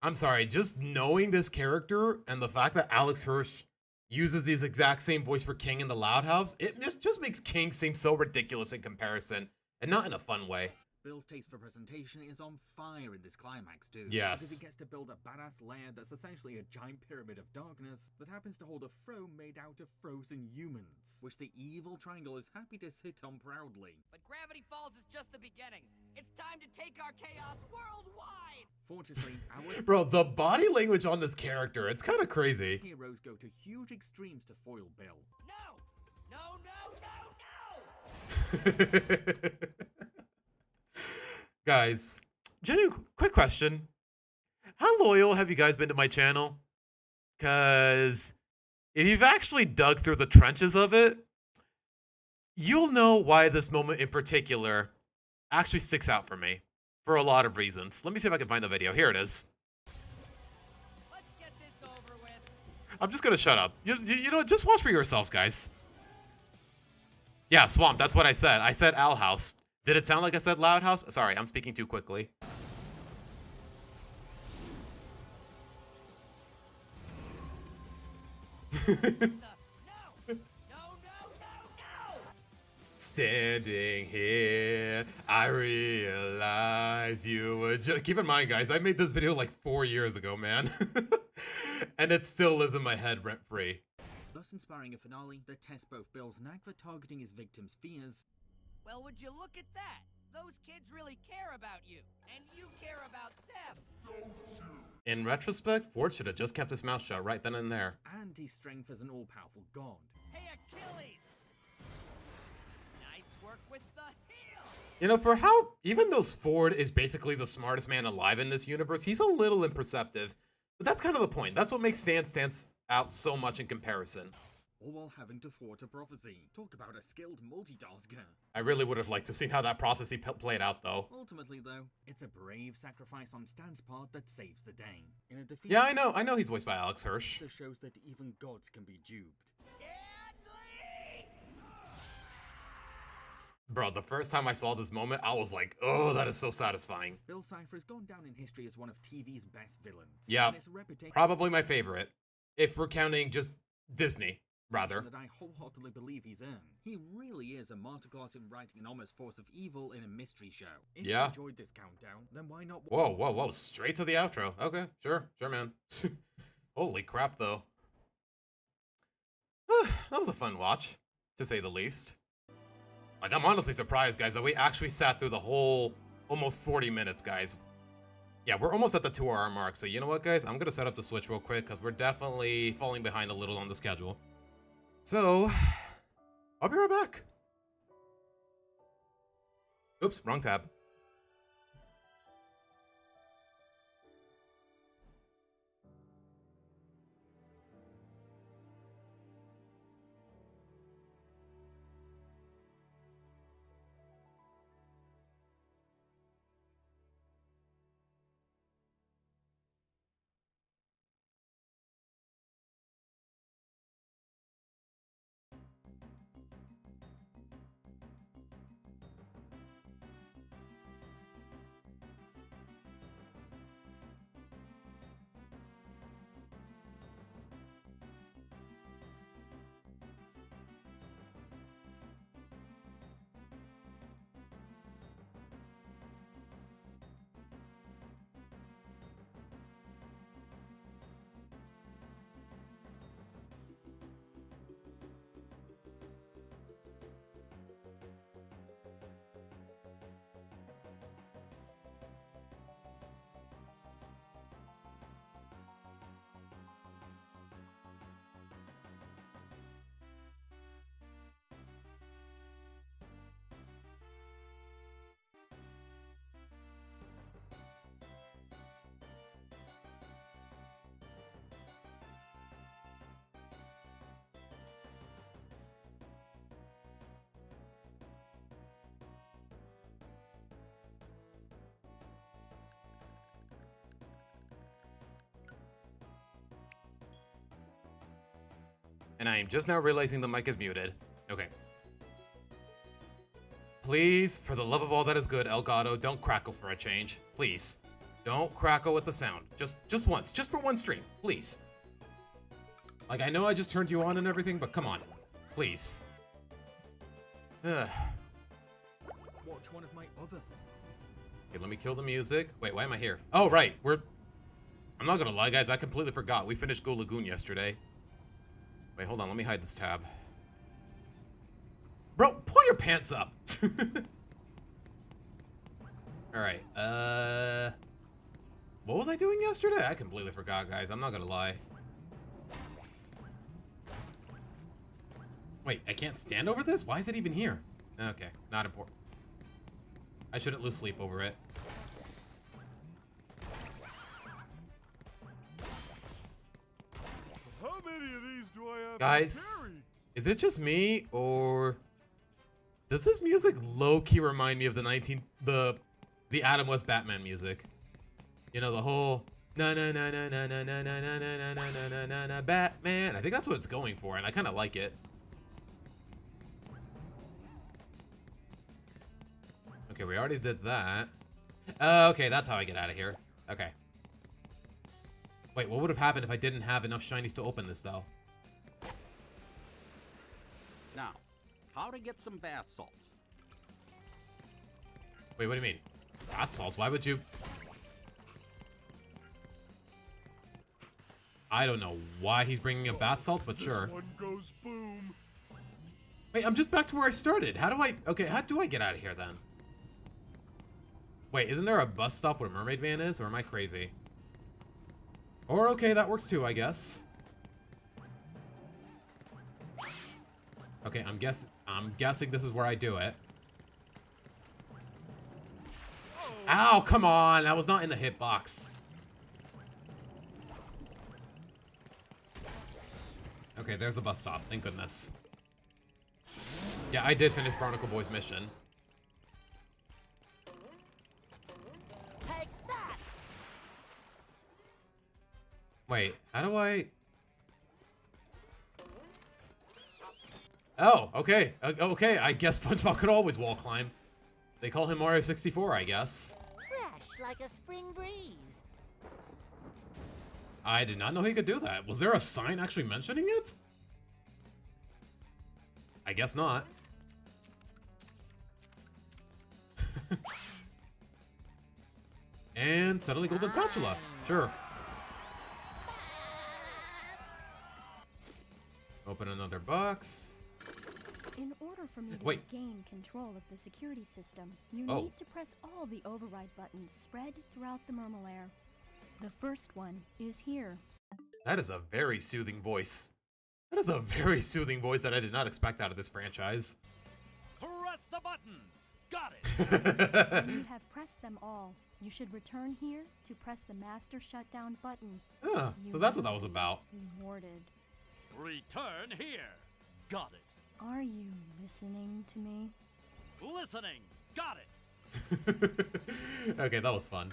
I'm sorry, just knowing this character and the fact that Alex Hirsch uses the exact same voice for King in the Loud House, it just makes King seem so ridiculous in comparison, and not in a fun way. Bill's taste for presentation is on fire in this climax too. Yes. Because he gets to build a badass lair that's essentially a giant pyramid of darkness that happens to hold a throne made out of frozen humans, which the evil triangle is happy to sit on proudly. But Gravity Falls is just the beginning. It's time to take our chaos worldwide. Fortunately, our Bro, the body language on this character, it's kind of crazy. Heroes go to huge extremes to foil Bill. No! Guys, genuine quick question. How loyal have you guys been to my channel? Because if you've actually dug through the trenches of it, you'll know why this moment in particular actually sticks out for me for a lot of reasons. Let me see if I can find the video. Here it is. Let's get this over with. I'm just going to shut up. You know, just watch for yourselves, guys. Yeah, Swamp, that's what I said. I said Owl House. Did it sound like I said Loud House? Sorry, I'm speaking too quickly. Standing here, I realize you were just. Keep in mind, guys, I made this video like 4 years ago, man. And it still lives in my head rent free. Thus inspiring a finale that tests both Bill's knack for targeting his victims' fears. Well, would you look at that? Those kids really care about you, and you care about them. In retrospect, Ford should have just kept his mouth shut right then and there. And his strength as an all-powerful god. Hey, Achilles! Nice work with the heel! You know, for how, even though Ford is basically the smartest man alive in this universe, he's a little imperceptive. But that's kind of the point. That's what makes Stan stand out so much in comparison. All while having to thwart a prophecy. Talk about a skilled multitasker. I really would have liked to have seen how that prophecy played out, though. Ultimately, though, it's a brave sacrifice on Stan's part that saves the day. In a defeat, Yeah, I know he's voiced by Alex Hirsch. This shows that even gods can be duped. Bro, the first time I saw this moment, I was like, oh, that is so satisfying. Bill Cipher has gone down in history as one of TV's best villains. Yeah, probably my favorite. If we're counting just Disney, rather. That I wholeheartedly believe he's earned. He really is a masterclass in writing an almost force of evil in a mystery show. If you enjoyed this countdown, then why not... Whoa, straight to the outro. Okay, sure, man. Holy crap, though. That was a fun watch, to say the least. Like, I'm honestly surprised, guys, that we actually sat through the whole almost 40 minutes, guys. Yeah, we're almost at the 2-hour mark, so you know what, guys? I'm gonna set up the Switch real quick, because we're definitely falling behind a little on the schedule. So, I'll be right back. Oops, wrong tab. And I am just now realizing the mic is muted. Okay. Please, for the love of all that is good, Elgato, don't crackle for a change. Please. Don't crackle with the sound. Just once. Just for one stream. Please. Like, I know I just turned you on and everything, but come on. Please. Ugh. Watch one of my other... Okay, let me kill the music. Wait, why am I here? Oh, right. I'm not gonna lie, guys. I completely forgot. We finished Go Lagoon yesterday. Wait, hold on. Let me hide this tab. Bro, pull your pants up. Alright, what was I doing yesterday? I completely forgot, guys. I'm not gonna lie. Wait, I can't stand over this? Why is it even here? Okay, not important. I shouldn't lose sleep over it. How many of these do I have Guys, is it just me, or does this music low-key remind me of the Adam West Batman music? You know, the whole na na na na na na na na na na na na na na Batman. I think that's what it's going for, and I kind of like it. Okay, we already did that. Okay, that's how I get out of here. Okay. Wait, what would have happened if I didn't have enough shinies to open this, though? how to get some bath salts. Wait, what do you mean? Bath salts? Why would you... I don't know why he's bringing up bath salts, but sure. This one goes boom. Wait, I'm just back to where I started. How do I... Okay, how do I get out of here then? Wait, isn't there a bus stop where Mermaid Man is? Or am I crazy? Or, okay, that works too, I guess. Okay, I'm guessing this is where I do it. Ow, come on! That was not in the hitbox. Okay, there's the bus stop. Thank goodness. Yeah, I did finish Barnacle Boy's mission. Take that! Wait, how do I... Oh, okay. Okay, I guess SpongeBob could always wall climb. They call him Mario 64, I guess. Fresh like a spring breeze. I did not know he could do that. Was there a sign actually mentioning it? I guess not. And suddenly Golden Spatula. Sure. Open another box. In order for me to Wait. gain control of the security system, you Oh. need to press all the override buttons spread throughout the Murmelair. The first one is here. That is a very soothing voice. That is a very soothing voice that I did not expect out of this franchise. Press the buttons! Got it! When you have pressed them all, you should return here to press the master shutdown button. Huh, You so that's what will that was about. be Rewarded. Return here! Got it! Are you listening to me? Listening! Got it! Okay, that was fun.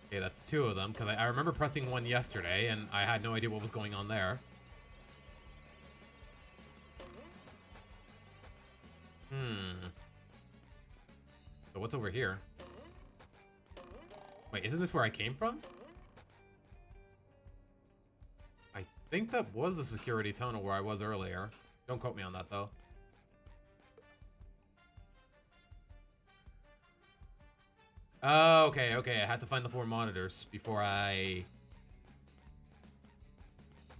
Okay, that's two of them, because I remember pressing one yesterday, and I had no idea what was going on there. So what's over here? Wait, isn't this where I came from? I think that was the security tunnel where I was earlier. Don't quote me on that, though. Oh, okay, okay. I had to find the 4 monitors before I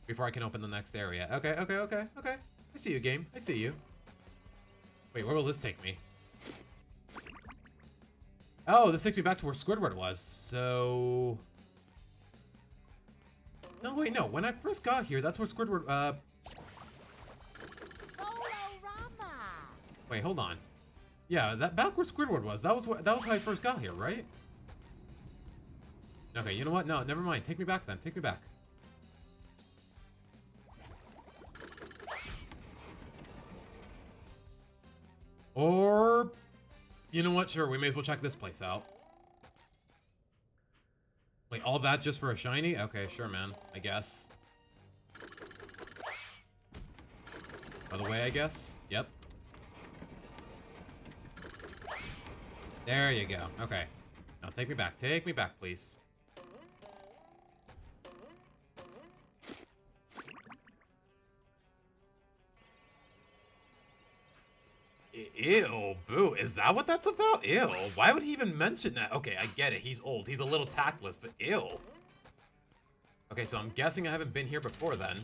can open the next area. Okay, okay, okay, okay. I see you, game. I see you. Wait, where will this take me? Oh, this takes me back to where Squidward was, so... No, wait, no. When I first got here, that's where Squidward, Wait, hold on. Yeah, that back where Squidward was, that was how I first got here, right? Okay, you know what? No, never mind. Take me back then. Take me back. Or... You know what? Sure, we may as well check this place out. Wait, all that just for a shiny? Okay, sure, man. I guess. By the way, I guess. Yep. There you go. Okay. Now take me back. Take me back, please. Ew, boo. Is that what that's about? Ew. Why would he even mention that? Okay, I get it. He's old. He's a little tactless, but ew. Okay, so I'm guessing I haven't been here before then.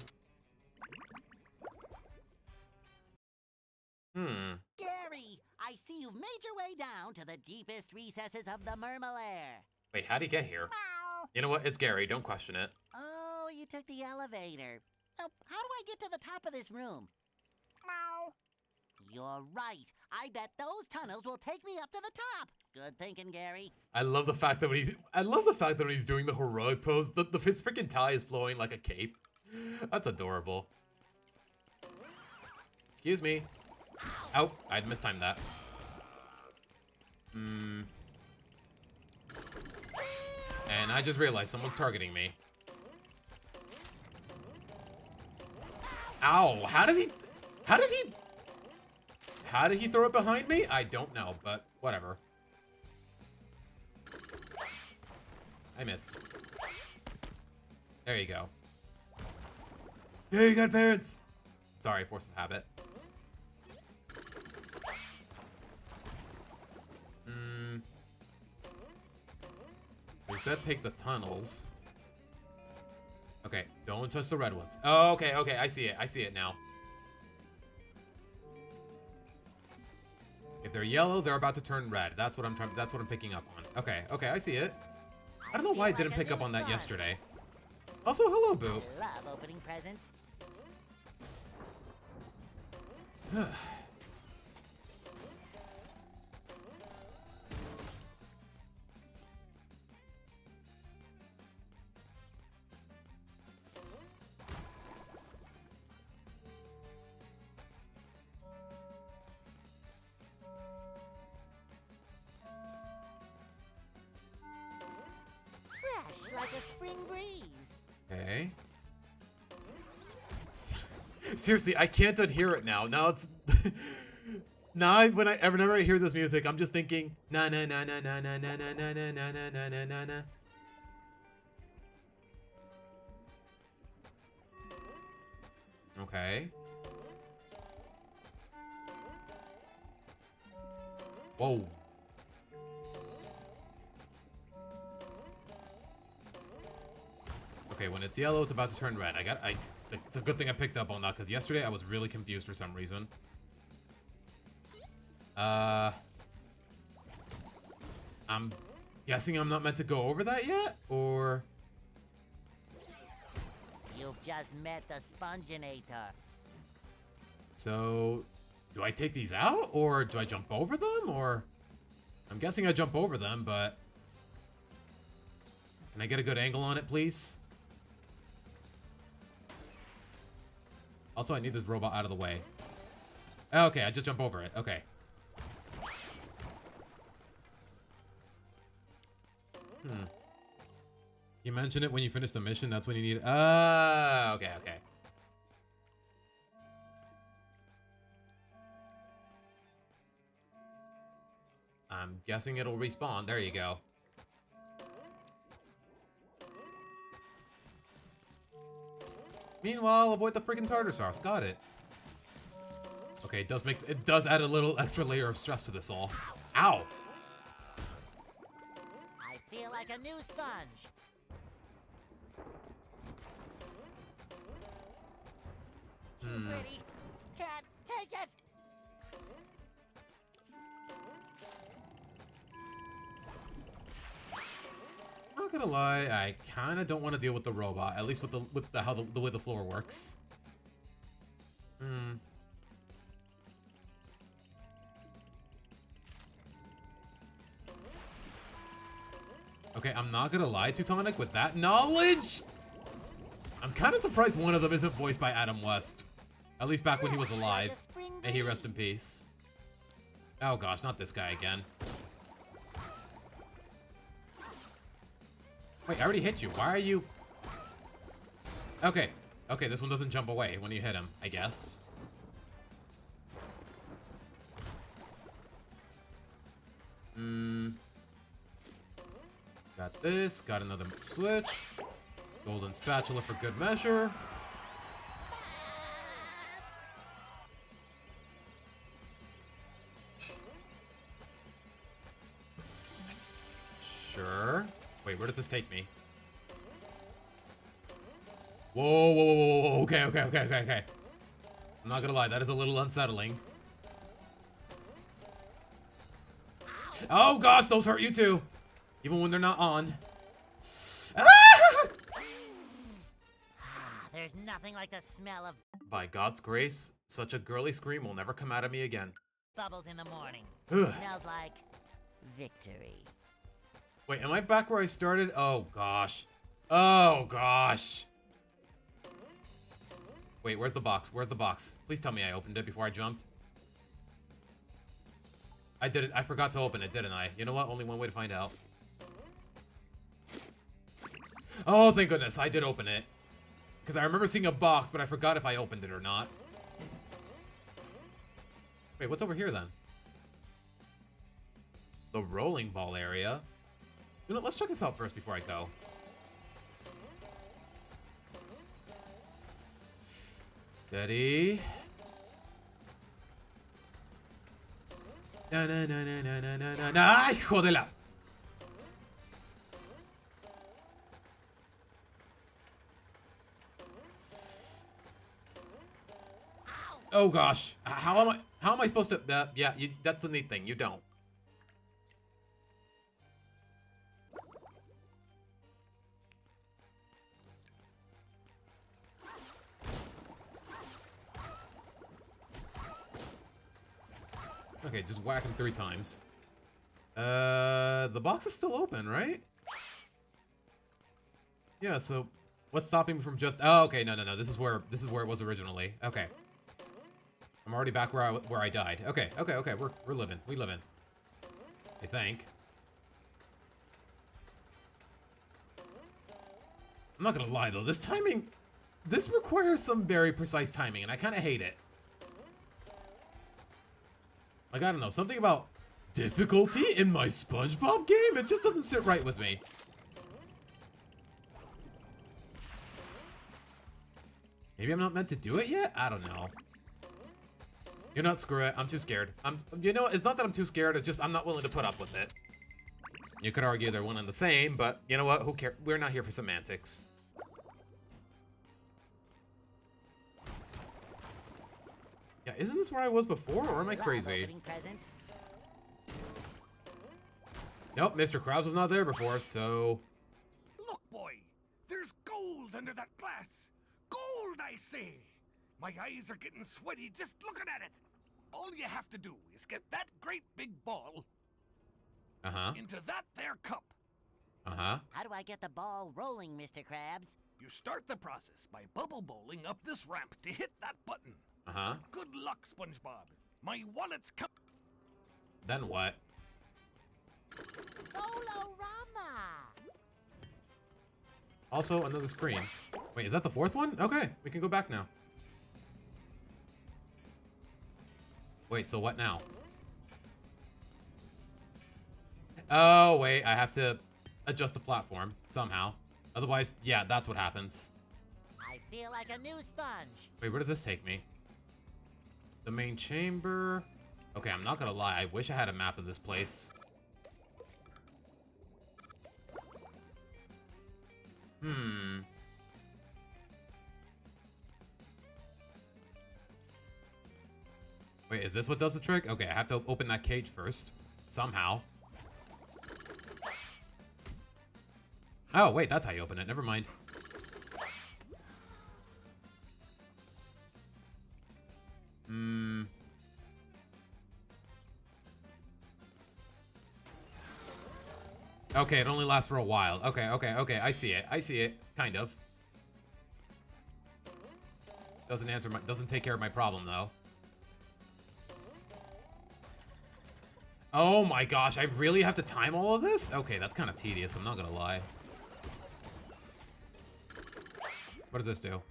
Gary, I see you've made your way down to the deepest recesses of the Murmelair. Wait, how'd he get here? You know what? It's Gary. Don't question it. Oh, you took the elevator. Oh, how do I get to the top of this room? You're right. I bet those tunnels will take me up to the top. Good thinking, Gary. I love the fact that when he's doing the heroic pose, his freaking tie is flowing like a cape. That's adorable. Excuse me. Oh, I'd mistimed that. And I just realized someone's targeting me. Ow, how did he throw it behind me? I don't know, but whatever. I missed. There you go. Yeah, you got parents. Sorry, force of habit. Said take the tunnels. Okay, don't touch the red ones. Oh, okay, I see it. I see it now. If they're yellow, they're about to turn red. That's what I'm picking up on. Okay, I see it. I don't know why I didn't pick up on that yesterday. Also, hello, Boo. I love opening presents. Fresh like a spring breeze. Okay. Seriously, I can't unhear it now. Now it's now whenever I hear this music, I'm just thinking na na na na na na na na na na na na na na na. Okay. Whoa. Okay, when it's yellow, it's about to turn red. It's a good thing I picked up on that, because yesterday I was really confused for some reason. I'm guessing I'm not meant to go over that yet, or... You've just met the Sponginator. So, do I take these out, or do I jump over them, or... I'm guessing I jump over them, but... Can I get a good angle on it, please? Also, I need this robot out of the way. Okay, I just jump over it. Okay. You mention it when you finish the mission. That's when you need... okay. I'm guessing it'll respawn. There you go. Meanwhile, avoid the freaking tartar sauce. Got it. Okay, it does add a little extra layer of stress to this all. Ow! I feel like a new sponge. Pretty. Can't take it. Not gonna lie, I kind of don't want to deal with the robot, at least with the way the floor works. Okay, I'm not gonna lie, Teutonic, with that knowledge, I'm kind of surprised one of them isn't voiced by Adam West. At least back when he was alive. May he rest in peace. Oh gosh, not this guy again. Wait, I already hit you. Why are you... Okay, this one doesn't jump away when you hit him, I guess. Got this, got another switch. Golden spatula for good measure. Sure. Wait, where does this take me? Whoa. Okay. I'm not gonna lie, that is a little unsettling. Oh gosh, those hurt you too. Even when they're not on. There's nothing like the smell of By God's grace, such a girly scream will never come out of me again. bubbles in the morning. Smells like victory. Wait, am I back where I started? Oh gosh. Wait, where's the box? Please tell me I opened it before I jumped. I did it. I forgot to open it, didn't I? You know what? Only one way to find out. Oh, thank goodness. I did open it. Because I remember seeing a box, but I forgot if I opened it or not. Wait, what's over here then? The rolling ball area. You know, let's check this out first before I go. Steady. Na. Hijo de la. Oh gosh, how am I supposed to? Yeah, that's the neat thing. You don't. Okay, just whack him 3 times. The box is still open, right? Yeah, so what's stopping me from just... Oh, okay, no. This is where it was originally. Okay. I'm already back where I died. Okay. We're living. We living. I think. I'm not gonna lie though, this timing, this requires some very precise timing, and I kind of hate it. Like, I don't know, something about difficulty in my SpongeBob game? It just doesn't sit right with me. Maybe I'm not meant to do it yet? I don't know. You know what, screw it. I'm too scared. You know, it's not that I'm too scared, it's just I'm not willing to put up with it. You could argue they're one and the same, but you know what? Who cares? We're not here for semantics. Yeah, isn't this where I was before, or am I crazy? Nope, Mr. Krause was not there before, so... Look, boy, there's gold under that glass. Gold, I say. My eyes are getting sweaty just looking at it. All you have to do is get that great big ball into that there cup. How do I get the ball rolling, Mr. Krabs? You start the process by bubble bowling up this ramp to hit that button. Good luck, SpongeBob. My wallet's come. Then what? Bolorama! Also, another screen. Wait, is that the 4th one? Okay, we can go back now. Wait, so what now? Oh, wait, I have to adjust the platform somehow. Otherwise, yeah, that's what happens. I feel like a new sponge. Wait, where does this take me? The main chamber. Okay, I'm not gonna lie. I wish I had a map of this place. Wait, is this what does the trick? Okay, I have to open that cage first. Somehow. Oh, wait, that's how you open it. Never mind. Okay, it only lasts for a while. Okay. I see it. Kind of. Doesn't take care of my problem though. Oh my gosh, I really have to time all of this? Okay, that's kind of tedious, I'm not gonna lie. What does this do?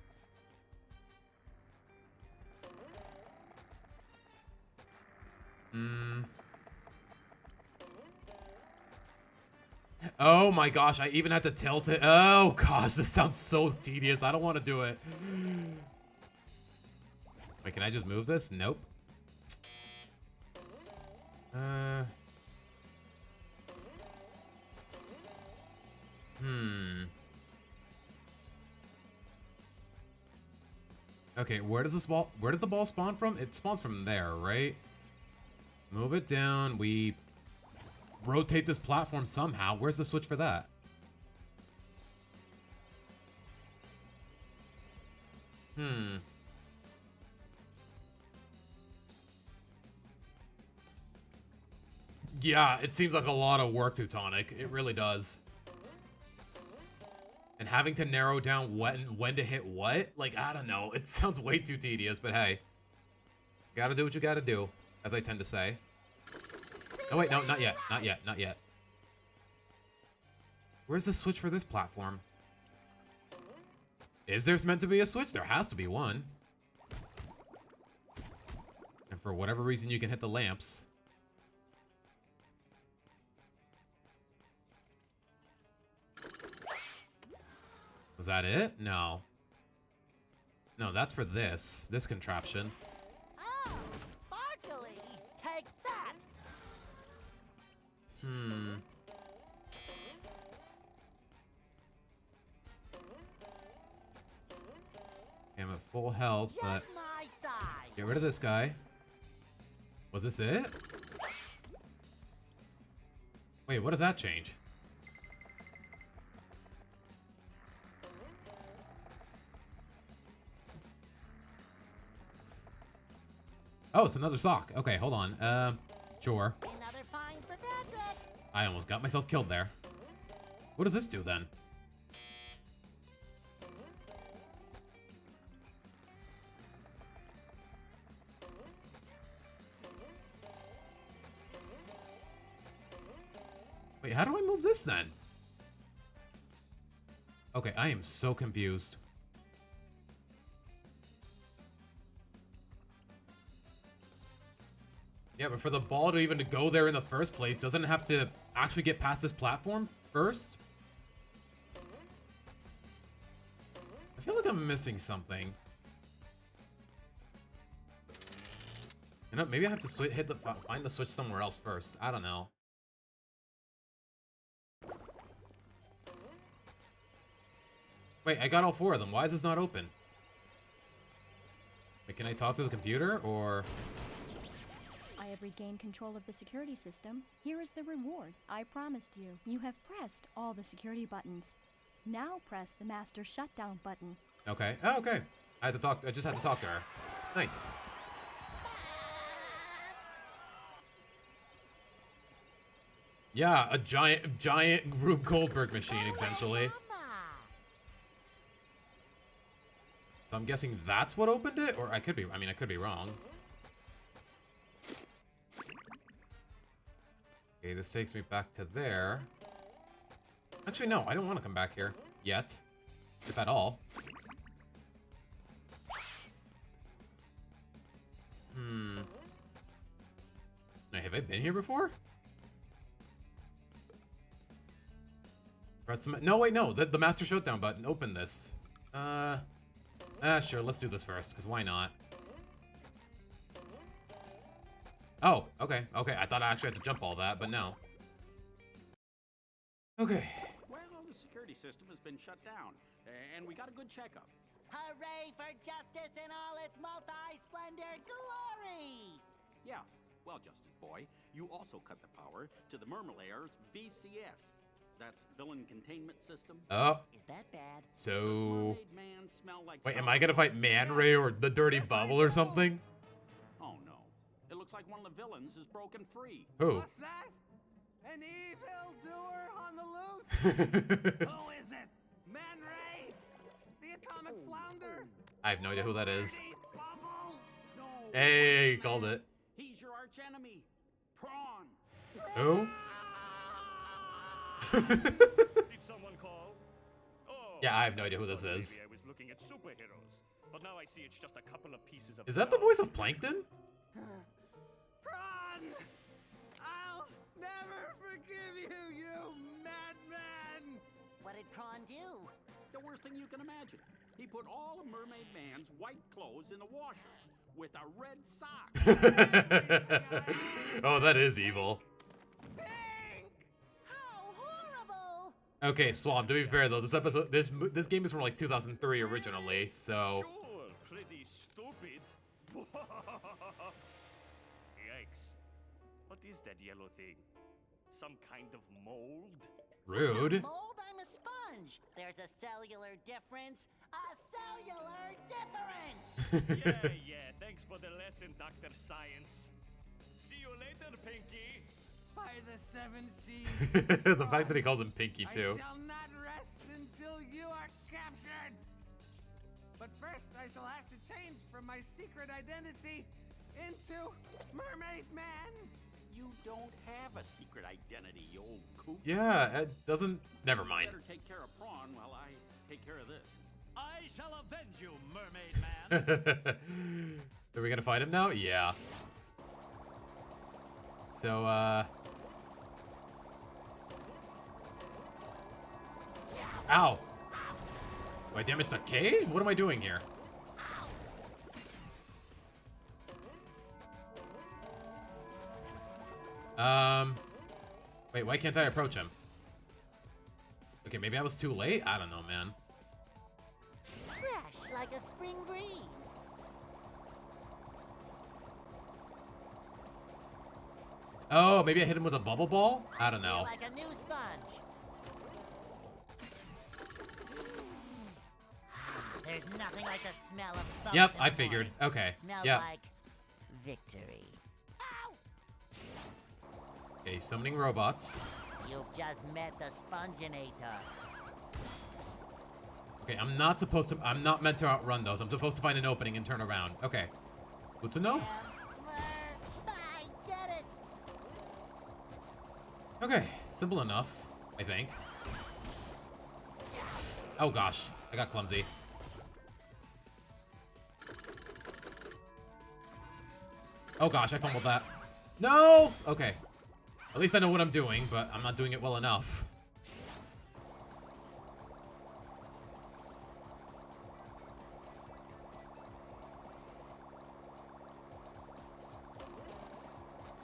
Oh my gosh, I even had to tilt it. Oh gosh, this sounds so tedious. I don't want to do it. Wait, can I just move this? Nope. Okay, where does the ball spawn from? It spawns from there, right? Move it down. We rotate this platform somehow. Where's the switch for that? Yeah, it seems like a lot of work, Teutonic. It really does. And having to narrow down when to hit what? Like, I don't know. It sounds way too tedious, but hey. Gotta do what you gotta do, as I tend to say. Oh wait, no, not yet. Not yet. Where's the switch for this platform? Is there meant to be a switch? There has to be one. And for whatever reason, you can hit the lamps. Was that it? No. No, that's for this contraption. Oh, sparkly! Take that! I'm at full health, but... Just my size! Get rid of this guy. Was this it? Wait, what does that change? Oh, it's another sock. Okay, hold on. Sure. Another fine for Patrick. I almost got myself killed there. What does this do then? Wait, how do I move this then? Okay, I am so confused. Yeah, but for the ball to even go there in the first place, doesn't it have to actually get past this platform first? I feel like I'm missing something. You know, maybe I have to find the switch somewhere else first. I don't know. Wait, I got all 4 of them. Why is this not open? Wait, can I talk to the computer, or...? I have regained control of the security system. Here is the reward I promised you. You have pressed all the security buttons. Now press the master shutdown button. Okay. Oh, okay. I just had to talk to her. Nice. Yeah, a giant Rube Goldberg machine, essentially. So I'm guessing that's what opened it? Or I could be wrong. Okay, this takes me back to there. Actually, no, I don't want to come back here. Yet. If at all. Wait, have I been here before? Press the... No, wait, no. The Master Shutdown button. Open this. Sure, let's do this first, because why not? Oh, okay, okay. I thought I actually had to jump all that, but no. Okay. Well, the security system has been shut down, and we got a good checkup. Hooray for justice in all its multi-splendor glory! Yeah, well, Justice Boy, you also cut the power to the Mermalair's BCS. That's Villain Containment System. Oh. Is that bad? So... Man smell like wait, am I gonna fight Man Ray or the Dirty Bubble or something? Oh, no. It looks like one of the villains is broken free. Who? What's that? An evil doer on the loose? Who is it? Man Ray? The Atomic Flounder? I have no idea who that is. Bubble? No. Hey, called it. He's your archenemy. Prawn. Who? Did someone call? Oh, Yeah, I have no idea who this is. maybe I was looking at superheroes, but now I see it's just a couple of pieces of... Is that the voice of Plankton? Prawn! I'll never forgive you, you madman! What did Prawn do? The worst thing you can imagine. He put all of Mermaid Man's white clothes in the washer with a red sock. Oh, that is evil. How horrible! Okay, Swamp, to be fair though, this game is from like 2003 originally, so... Sure, pretty stupid. Yikes. What is that yellow thing? Some kind of mold? Rude. Mold, I'm a sponge. There's a cellular difference. A cellular difference! Yeah, thanks for the lesson, Dr. Science. See you later, Pinky. By the 7 seas. The fact that he calls him Pinky too. I shall not rest until you are captured. But first, I shall have to change from my secret identity into Mermaid Man. You don't have a secret identity, you old kook. Yeah, it doesn't... Never mind. You better take care of Prawn while I take care of this. I shall avenge you, Mermaid Man. Are we gonna fight him now? Yeah. So, ow! Do I damage the cage? What am I doing here? Wait, why can't I approach him? Okay, maybe I was too late? I don't know, man. Fresh like a spring breeze. Oh, maybe I hit him with a bubble ball? I don't know. Like a new sponge. There's nothing like the smell of bones. Yep, in I the figured. morning. Okay. Smells Yep. like victory. Okay, summoning robots. You've just met the Sponginator. Okay, I'm not meant to outrun those. I'm supposed to find an opening and turn around. Okay. Good to know. I get it. Okay, simple enough, I think. Oh gosh, I got clumsy. Oh gosh, I fumbled that. No! Okay. At least I know what I'm doing, but I'm not doing it well enough.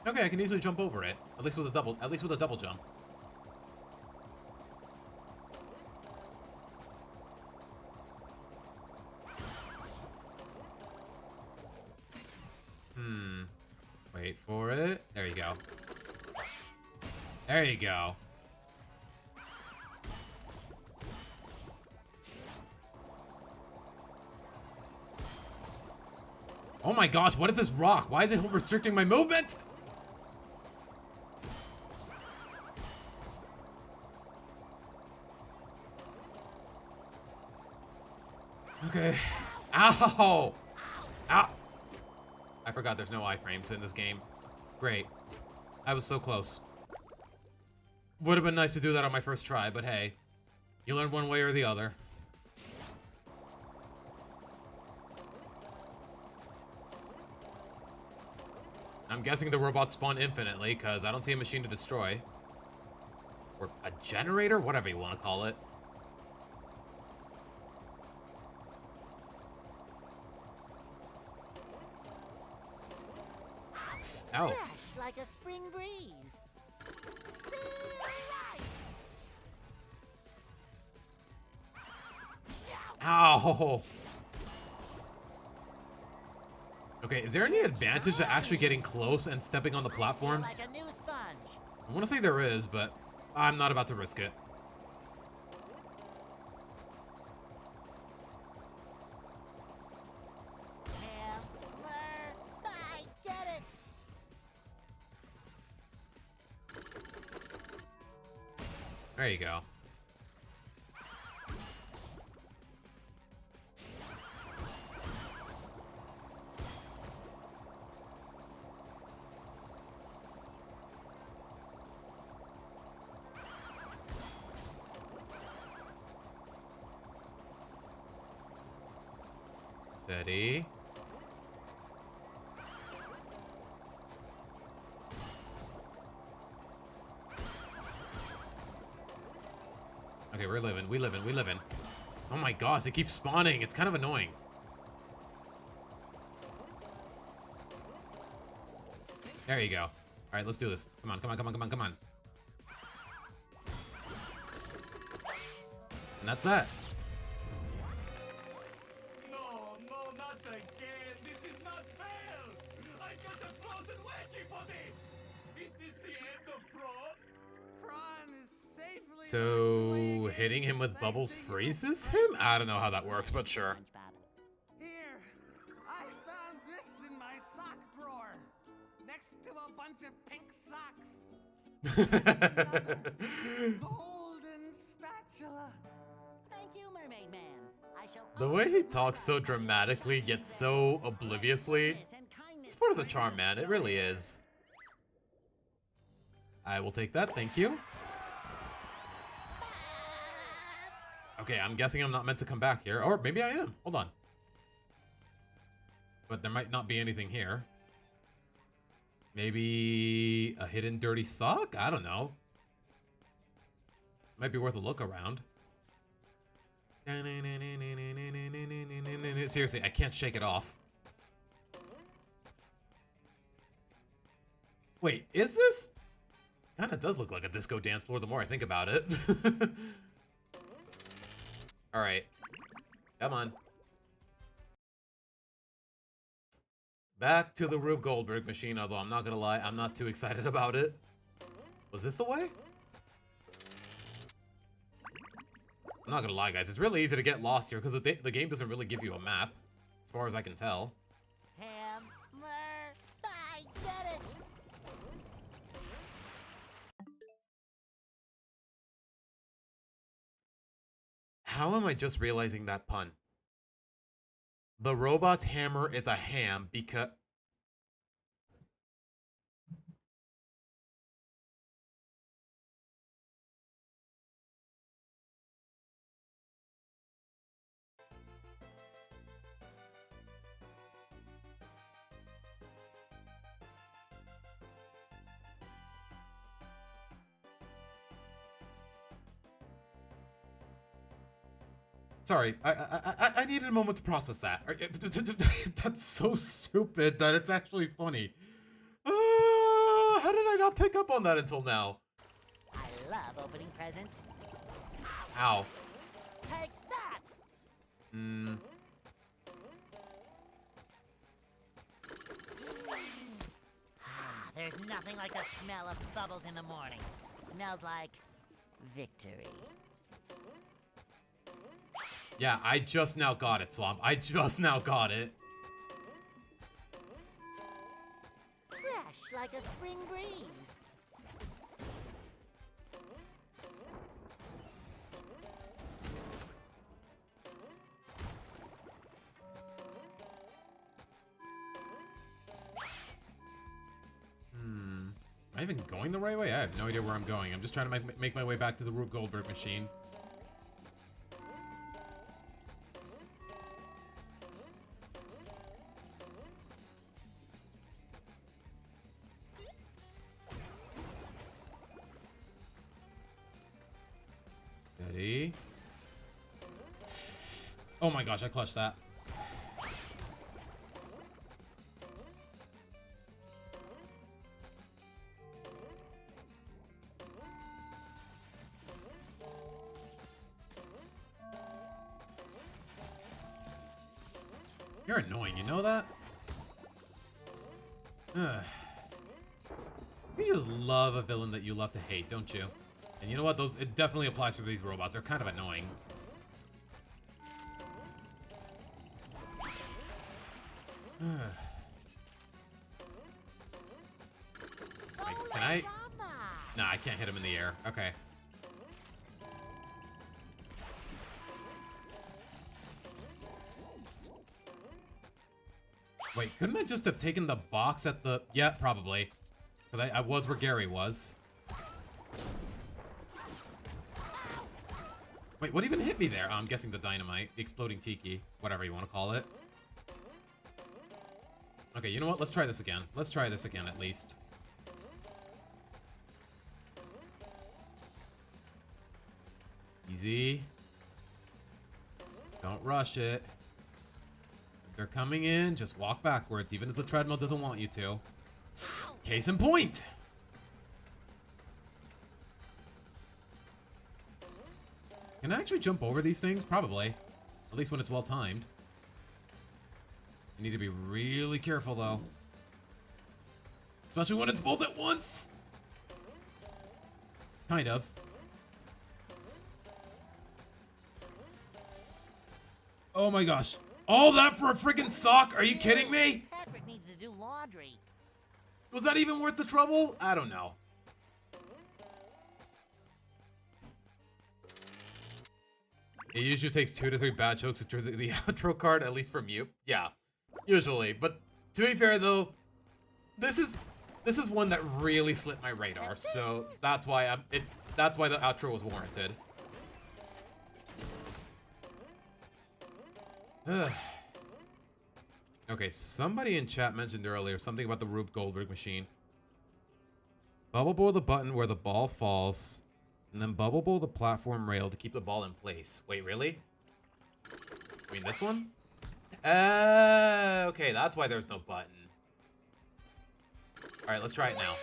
Okay, I can easily jump over it. At least with a double jump. Wait for it. There you go. There you go. Oh my gosh, what is this rock? Why is it restricting my movement? Okay. Ow! Ow! I forgot there's no iframes in this game. Great. I was so close. Would have been nice to do that on my first try, but hey. You learn one way or the other. I'm guessing the robots spawn infinitely, because I don't see a machine to destroy. Or a generator? Whatever you want to call it. Ow. Fresh like a spring breeze. Ow. Okay, is there any advantage to actually getting close and stepping on the platforms? Like a new sponge. I want to say there is, but I'm not about to risk it. I get it. There you go. Steady. Okay, we living. Oh my gosh, it keeps spawning. It's kind of annoying. There you go. All right, let's do this. Come on. And that's that. No, not again. This is not fair. I got a frozen wedgie for this. Is this the end of Prawn? Prawn is safely. So, hitting him with bubbles freezes him? I don't know how that works, but sure. Here, I found this in my sock drawer, next to a bunch of pink socks. Golden spatula. Thank you, Mermaid Man. I shall. The way he talks so dramatically, yet so obliviously, it's part of the charm, man. It really is. I will take that, thank you. Okay, I'm guessing I'm not meant to come back here. Or maybe I am. Hold on. But there might not be anything here. Maybe a hidden dirty sock? I don't know. Might be worth a look around. Seriously, I can't shake it off. Wait, is this? Kinda does look like a disco dance floor the more I think about it. Alright. Come on. Back to the Rube Goldberg machine, although I'm not gonna lie, I'm not too excited about it. Was this the way? I'm not gonna lie, guys. It's really easy to get lost here because the game doesn't really give you a map, as far as I can tell. Hammer, I get it. How am I just realizing that pun? The robot's hammer is a ham because... Sorry, I needed a moment to process that. That's so stupid that it's actually funny. How did I not pick up on that until now? I love opening presents. Ow. Take that. There's nothing like the smell of bubbles in the morning. Smells like victory. Yeah, I just now got it, Swamp. I just now got it. Fresh like a spring breeze. Am I even going the right way? I have no idea where I'm going. I'm just trying to make my way back to the Rube Goldberg machine. Steady. Oh my gosh, I clutched that. You're annoying, you know that? You just love a villain that you love to hate, don't you? And you know what? It definitely applies for these robots. They're kind of annoying. Wait, can I? Nah, I can't hit him in the air. Okay. Wait, couldn't I just have taken the box at the... Yeah, probably. Because I was where Gary was. Wait, what even hit me there? Oh, I'm guessing the dynamite. The exploding tiki. Whatever you want to call it. Okay, you know what? Let's try this again. Let's try this again, at least. Easy. Don't rush it. If they're coming in, just walk backwards, even if the treadmill doesn't want you to. Case in point! Can I actually jump over these things? Probably. At least when it's well timed. You need to be really careful, though. Especially when it's both at once! Kind of. Oh my gosh. All that for a freaking sock? Are you kidding me? Patrick needs to do laundry. Was that even worth the trouble? I don't know. It usually takes 2 to 3 bad jokes to trigger the outro card, at least from you. Yeah, usually. But to be fair, though, this is one that really slipped my radar. So that's why that's why the outro was warranted. Okay, somebody in chat mentioned earlier something about the Rube Goldberg machine. Bubble bowl the button where the ball falls, and then bubble bowl the platform rail to keep the ball in place. Wait, really? I mean, this one? Okay, that's why there's no button. Alright, let's try it now.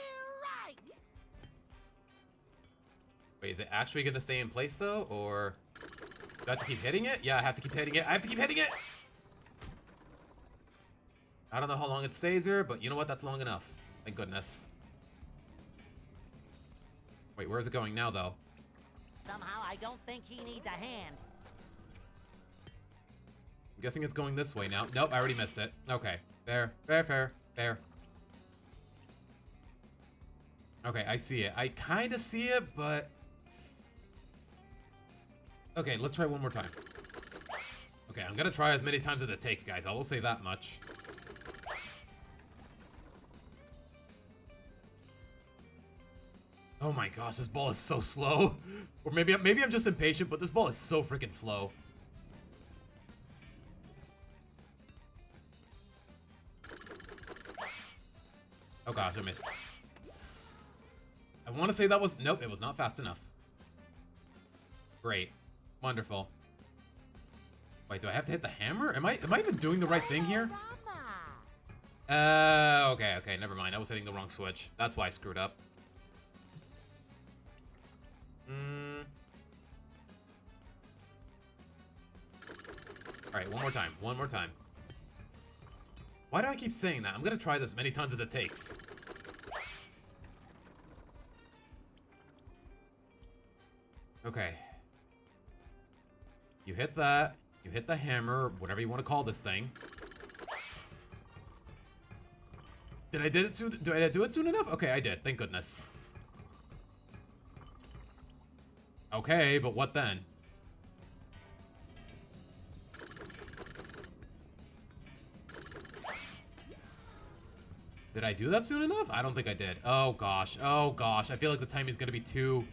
Wait, is it actually gonna stay in place, though? Or do I have to keep hitting it? Yeah, I have to keep hitting it. I have to keep hitting it! I don't know how long it stays there, but you know what? That's long enough. Thank goodness. Wait, where is it going now, though? Somehow I don't think he needs a hand. I'm guessing it's going this way now. Nope, I already missed it. Okay. Fair. Fair. Okay, I see it. I kind of see it, but... Okay, let's try one more time. Okay, I'm gonna try as many times as it takes, guys. I will say that much. Oh my gosh, this ball is so slow. Or maybe I'm just impatient, but this ball is so freaking slow. Oh gosh, I missed. I want to say that was... Nope, it was not fast enough. Great. Wonderful. Wait, do I have to hit the hammer? Am I even doing the right thing here? Okay, never mind. I was hitting the wrong switch. That's why I screwed up. Alright, one more time. Why do I keep saying that? I'm gonna try this many times as it takes. Okay. You hit that. You hit the hammer, whatever you want to call this thing. Did I do it soon enough? Okay, I did. Thank goodness. Okay, but what then? Did I do that soon enough? I don't think I did. Oh gosh. I feel like the timing's gonna be too...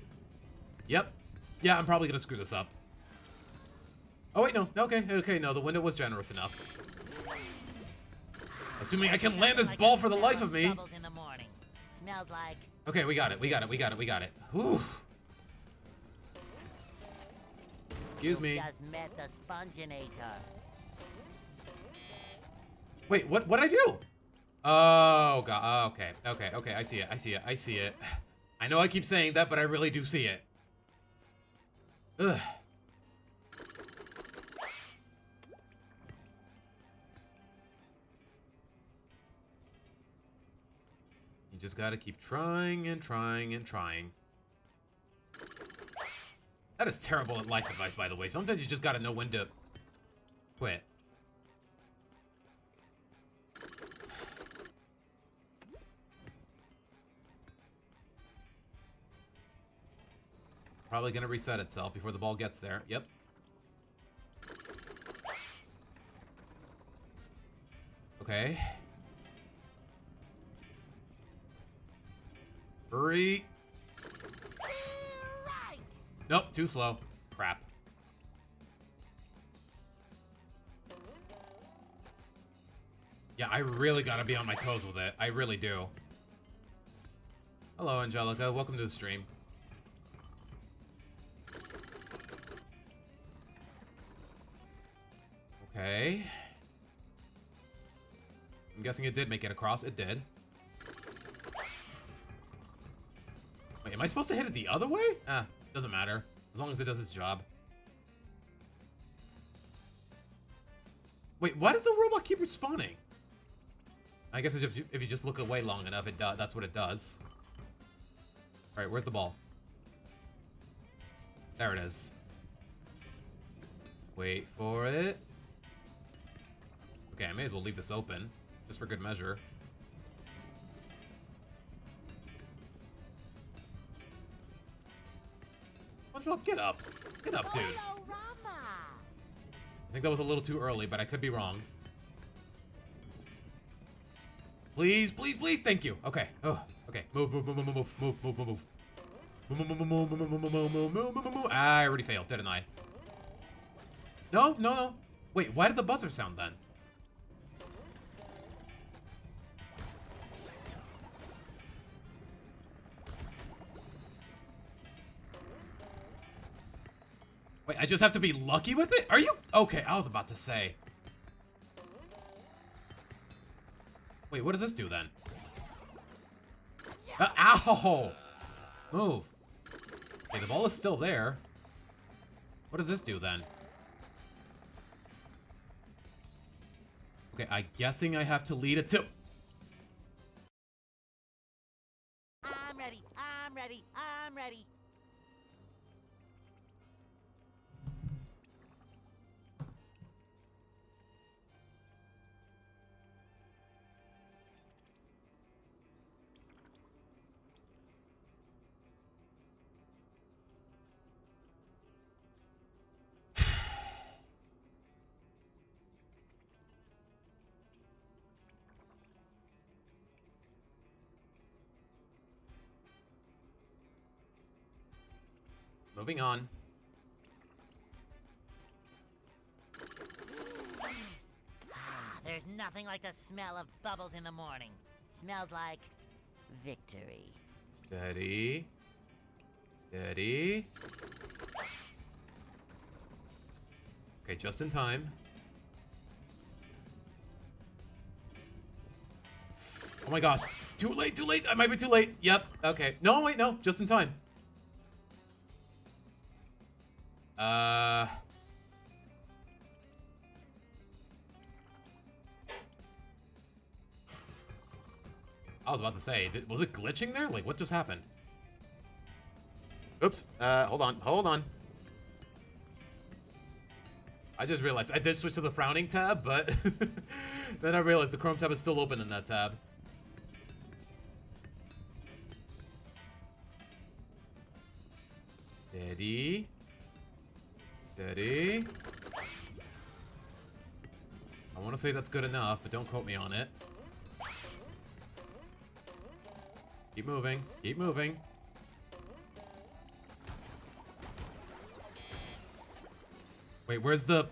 Yep. Yeah, I'm probably gonna screw this up. Oh wait, no. Okay, no, the window was generous enough. Assuming I can land this ball for the life of me. Smells like... Okay, we got it. Whew. Excuse me. Just met the Sponginator. Wait, what'd I do? Oh god, okay, I see it. I know I keep saying that, but I really do see it. Ugh. You just gotta keep trying and trying and trying. That is terrible at life advice, by the way. Sometimes you just gotta know when to quit. Probably gonna reset itself before the ball gets there. Yep. Okay. Hurry. Nope, too slow. Crap. Yeah, I really gotta be on my toes with it. I really do. Hello, Angelica. Welcome to the stream. Okay. I'm guessing it did make it across. It did. Wait, am I supposed to hit it the other way? Doesn't matter. As long as it does its job. Wait, why does the robot keep respawning? I guess it's just, if you just look away long enough, that's what it does. Alright, where's the ball? There it is. Wait for it. Okay, I may as well leave this open, just for good measure. SpongeBob, get up. Get up, dude. I think that was a little too early, but I could be wrong. Please, please, please, thank you. Okay. Oh, okay. Move. Ah, I already failed, didn't I? No. Wait, why did the buzzer sound then? Wait, I just have to be lucky with it? Are you? Okay, I was about to say. Wait, what does this do then? Ow! Move. Okay, the ball is still there. What does this do then? Okay, I'm guessing I have to lead it to... I'm ready. I'm ready. I'm ready. Moving on. There's nothing like the smell of bubbles in the morning. Smells like victory. Steady. Steady. Okay, just in time. Oh my gosh. Too late, too late. I might be too late. Yep. Okay. No, wait, no. Just in time. I was about to say, was it glitching there? Like, what just happened? Oops. Hold on. I just realized I did switch to the frowning tab, but then I realized the Chrome tab is still open in that tab. Steady. Steady. I want to say that's good enough, but don't quote me on it. Keep moving. Keep moving. Wait, where was the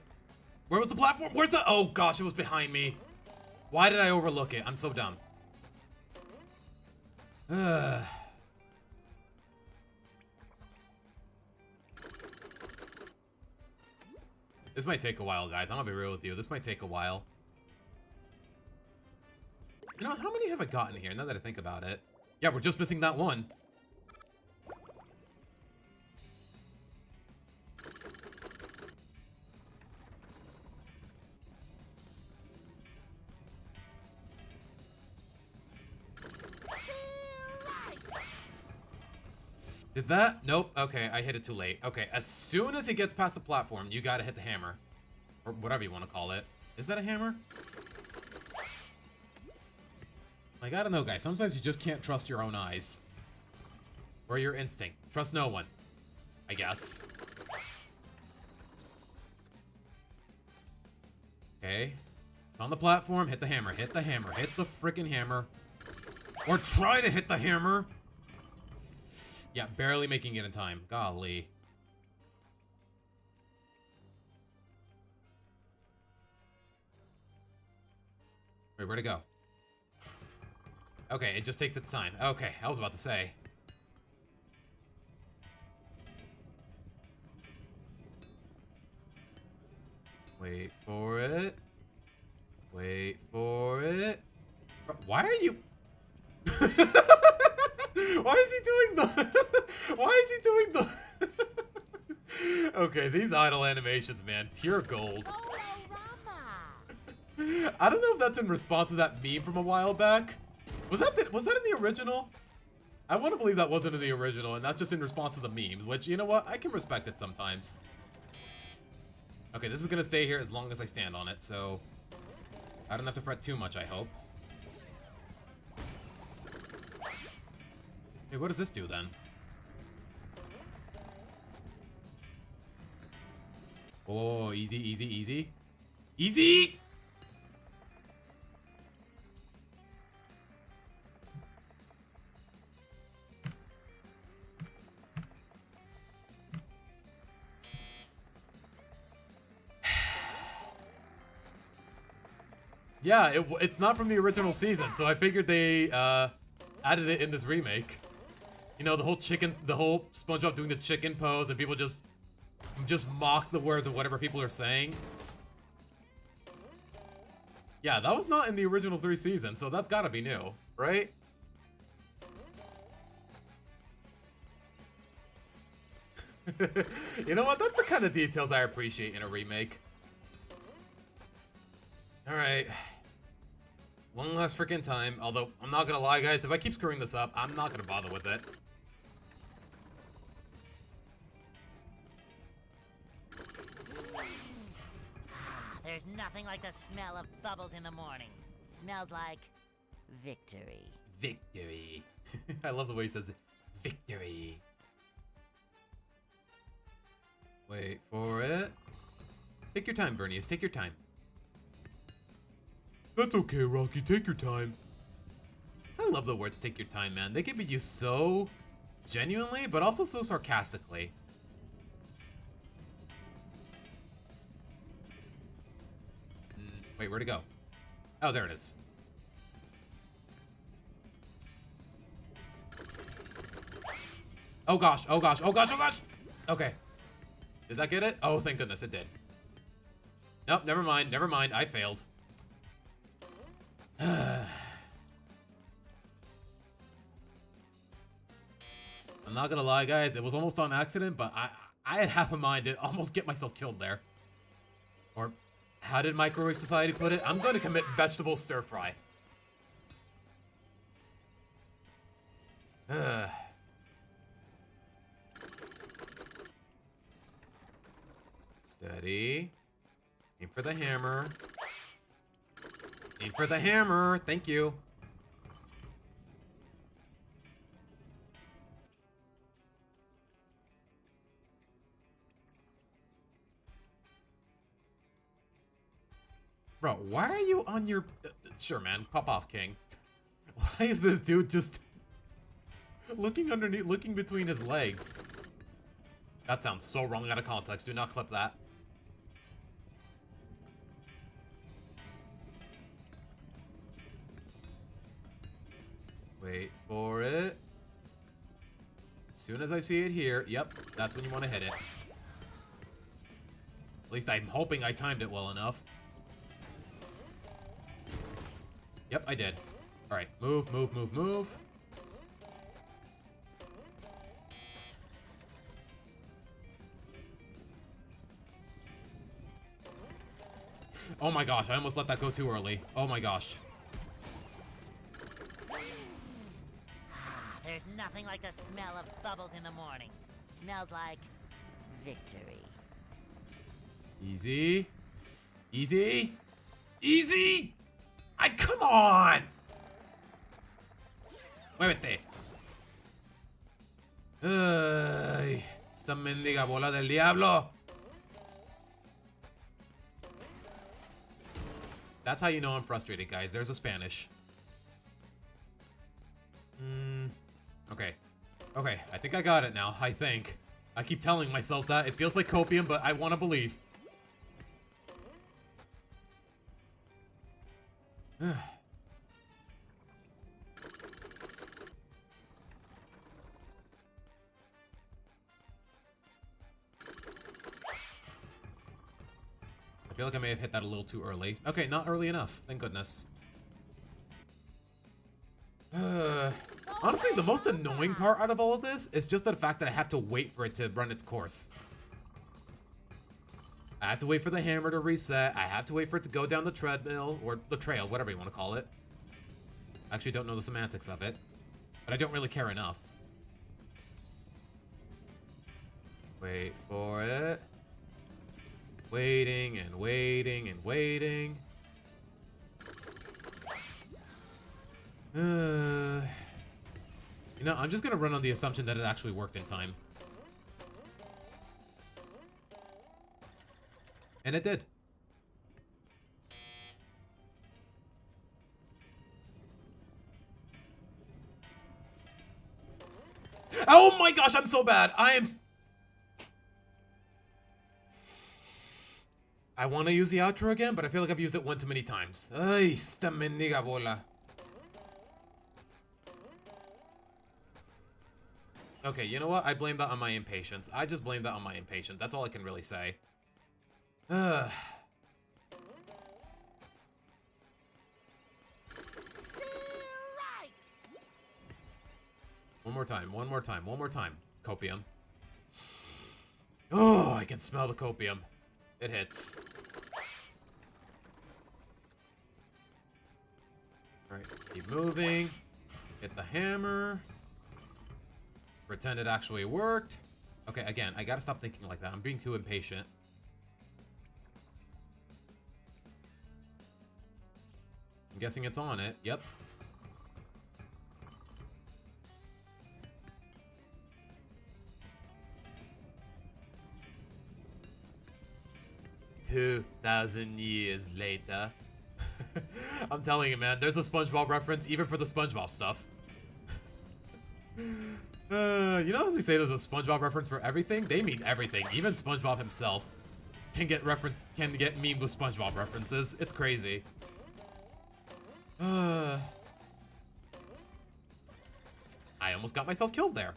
platform? Where's the... Oh gosh, it was behind me. Why did I overlook it? I'm so dumb. This might take a while, guys. I'm gonna be real with you. This might take a while. You know, how many have I gotten here, now that I think about it? Yeah, we're just missing that one. Did that? Nope. Okay, I hit it too late. Okay, as soon as it gets past the platform, you gotta hit the hammer. Or whatever you want to call it. Is that a hammer? Like, I don't know, guys. Sometimes you just can't trust your own eyes. Or your instinct. Trust no one. I guess. Okay. On the platform, hit the hammer. Hit the hammer. Hit the freaking hammer. Or try to hit the hammer. Yeah, barely making it in time. Golly. Wait, where'd it go? Okay, it just takes its time. Okay, I was about to say. Wait for it. Wait for it. Why are you... Why is he doing the... Why is he doing the... Okay, these idle animations, man. Pure gold. I don't know if that's in response to that meme from a while back. Was that in the original? I want to believe that wasn't in the original, and that's just in response to the memes, which, you know what? I can respect it sometimes. Okay, this is going to stay here as long as I stand on it, so... I don't have to fret too much, I hope. Hey, what does this do, then? Oh, easy, easy, easy. Easy! Yeah, it's not from the original season, so I figured they added it in this remake. You know, the whole SpongeBob doing the chicken pose, and people just mock the words of whatever people are saying. Yeah, that was not in the original 3 seasons, so that's gotta be new, right? You know what? That's the kind of details I appreciate in a remake. Alright. One last freaking time. Although, I'm not gonna lie, guys. If I keep screwing this up, I'm not gonna bother with it. There's nothing like the smell of bubbles in the morning. Smells like victory. Victory. I love the way he says victory. Wait for it. Take your time, Bernius. Take your time. That's okay, Rocky. Take your time. I love the words take your time, man. They can be used so genuinely, but also so sarcastically. Wait, where'd it go? Oh, there it is. Oh gosh, oh gosh, oh gosh, oh gosh! Okay. Did that get it? Oh, thank goodness, it did. Nope, never mind, I failed. I'm not gonna lie, guys, it was almost on accident, but I had half a mind to almost get myself killed there. Or, how did Microwave Society put it? I'm gonna commit vegetable stir fry. Steady. Aim for the hammer. Aim for the hammer. Thank you. Bro, why are you on your... sure, man. Pop off, King. Why is this dude just... looking underneath, looking between his legs? That sounds so wrong out of context. Do not clip that. Wait for it. As soon as I see it here, yep, that's when you want to hit it. At least I'm hoping I timed it well enough. Yep, I did. Alright, move, move, move, move. Oh my gosh, I almost let that go too early. Oh my gosh. There's nothing like the smell of bubbles in the morning. Smells like victory. Easy. Easy. Easy! Come on! Muévete. Ay, esta mendiga bola del diablo. That's how you know I'm frustrated, guys. There's a Spanish. Okay. Okay, I think I got it now. I think. I keep telling myself that. It feels like copium, but I want to believe. I feel like I may have hit that a little too early. Okay, not early enough. Thank goodness. Honestly, the most annoying part out of all of this is just the fact that I have to wait for it to run its course. I have to wait for the hammer to reset. I have to wait for it to go down the treadmill, or the trail, whatever you want to call it. I actually don't know the semantics of it, but I don't really care enough. Wait for it. Waiting and waiting and waiting. You know, I'm just gonna run on the assumption that it actually worked in time. And it did. Oh my gosh, I'm so bad. I want to use the outro again, but I feel like I've used it one too many times. Ay, esta mendiga bola. Okay, you know what? I blame that on my impatience. I just blame that on my impatience. That's all I can really say. One more time, one more time, one more time. Copium. Oh, I can smell the copium. It hits. Alright, keep moving. Hit the hammer. Pretend it actually worked. Okay, again, I gotta stop thinking like that. I'm being too impatient. I'm guessing it's on it. Yep. $2,000 later. I'm telling you, man, there's a SpongeBob reference even for the SpongeBob stuff. You know how they say there's a SpongeBob reference for everything? They mean everything. Even SpongeBob himself can get memed with SpongeBob references. It's crazy. I almost got myself killed there.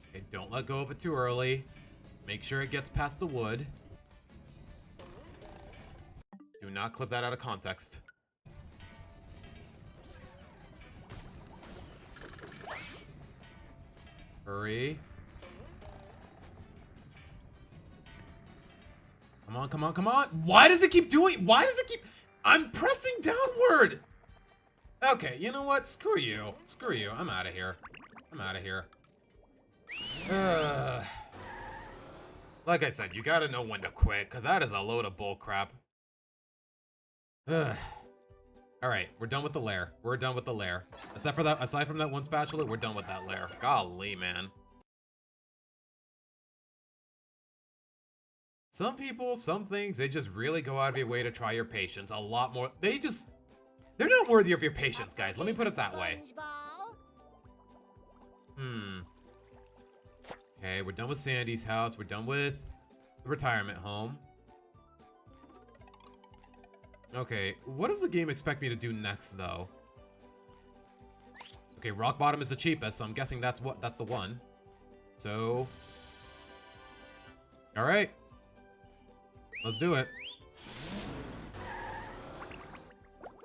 Okay, don't let go of it too early. Make sure it gets past the wood. Do not clip that out of context. Hurry. Come on, come on, come on. Why does it keep doing? Why does it keep? I'm pressing downward. Okay, you know what? Screw you. Screw you. I'm out of here. I'm out of here. Like I said, you gotta know when to quit, because that is a load of bull crap. Alright, we're done with the lair. We're done with the lair. Except for that, aside from that one spatula, we're done with that lair. Golly, man. Some people, some things, they just really go out of your way to try your patience a lot more. They're not worthy of your patience, guys. Let me put it that way. Okay, we're done with Sandy's house. We're done with the retirement home. Okay, what does the game expect me to do next, though? Okay, rock bottom is the cheapest, so I'm guessing that's the one. So, all right, let's do it.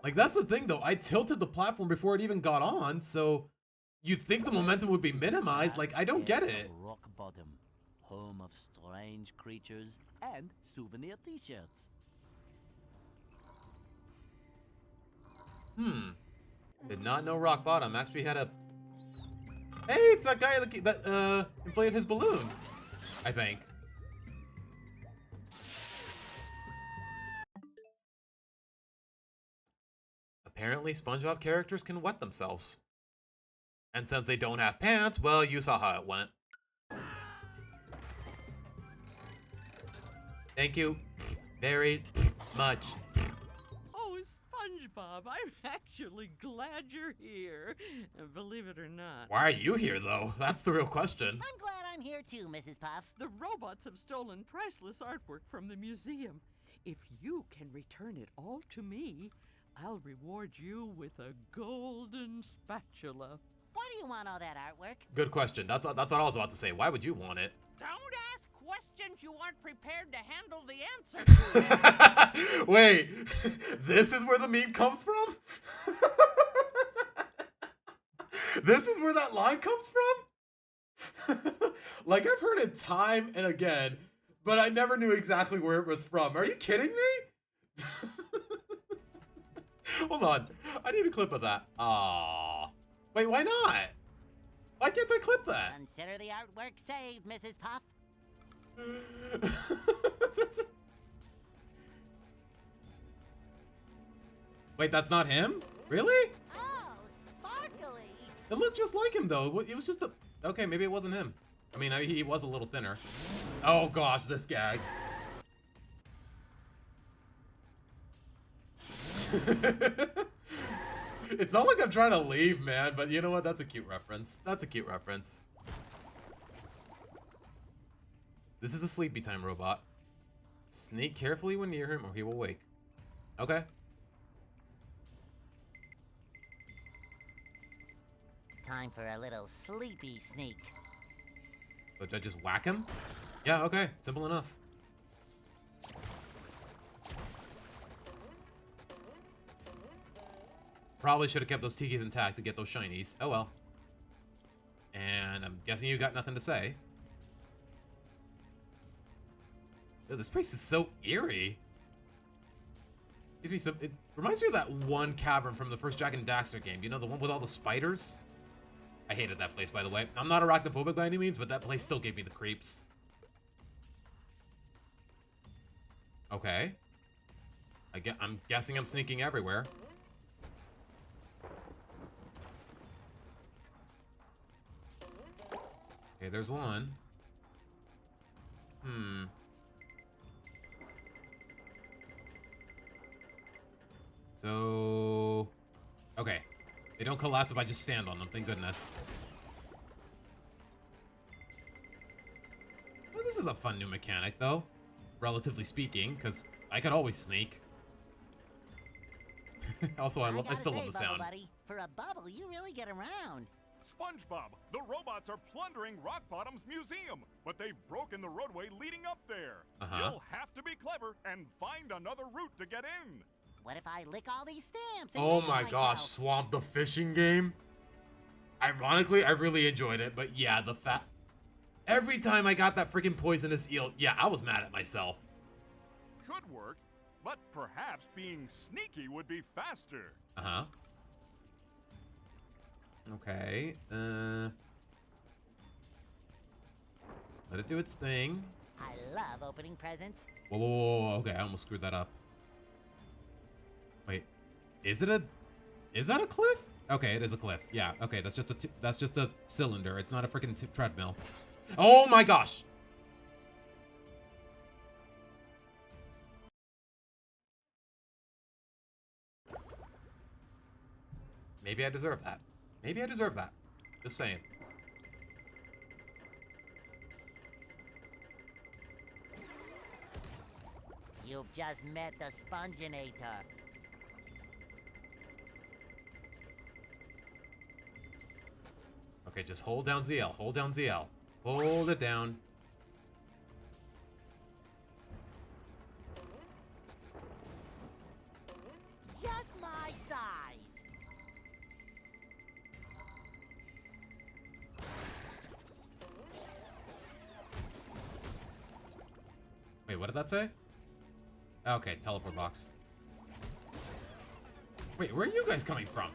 Like, that's the thing, though. I tilted the platform before it even got on, so you'd think the momentum would be minimized. Like, I don't get it. Rock bottom, home of strange creatures and souvenir t-shirts. Did not know rock bottom actually had a... Hey, it's that guy that inflated his balloon, I think. Apparently, SpongeBob characters can wet themselves. And since they don't have pants, well, you saw how it went. Thank you very much. Oh, SpongeBob, I'm actually glad you're here. Believe it or not. Why are you here, though? That's the real question. I'm glad I'm here too, Mrs. Puff. The robots have stolen priceless artwork from the museum. If you can return it all to me, I'll reward you with a golden spatula. Why do you want all that artwork? Good question. That's what I was about to say. Why would you want it? Don't ask questions you aren't prepared to handle the answer to. Wait, this is where the meme comes from? This is where that line comes from? Like, I've heard it time and again, but I never knew exactly where it was from. Are you kidding me? Hold on. I need a clip of that. Aww. Wait, why not? Why can't I clip that? Consider the artwork saved, Mrs. Puff. Wait, that's not him? Really? Oh, sparkly. It looked just like him, though. It was just a... Okay, maybe it wasn't him. I mean, he was a little thinner. Oh, gosh, this gag. It's not like I'm trying to leave, man, but you know what? That's a cute reference. That's a cute reference. This is a sleepy time robot. Sneak carefully when near him or he will wake. Okay. Time for a little sleepy sneak. But did I just whack him? Yeah, okay. Simple enough. Probably should have kept those tikis intact to get those shinies. Oh well. And I'm guessing you got nothing to say. Yo, this place is so eerie. Gives me some. It reminds me of that one cavern from the first Jack and Daxter game. You know, the one with all the spiders? I hated that place, by the way. I'm not arachnophobic by any means, but that place still gave me the creeps. Okay. I'm guessing I'm sneaking everywhere. Okay, there's one. So... Okay. They don't collapse if I just stand on them, thank goodness. Well, this is a fun new mechanic, though. Relatively speaking, because I could always sneak. Also, I still love the sound. Buddy, for a bubble, you really get around. SpongeBob, the robots are plundering Rock Bottom's museum, but they've broken the roadway leading up there. You'll have to be clever and find another route to get in. What if I lick all these stamps? And Oh name my myself? gosh, Swamp the fishing game? Ironically, I really enjoyed it, but yeah, every time I got that freaking poisonous eel, yeah, I was mad at myself. Could work, but perhaps being sneaky would be faster. Uh-huh. Okay, let it do its thing. I love opening presents. Whoa, whoa, whoa, whoa, okay, I almost screwed that up. Wait, is that a cliff? Okay, it is a cliff. Yeah, okay, that's just a cylinder. It's not a freaking treadmill. Oh my gosh! Maybe I deserve that. Maybe I deserve that. Just saying. You've just met the Sponginator. Okay, just hold down ZL. Hold down ZL. Hold it down. Just my size. Wait, what did that say? Okay, teleport box. Wait, where are you guys coming from?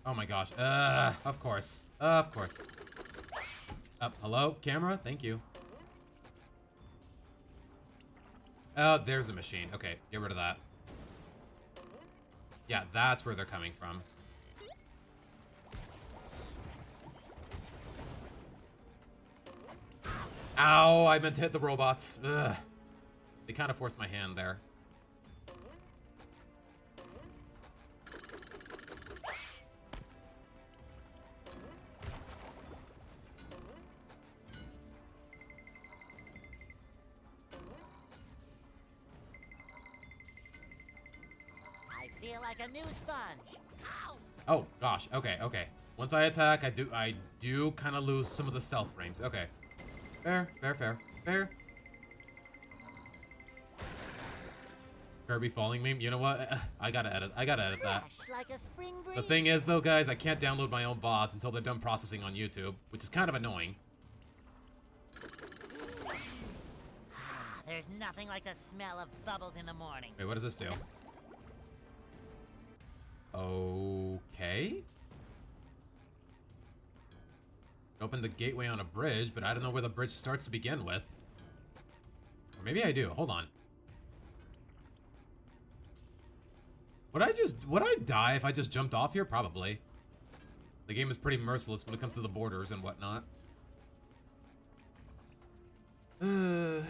Oh my gosh. Of course. Of course. Hello? Camera? Thank you. Oh, there's a machine. Okay, get rid of that. Yeah, that's where they're coming from. Ow, I meant to hit the robots. Ugh. They kind of forced my hand there. I feel like a new sponge. Ow! Oh gosh. Okay. Okay. Once I attack, I do kind of lose some of the stealth frames. Okay. Fair. Fair. Fair. Fair. Kirby falling meme. You know what? I gotta edit that. Like a spring breeze. The thing is, though, guys, I can't download my own VODs until they're done processing on YouTube, which is kind of annoying. There's nothing like the smell of bubbles in the morning. Wait, what does this do? Okay. Open the gateway on a bridge, but I don't know where the bridge starts to begin with. Or maybe I do. Hold on. Would I die if I just jumped off here? Probably. The game is pretty merciless when it comes to the borders and whatnot. Wait,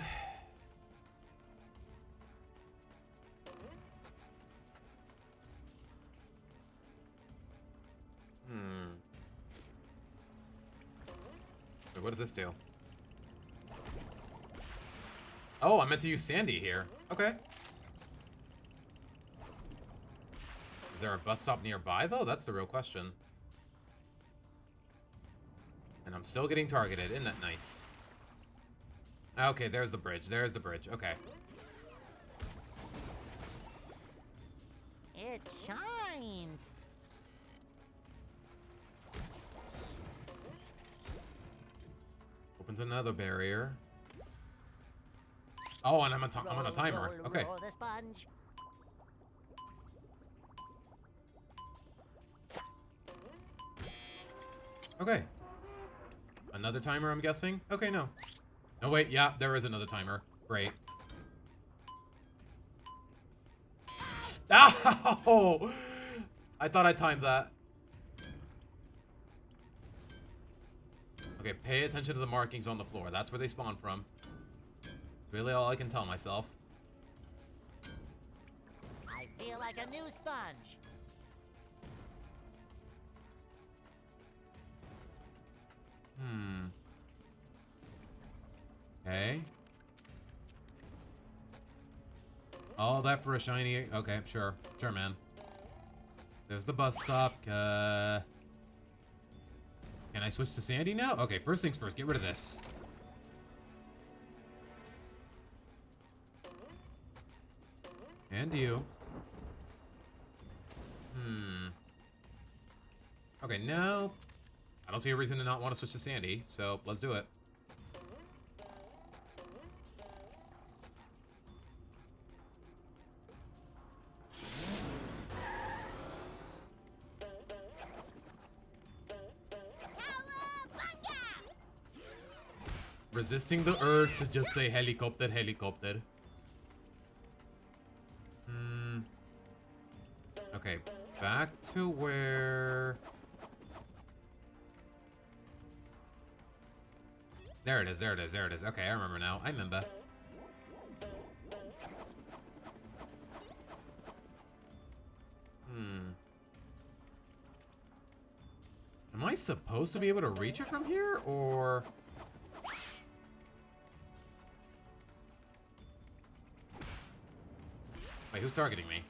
what does this do? Oh, I meant to use Sandy here. Okay. Is there a bus stop nearby, though? That's the real question. And I'm still getting targeted. Isn't that nice? Okay, there's the bridge. There's the bridge. Okay. It Found another barrier. Oh, and I'm on a timer. Okay. Roll the sponge. Okay. Another timer, I'm guessing? Okay, no. No, wait, yeah, there is another timer. Great. Ow! I thought I timed that. Okay, pay attention to the markings on the floor. That's where they spawn from. It's really all I can tell myself. I feel like a new sponge. Okay. All that for a shiny... Okay, sure. Sure, man. There's the bus stop. Can I switch to Sandy now? Okay, first things first. Get rid of this. And you. Okay, now... I don't see a reason to not want to switch to Sandy, so let's do it. Resisting the urge to just say helicopter, helicopter. Okay, back to where... There it is, there it is, there it is. Okay, I remember now. I remember. Am I supposed to be able to reach it from here, or... Wait, who's targeting me?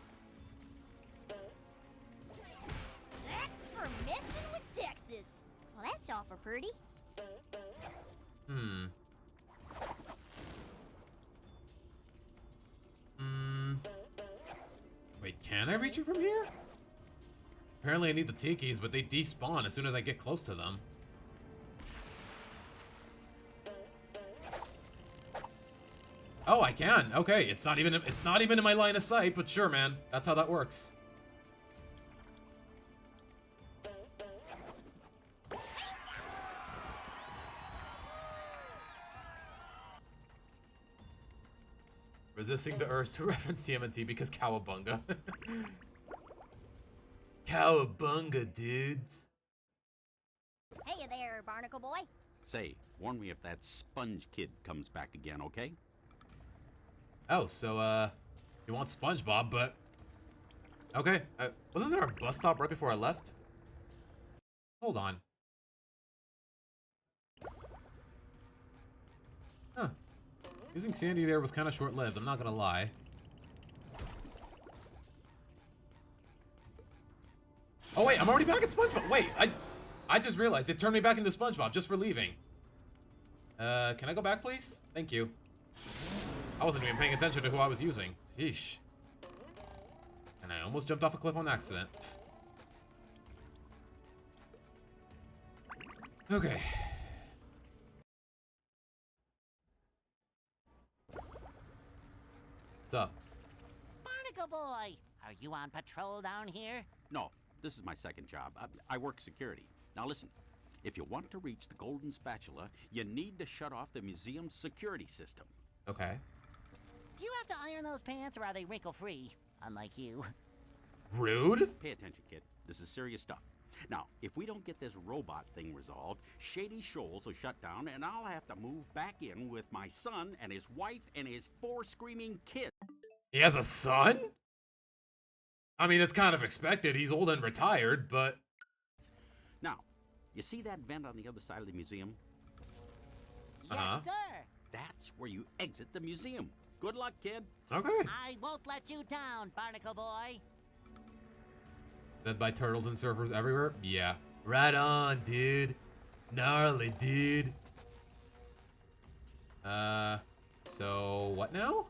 That's for messing with Texas. Well, that's awful pretty. Wait, can I reach it from here? Apparently I need the tikis, but they despawn as soon as I get close to them. Oh, I can. Okay, it's not even in my line of sight, but sure, man. That's how that works. Resisting the urge to reference TMNT because cowabunga. Cowabunga, dudes. Hey there, barnacle boy. Say, warn me if that sponge kid comes back again, okay? Oh, so, you want SpongeBob, but... Okay, wasn't there a bus stop right before I left? Hold on. Huh. Using Sandy there was kind of short-lived, I'm not gonna lie. Oh wait, I'm already back at SpongeBob! Wait, I just realized it turned me back into SpongeBob just for leaving. Can I go back, please? Thank you. I wasn't even paying attention to who I was using. Sheesh. And I almost jumped off a cliff on accident. Okay. What's up? Barnacle boy, are you on patrol down here? No, this is my second job. I work security. Now listen, if you want to reach the golden spatula, you need to shut off the museum's security system. Okay. Do you have to iron those pants or are they wrinkle-free? Unlike you. Rude? Pay attention, kid. This is serious stuff. Now, if we don't get this robot thing resolved, Shady Shoals will shut down and I'll have to move back in with my son and his wife and his 4 screaming kids. He has a son? I mean, it's kind of expected. He's old and retired, but... Now, you see that vent on the other side of the museum? Yes, sir. That's where you exit the museum. Good luck, kid. Okay. I won't let you down, barnacle boy. Fed by turtles and surfers everywhere? Yeah. Right on, dude. Gnarly, dude. So what now?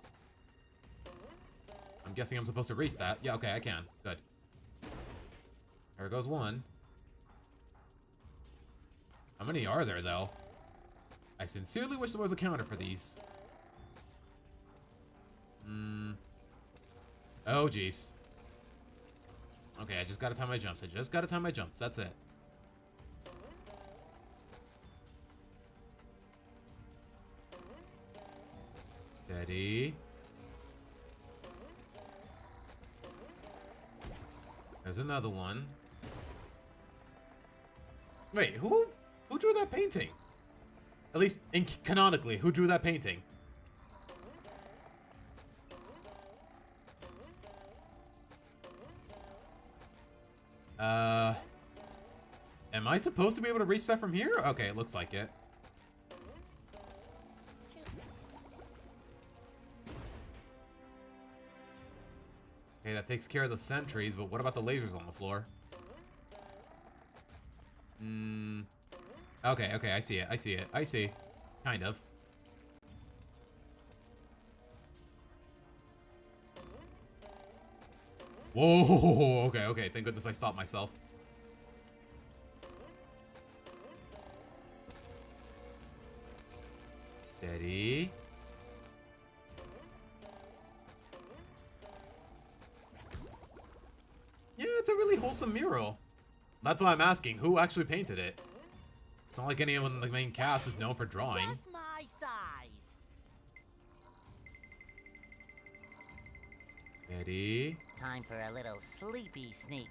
I'm guessing I'm supposed to reach that. Yeah, okay, I can. Good. There goes one. How many are there, though? I sincerely wish there was a counter for these. Oh, jeez. Okay, I just gotta time my jumps. That's it. Steady. There's another one. Wait, who drew that painting? At least canonically, who drew that painting? Am I supposed to be able to reach that from here? Okay, it looks like it. Okay, that takes care of the sentries, but what about the lasers on the floor? Okay, I see it. Kind of. Whoa, okay, thank goodness I stopped myself. Steady. Yeah, it's a really wholesome mural. That's why I'm asking, who actually painted it? It's not like anyone in the main cast is known for drawing. Just my size. Steady. Time for a little sleepy sneak.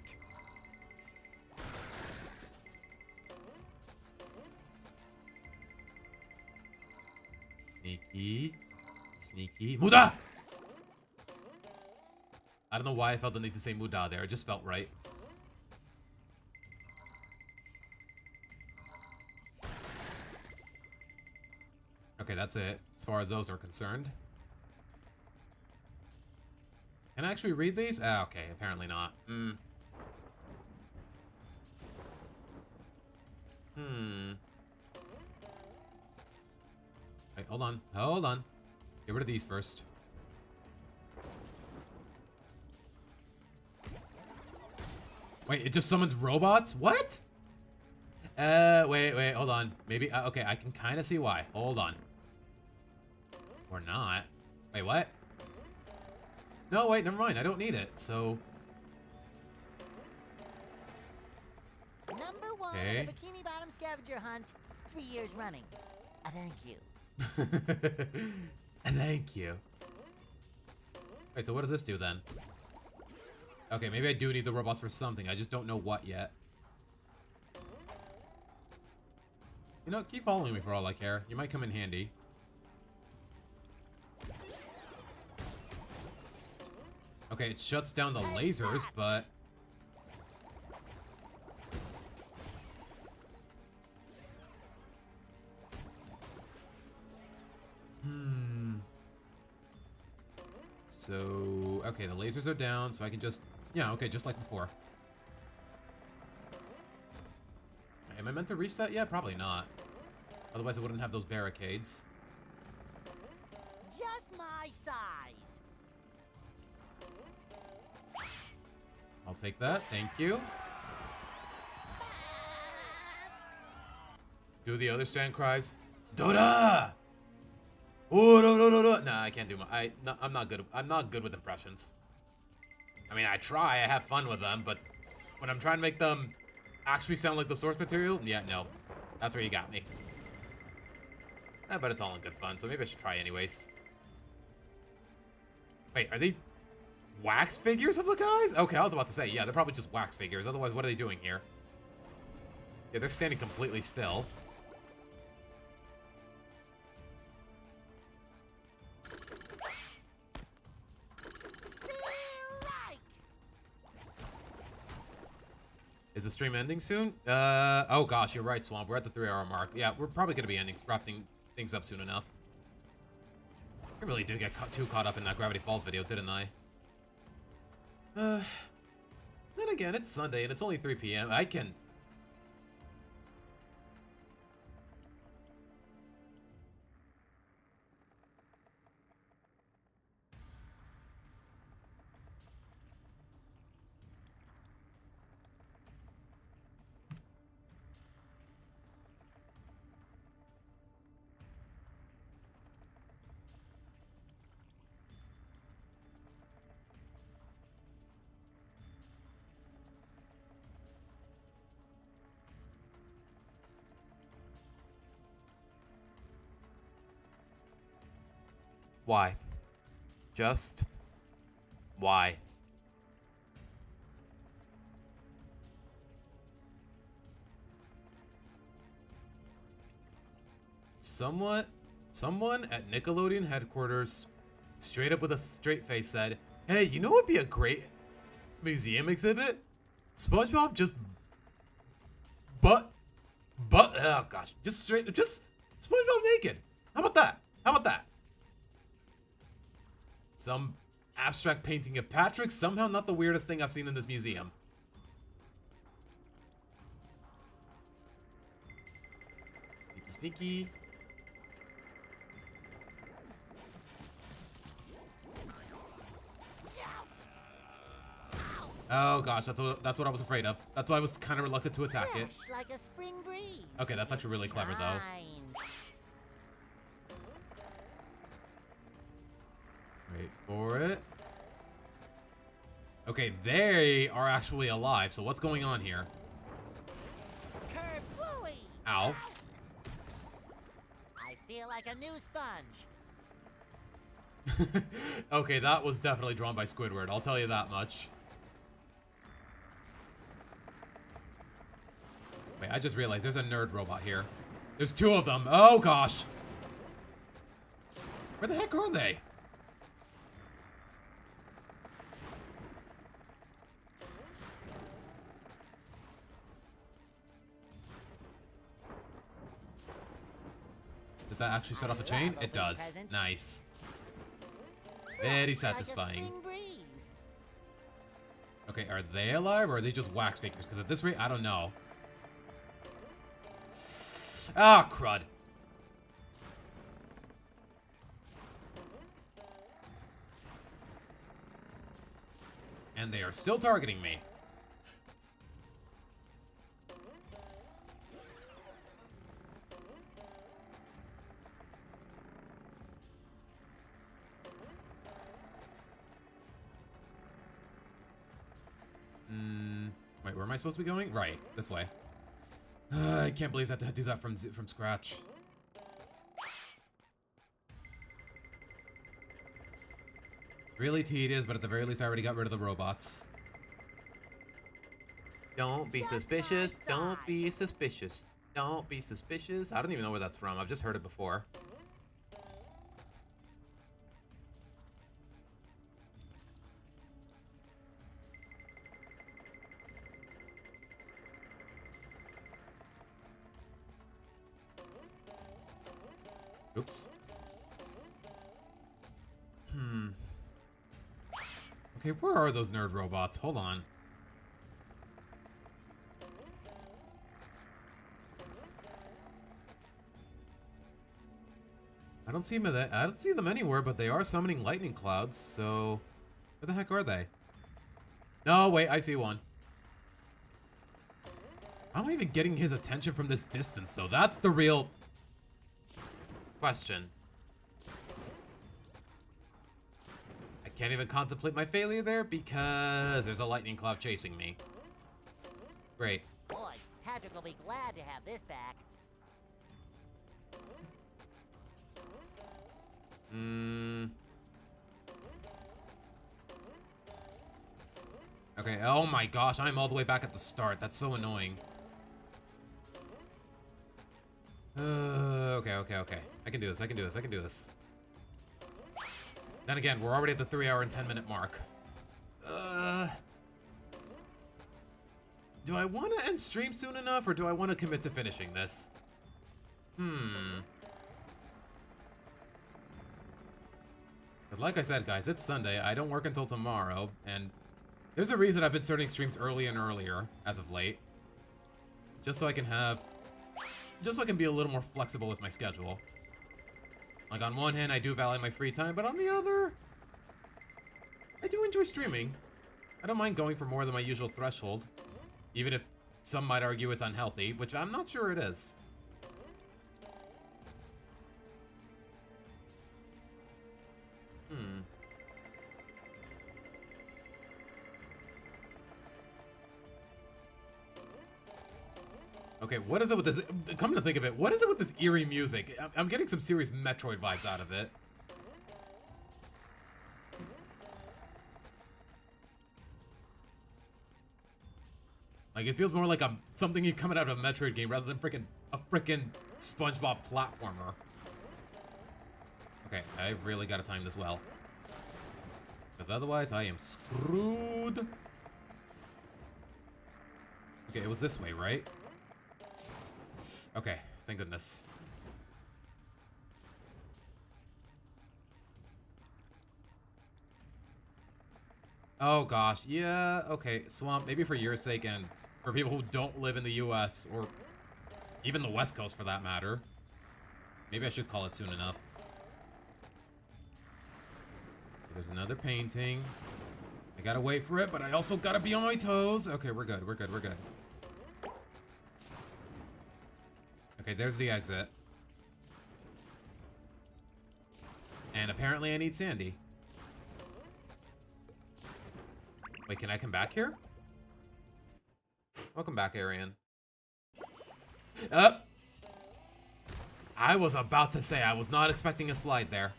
Sneaky. Sneaky. Muda! I don't know why I felt the need to say Muda there. It just felt right. Okay, that's it, as far as those are concerned. Can I actually read these? Ah, okay, apparently not. Wait, hold on. Get rid of these first. Wait, it just summons robots? What? Wait, hold on. Maybe, okay, I can kind of see why. Hold on. Or not. Wait, what? No, wait, never mind. I don't need it, so... Number one Okay. on the Bikini Bottom scavenger hunt, 3 years running. Thank you. Thank you. Wait, so what does this do then? Okay, maybe I do need the robots for something. I just don't know what yet. You know, keep following me for all I care. You might come in handy. Okay, it shuts down the lasers, but... So, okay, the lasers are down, so I can just... Yeah, okay, just like before. Am I meant to reach that yet? Probably not. Otherwise, I wouldn't have those barricades. Just my size. I'll take that. Thank you. Do the other stand cries. Dora! Oh, no. Nah, I can't do my... I'm not good. I'm not good with impressions. I mean, I try. I have fun with them, but when I'm trying to make them actually sound like the source material, yeah, no. That's where you got me. But it's all in good fun, so maybe I should try anyways. Wait, are they wax figures of the guys? Okay, I was about to say, yeah, they're probably just wax figures. Otherwise, what are they doing here? Yeah, they're standing completely still. Is the stream ending soon? Oh gosh, you're right, Swamp. We're at the 3-hour mark. Yeah, we're probably gonna be wrapping things up soon enough. I really did get too caught up in that Gravity Falls video, didn't I? Then again, it's Sunday and it's only 3 p.m. I can... Why? Just why? Someone at Nickelodeon headquarters, straight up with a straight face, said, "Hey, you know what'd be a great museum exhibit? SpongeBob just oh gosh, just SpongeBob naked. How about that? How about that? Some abstract painting of Patrick, somehow not the weirdest thing I've seen in this museum." Sneaky, sneaky. Oh gosh, that's what I was afraid of. That's why I was kind of reluctant to attack it. Like a spring breeze. Okay, that's actually really clever though. Wait for it. Okay, they are actually alive, so what's going on here? Ow. I feel like a new sponge. Okay, that was definitely drawn by Squidward, I'll tell you that much. Wait, I just realized there's a nerd robot here. There's two of them. Oh gosh. Where the heck are they? Does that actually set off a chain? It does. Nice. Very satisfying. Okay, are they alive or are they just wax figures? Because at this rate, I don't know. Ah, crud. And they are still targeting me. Wait, where am I supposed to be going? Right, this way. I can't believe I had to do that from scratch. Really tedious, but at the very least I already got rid of the robots. Don't be suspicious. Don't be suspicious. Don't be suspicious. I don't even know where that's from. I've just heard it before. Oops. Okay, where are those nerd robots? Hold on. I don't see them anywhere, but they are summoning lightning clouds, so where the heck are they? No, wait, I see one. I'm not even getting his attention from this distance, though. That's the real question. I can't even contemplate my failure there because there's a lightning cloud chasing me. Great. Boy, Patrick will be glad to have this back. Okay, oh my gosh, I'm all the way back at the start. That's so annoying. Okay. I can do this. Then again, we're already at the 3-hour and 10-minute mark. Do I want to end stream soon enough, or do I want to commit to finishing this? Because like I said, guys, it's Sunday. I don't work until tomorrow, and there's a reason I've been starting streams early and earlier as of late. Just so I can be a little more flexible with my schedule. Like, on one hand, I do value my free time, but on the other, I do enjoy streaming. I don't mind going for more than my usual threshold, even if some might argue it's unhealthy, which I'm not sure it is. Okay, what is it with this? Come to think of it, what is it with this eerie music? I'm getting some serious Metroid vibes out of it. Like, it feels more like something you coming out of a Metroid game rather than a freaking SpongeBob platformer. Okay, I've really got to time this well. Because otherwise, I am screwed. Okay, it was this way, right? Okay, thank goodness. Oh gosh, yeah, okay, Swamp, maybe for your sake and for people who don't live in the US, or even the West Coast for that matter. Maybe I should call it soon enough. There's another painting. I gotta wait for it, but I also gotta be on my toes. Okay, we're good, we're good, we're good. Okay, there's the exit. And apparently I need Sandy. Wait, can I come back here? Welcome back, Arian. Up! I was about to say, I was not expecting a slide there.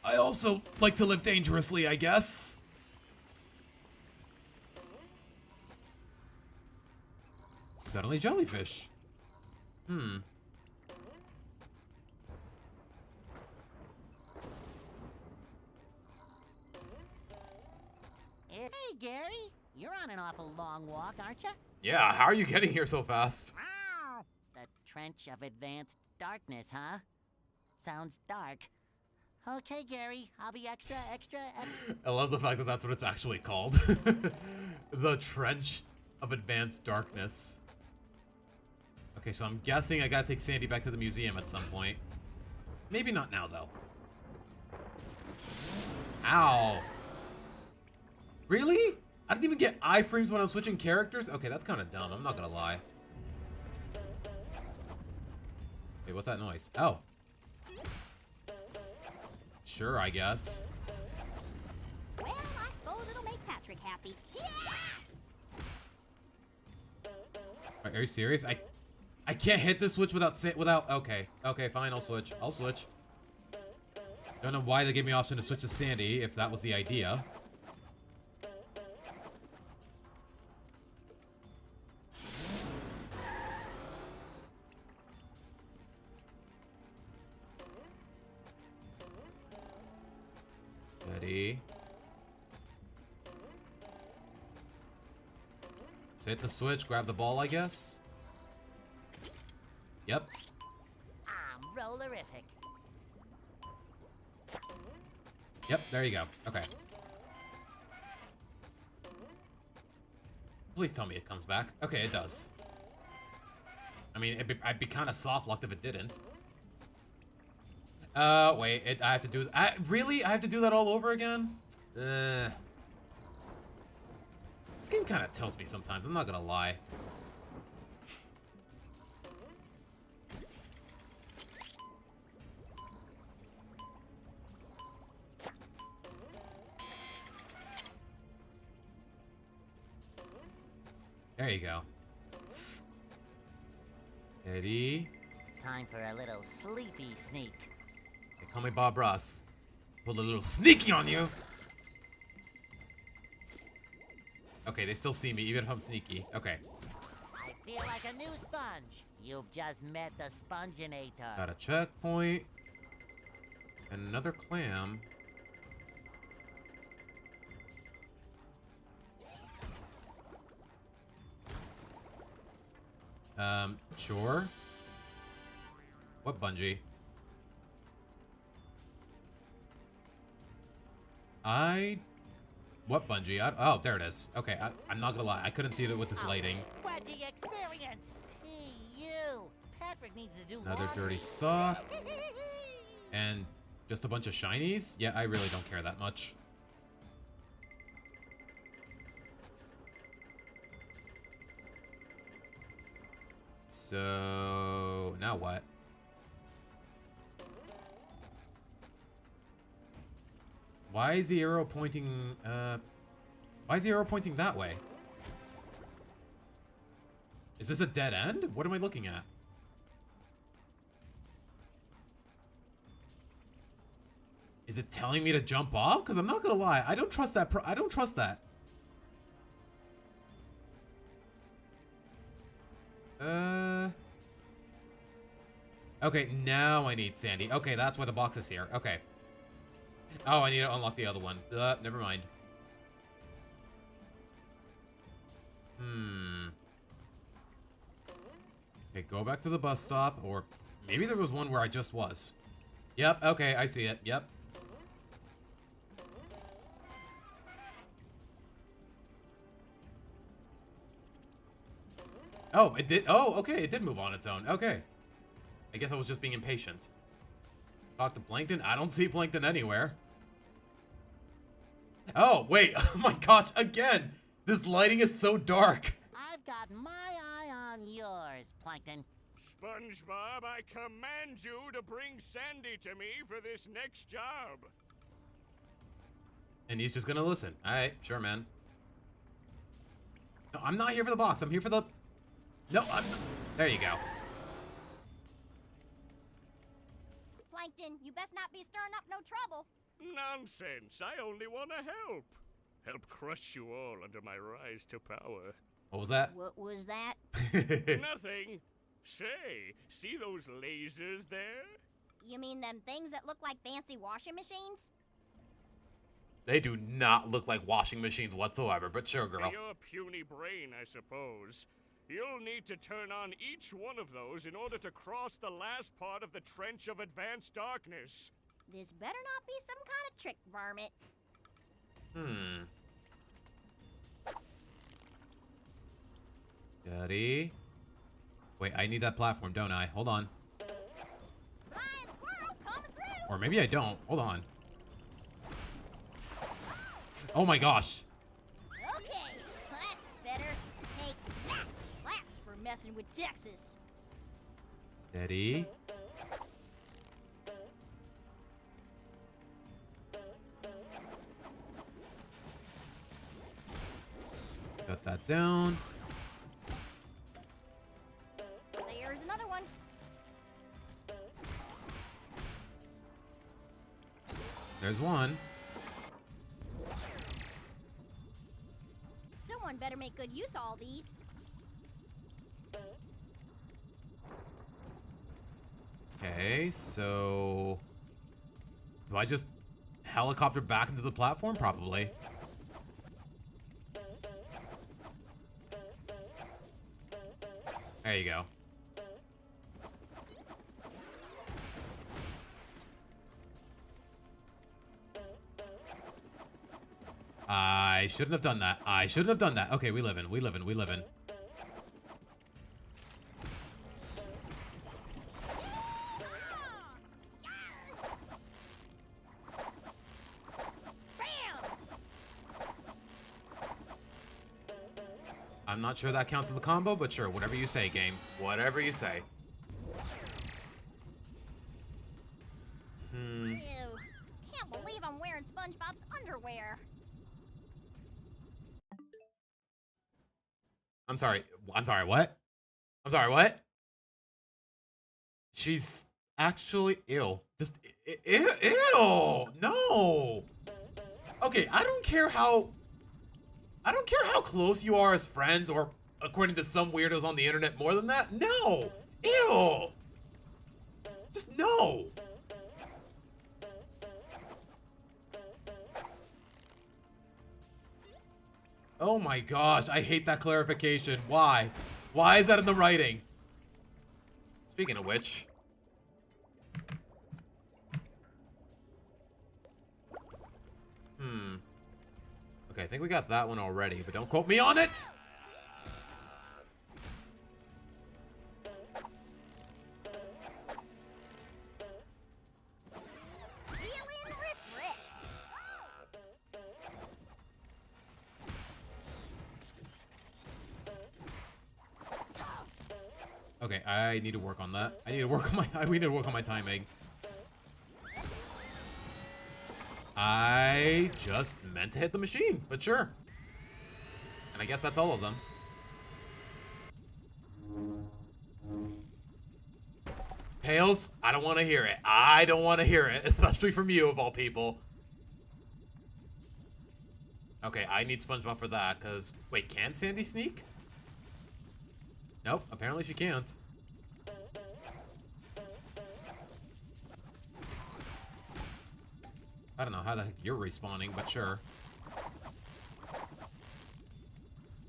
I also like to live dangerously, I guess. Suddenly jellyfish. Hmm. Hey, Gary. You're on an awful long walk, aren't you? Yeah, how are you getting here so fast? The Trench of Advanced Darkness, huh? Sounds dark. Okay, Gary. I'll be extra. I love the fact that that's what it's actually called. The Trench of Advanced Darkness. Okay, so I'm guessing I gotta take Sandy back to the museum at some point. Maybe not now, though. Ow. Really? I didn't even get iframes when I was switching characters? Okay, that's kind of dumb. I'm not gonna lie. Hey, what's that noise? Oh. Sure, I guess. Well, I suppose it'll make Patrick happy. Are you serious? I can't hit this switch without okay. Okay, fine, I'll switch. I'll switch. Don't know why they gave me the option to switch to Sandy if that was the idea. Steady. So hit the switch, grab the ball, I guess. Yep. I'm rollerific. Yep, there you go. Okay. Please tell me it comes back. Okay, it does. I mean, I'd be kind of soft-locked if it didn't. Wait, I have to do... really? I have to do that all over again? This game kind of tells me sometimes, I'm not gonna lie. There you go. Steady. Time for a little sleepy sneak. They call me Bob Ross. Pull a little sneaky on you. Okay, they still see me even if I'm sneaky. Okay. I feel like a new sponge. You've just met the Sponginator. Got a checkpoint. And another clam. Sure. What bungee? What bungee? Oh, there it is. Okay, I'm not gonna lie. I couldn't see it with this lighting. Bungee experience. Hey, you. Patrick needs to do Another laundry. dirty sock. And just a bunch of shinies? Yeah, I really don't care that much. So, now what? Why is the arrow pointing, why is the arrow pointing that way? Is this a dead end? What am I looking at? Is it telling me to jump off? Because I'm not gonna lie, I don't trust that. I don't trust that. Okay, now I need Sandy. Okay, that's why the box is here. Okay. Oh, I need to unlock the other one. Never mind. Okay, go back to the bus stop, or maybe there was one where I just was. Yep, okay, I see it. Yep. Oh, it did. Oh, okay, it did move on its own. Okay. I guess I was just being impatient. Talk to Plankton? I don't see Plankton anywhere. Oh, wait. Oh my gosh, again. This lighting is so dark. I've got my eye on yours, Plankton. SpongeBob, I command you to bring Sandy to me for this next job. And he's just gonna listen. Alright, sure, man. No, I'm not here for the box. I'm here for the... No, I'm not... There you go. Plankton, you best not be stirring up no trouble. Nonsense. I only want to help. Help crush you all under my rise to power. What was that? What was that? Nothing. Say, see those lasers there? You mean them things that look like fancy washing machines? They do not look like washing machines whatsoever, but sure, girl. Your puny brain, I suppose. You'll need to turn on each one of those in order to cross the last part of the trench of advanced darkness. This better not be some kind of trick, varmint. Steady. Wait, I need that platform, don't I? Hold on. Flying squirrel coming through. Or maybe I don't. Hold on. Oh my gosh. Okay, that's better. Take that. Claps for messing with Texas. Steady. Got that down. There's another one. There's one. Someone better make good use of all these. Okay, so... Do I just helicopter back into the platform? Probably. There you go. I shouldn't have done that. I shouldn't have done that. Okay, we live in. I'm not sure that counts as a combo, but sure, whatever you say, game. Whatever you say. Ew. Can't believe I'm wearing SpongeBob's underwear. I'm sorry, what? I'm sorry, what? She's actually ill. Just, ew, no. Okay, I don't care how close you are as friends, or according to some weirdos on the internet more than that. No, ew. Just no. Oh my gosh, I hate that clarification. Why? Why is that in the writing? Speaking of which. Okay, I think we got that one already, but don't quote me on it! Okay, I need to work on that. We need to work on my timing. I just meant to hit the machine, but sure. And I guess that's all of them. Tails, I don't want to hear it. I don't want to hear it, especially from you, of all people. Okay, I need SpongeBob for that, because... Wait, can Sandy sneak? Nope, apparently she can't. I don't know how the heck you're respawning, but sure.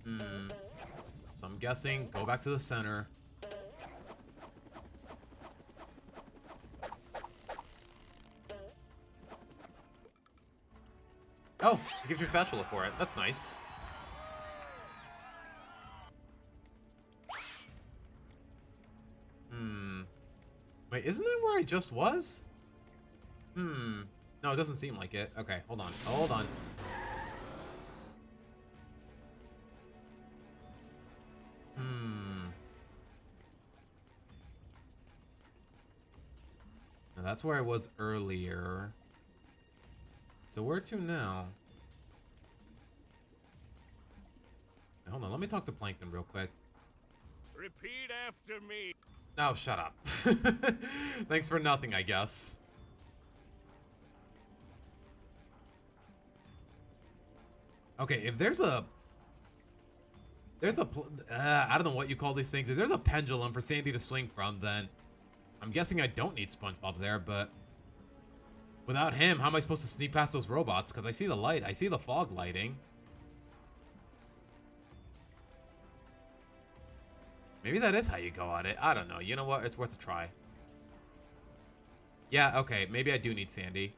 So I'm guessing, go back to the center. Oh, it gives me spatula for it. That's nice. Wait, isn't that where I just was? No, it doesn't seem like it. Okay, hold on. Hold on. Now that's where I was earlier. So where to now? Hold on, let me talk to Plankton real quick. Repeat after me. No, shut up. Thanks for nothing, I guess. Okay, if there's a... I don't know what you call these things. If there's a pendulum for Sandy to swing from, then... I'm guessing I don't need SpongeBob there, but... Without him, how am I supposed to sneak past those robots? Because I see the light. I see the fog lighting. Maybe that is how you go at it. I don't know. You know what? It's worth a try. Yeah, okay. Maybe I do need Sandy.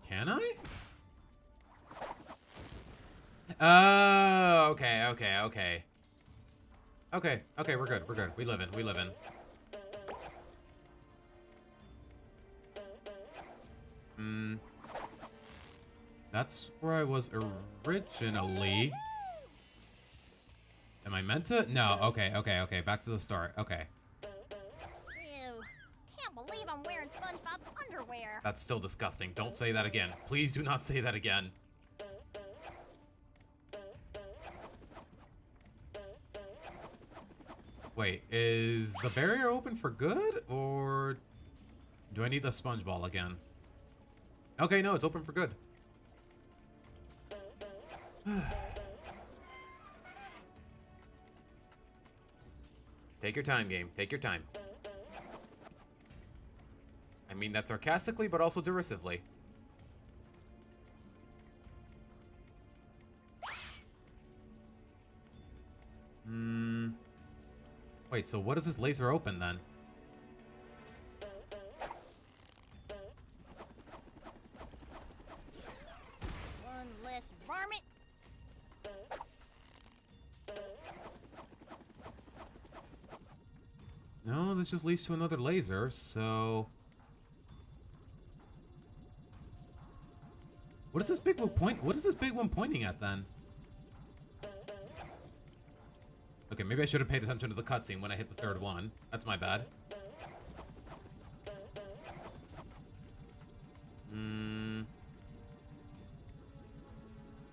Can I? Oh, okay. Okay, we're good. We live in. That's where I was originally. Am I meant to? No, okay. Back to the start. Okay. Ew. Can't believe I'm wearing SpongeBob's underwear. That's still disgusting. Don't say that again. Please do not say that again. Wait, is the barrier open for good, or do I need the sponge ball again? Okay, no, it's open for good. Take your time, game. Take your time. I mean that sarcastically, but also derisively. Wait, so what does this laser open then? One less varmint. No, this just leads to another laser, so... What is this big one pointing at then? Okay, maybe I should have paid attention to the cutscene when I hit the third one. That's my bad.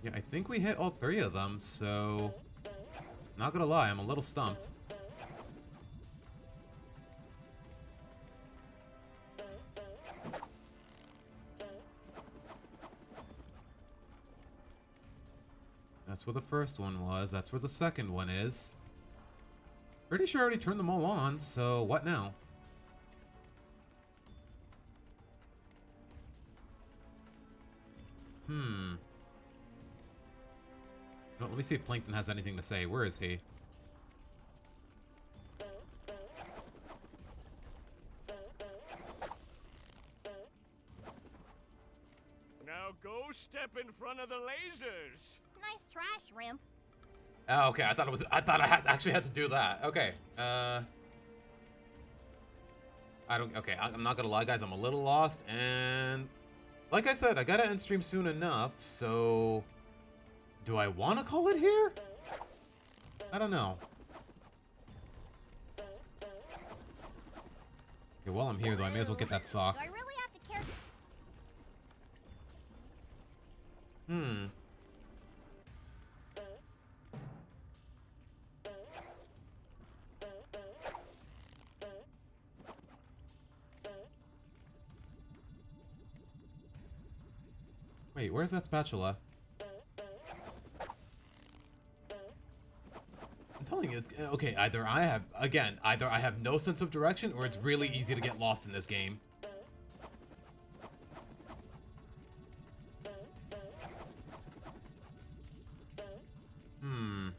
Yeah, I think we hit all three of them, so... Not gonna lie, I'm a little stumped. That's where the first one was. That's where the second one is. Pretty sure I already turned them all on, so what now? Well, let me see if Plankton has anything to say. Where is he? Now go step in front of the lasers. Nice trash, Rimp. Oh, okay. I thought I actually had to do that. Okay. Okay, I'm not gonna lie, guys. I'm a little lost, and like I said, I gotta end stream soon enough. So, do I want to call it here? I don't know. Okay, while I'm here, though, I may as well get that sock. Do I really have to care? Hmm. Wait, where's that spatula? I'm telling you, it's okay. Either I have no sense of direction, or it's really easy to get lost in this game. Hmm.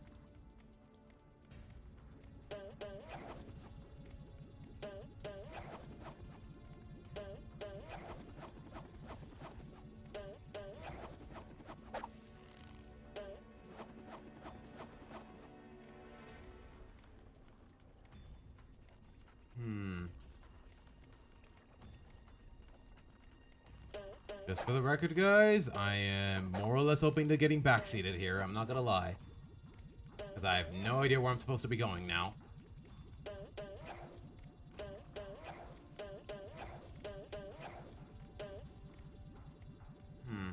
Just for the record, guys, I am more or less open to getting backseated here. I'm not gonna lie. Because I have no idea where I'm supposed to be going now. Hmm.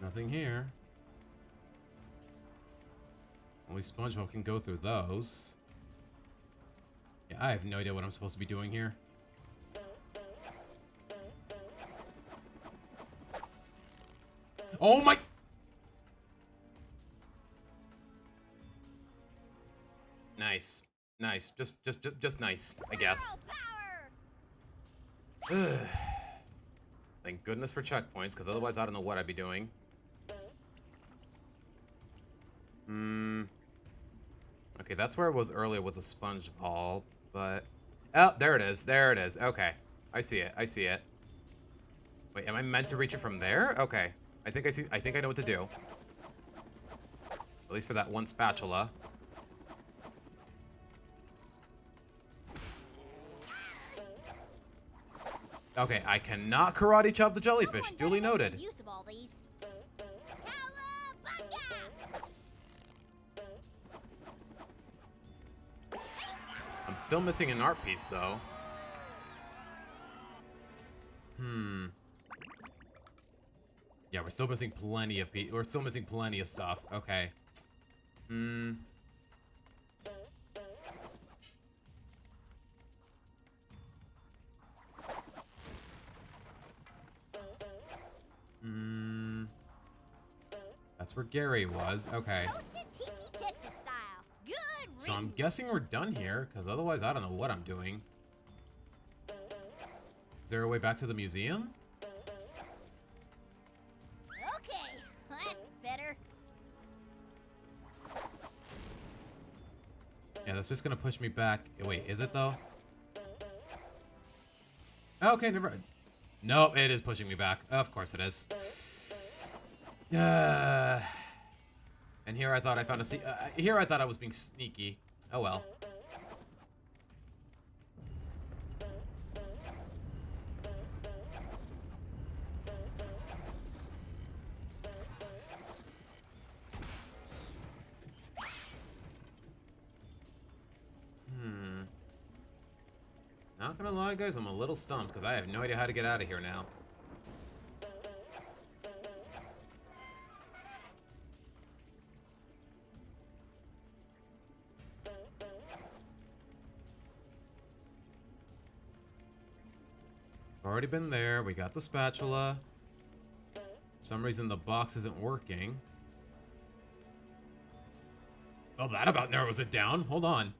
Nothing here. Only SpongeBob can go through those. Yeah, I have no idea what I'm supposed to be doing here. Oh my! Nice. Nice. Just nice, I guess. Thank goodness for checkpoints, because otherwise I don't know what I'd be doing. Okay, that's where it was earlier with the sponge ball, but... Oh, there it is. There it is. Okay. I see it. I see it. Wait, am I meant to reach it from there? Okay. I think I know what to do. At least for that one spatula. Okay, I cannot karate chop the jellyfish. Duly noted. Use of all these. I'm still missing an art piece, though. Yeah, we're still missing plenty of we're still missing plenty of stuff. Okay. That's where Gary was. Okay. So I'm guessing we're done here, because otherwise I don't know what I'm doing. Is there a way back to the museum? Okay, that's better. Yeah, that's just gonna push me back. Wait, is it though? Okay, never. No, it is pushing me back. Of course it is. And here I thought I found a here I thought I was being sneaky. Oh well. Not gonna lie, guys, I'm a little stumped because I have no idea how to get out of here now. Already been there. We got the spatula. For some reason the box isn't working. Oh, that about narrows it down. Hold on.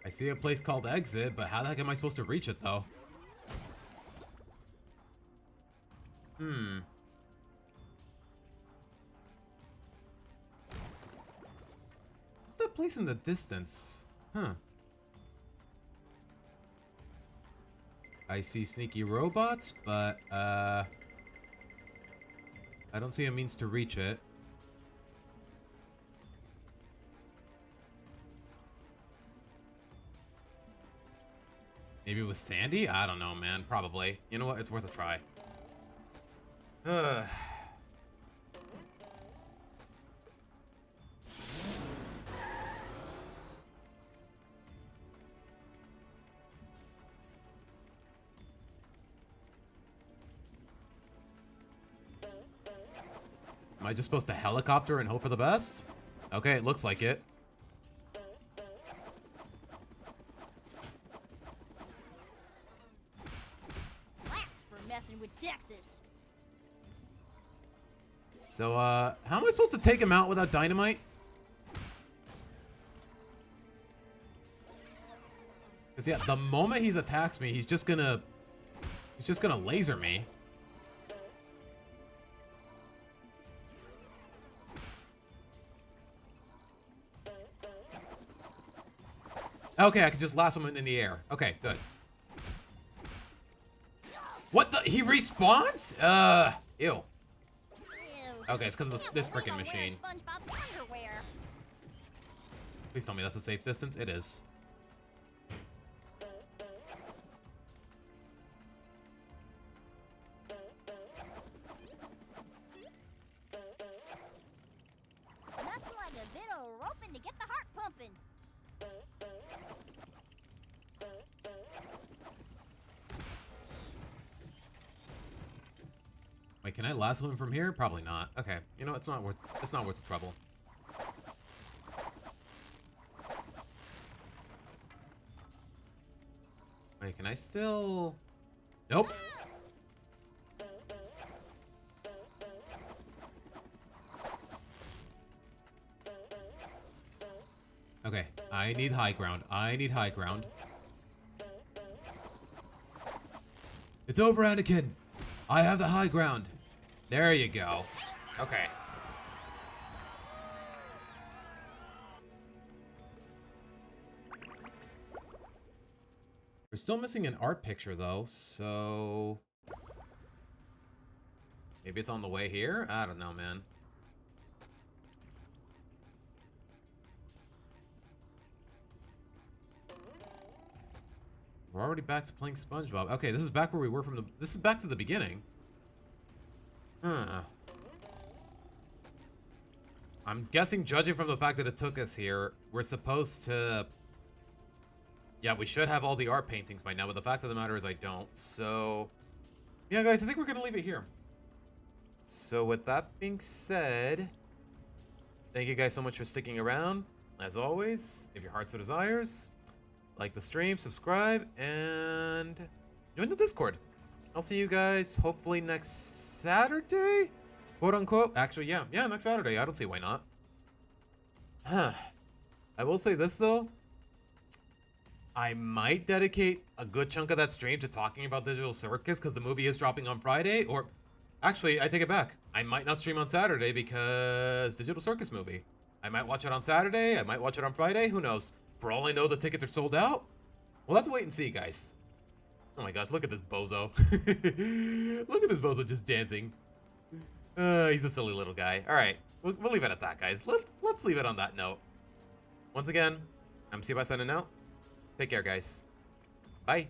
I see a place called Exit, but how the heck am I supposed to reach it, though? What's that place in the distance? Huh. I see sneaky robots, but I don't see a means to reach it. Maybe it was Sandy? I don't know, man. Probably. You know what? It's worth a try. Ugh. Am I just supposed to helicopter and hope for the best? Okay, it looks like it. Thanks for messing with Texas. So, how am I supposed to take him out without dynamite? Because, yeah, the moment he attacks me, he's just gonna laser me. Okay, I can just lasso him in the air. Okay, good. What the? He respawns? Ew. Okay, it's because of this freaking machine. Please tell me that's a safe distance. It is. Nothing like a bit of roping to get the heart pumping. Wait, can I lasso him from here? Probably not. Okay, you know, it's not worth the trouble. Wait, can I still? Nope. Okay, I need high ground. I need high ground. It's over, Anakin. I have the high ground. There you go. Okay. We're still missing an art picture though, so maybe it's on the way here? I don't know, man. We're already back to playing SpongeBob. Okay, this is back where we were this is back to the beginning. Huh. I'm guessing, judging from the fact that it took us here, we're supposed to... Yeah, we should have all the art paintings by now, but the fact of the matter is I don't. So, yeah, guys, I think we're going to leave it here. So with that being said, thank you guys so much for sticking around. As always, if your heart so desires, like the stream, subscribe, and join the Discord. I'll see you guys hopefully next Saturday? Quote unquote. Actually, yeah, next Saturday. I don't see why not. Huh. I will say this though. I might dedicate a good chunk of that stream to talking about Digital Circus because the movie is dropping on Friday. Or, actually, I take it back. I might not stream on Saturday because Digital Circus movie. I might watch it on Saturday. I might watch it on Friday. Who knows? For all I know, the tickets are sold out. We'll have to wait and see, guys. Oh my gosh, look at this bozo. Look at this bozo just dancing. He's a silly little guy. All right, we'll leave it at that, guys. Let's leave it on that note. Once again, I'm Seabass signing out. Take care, guys. Bye.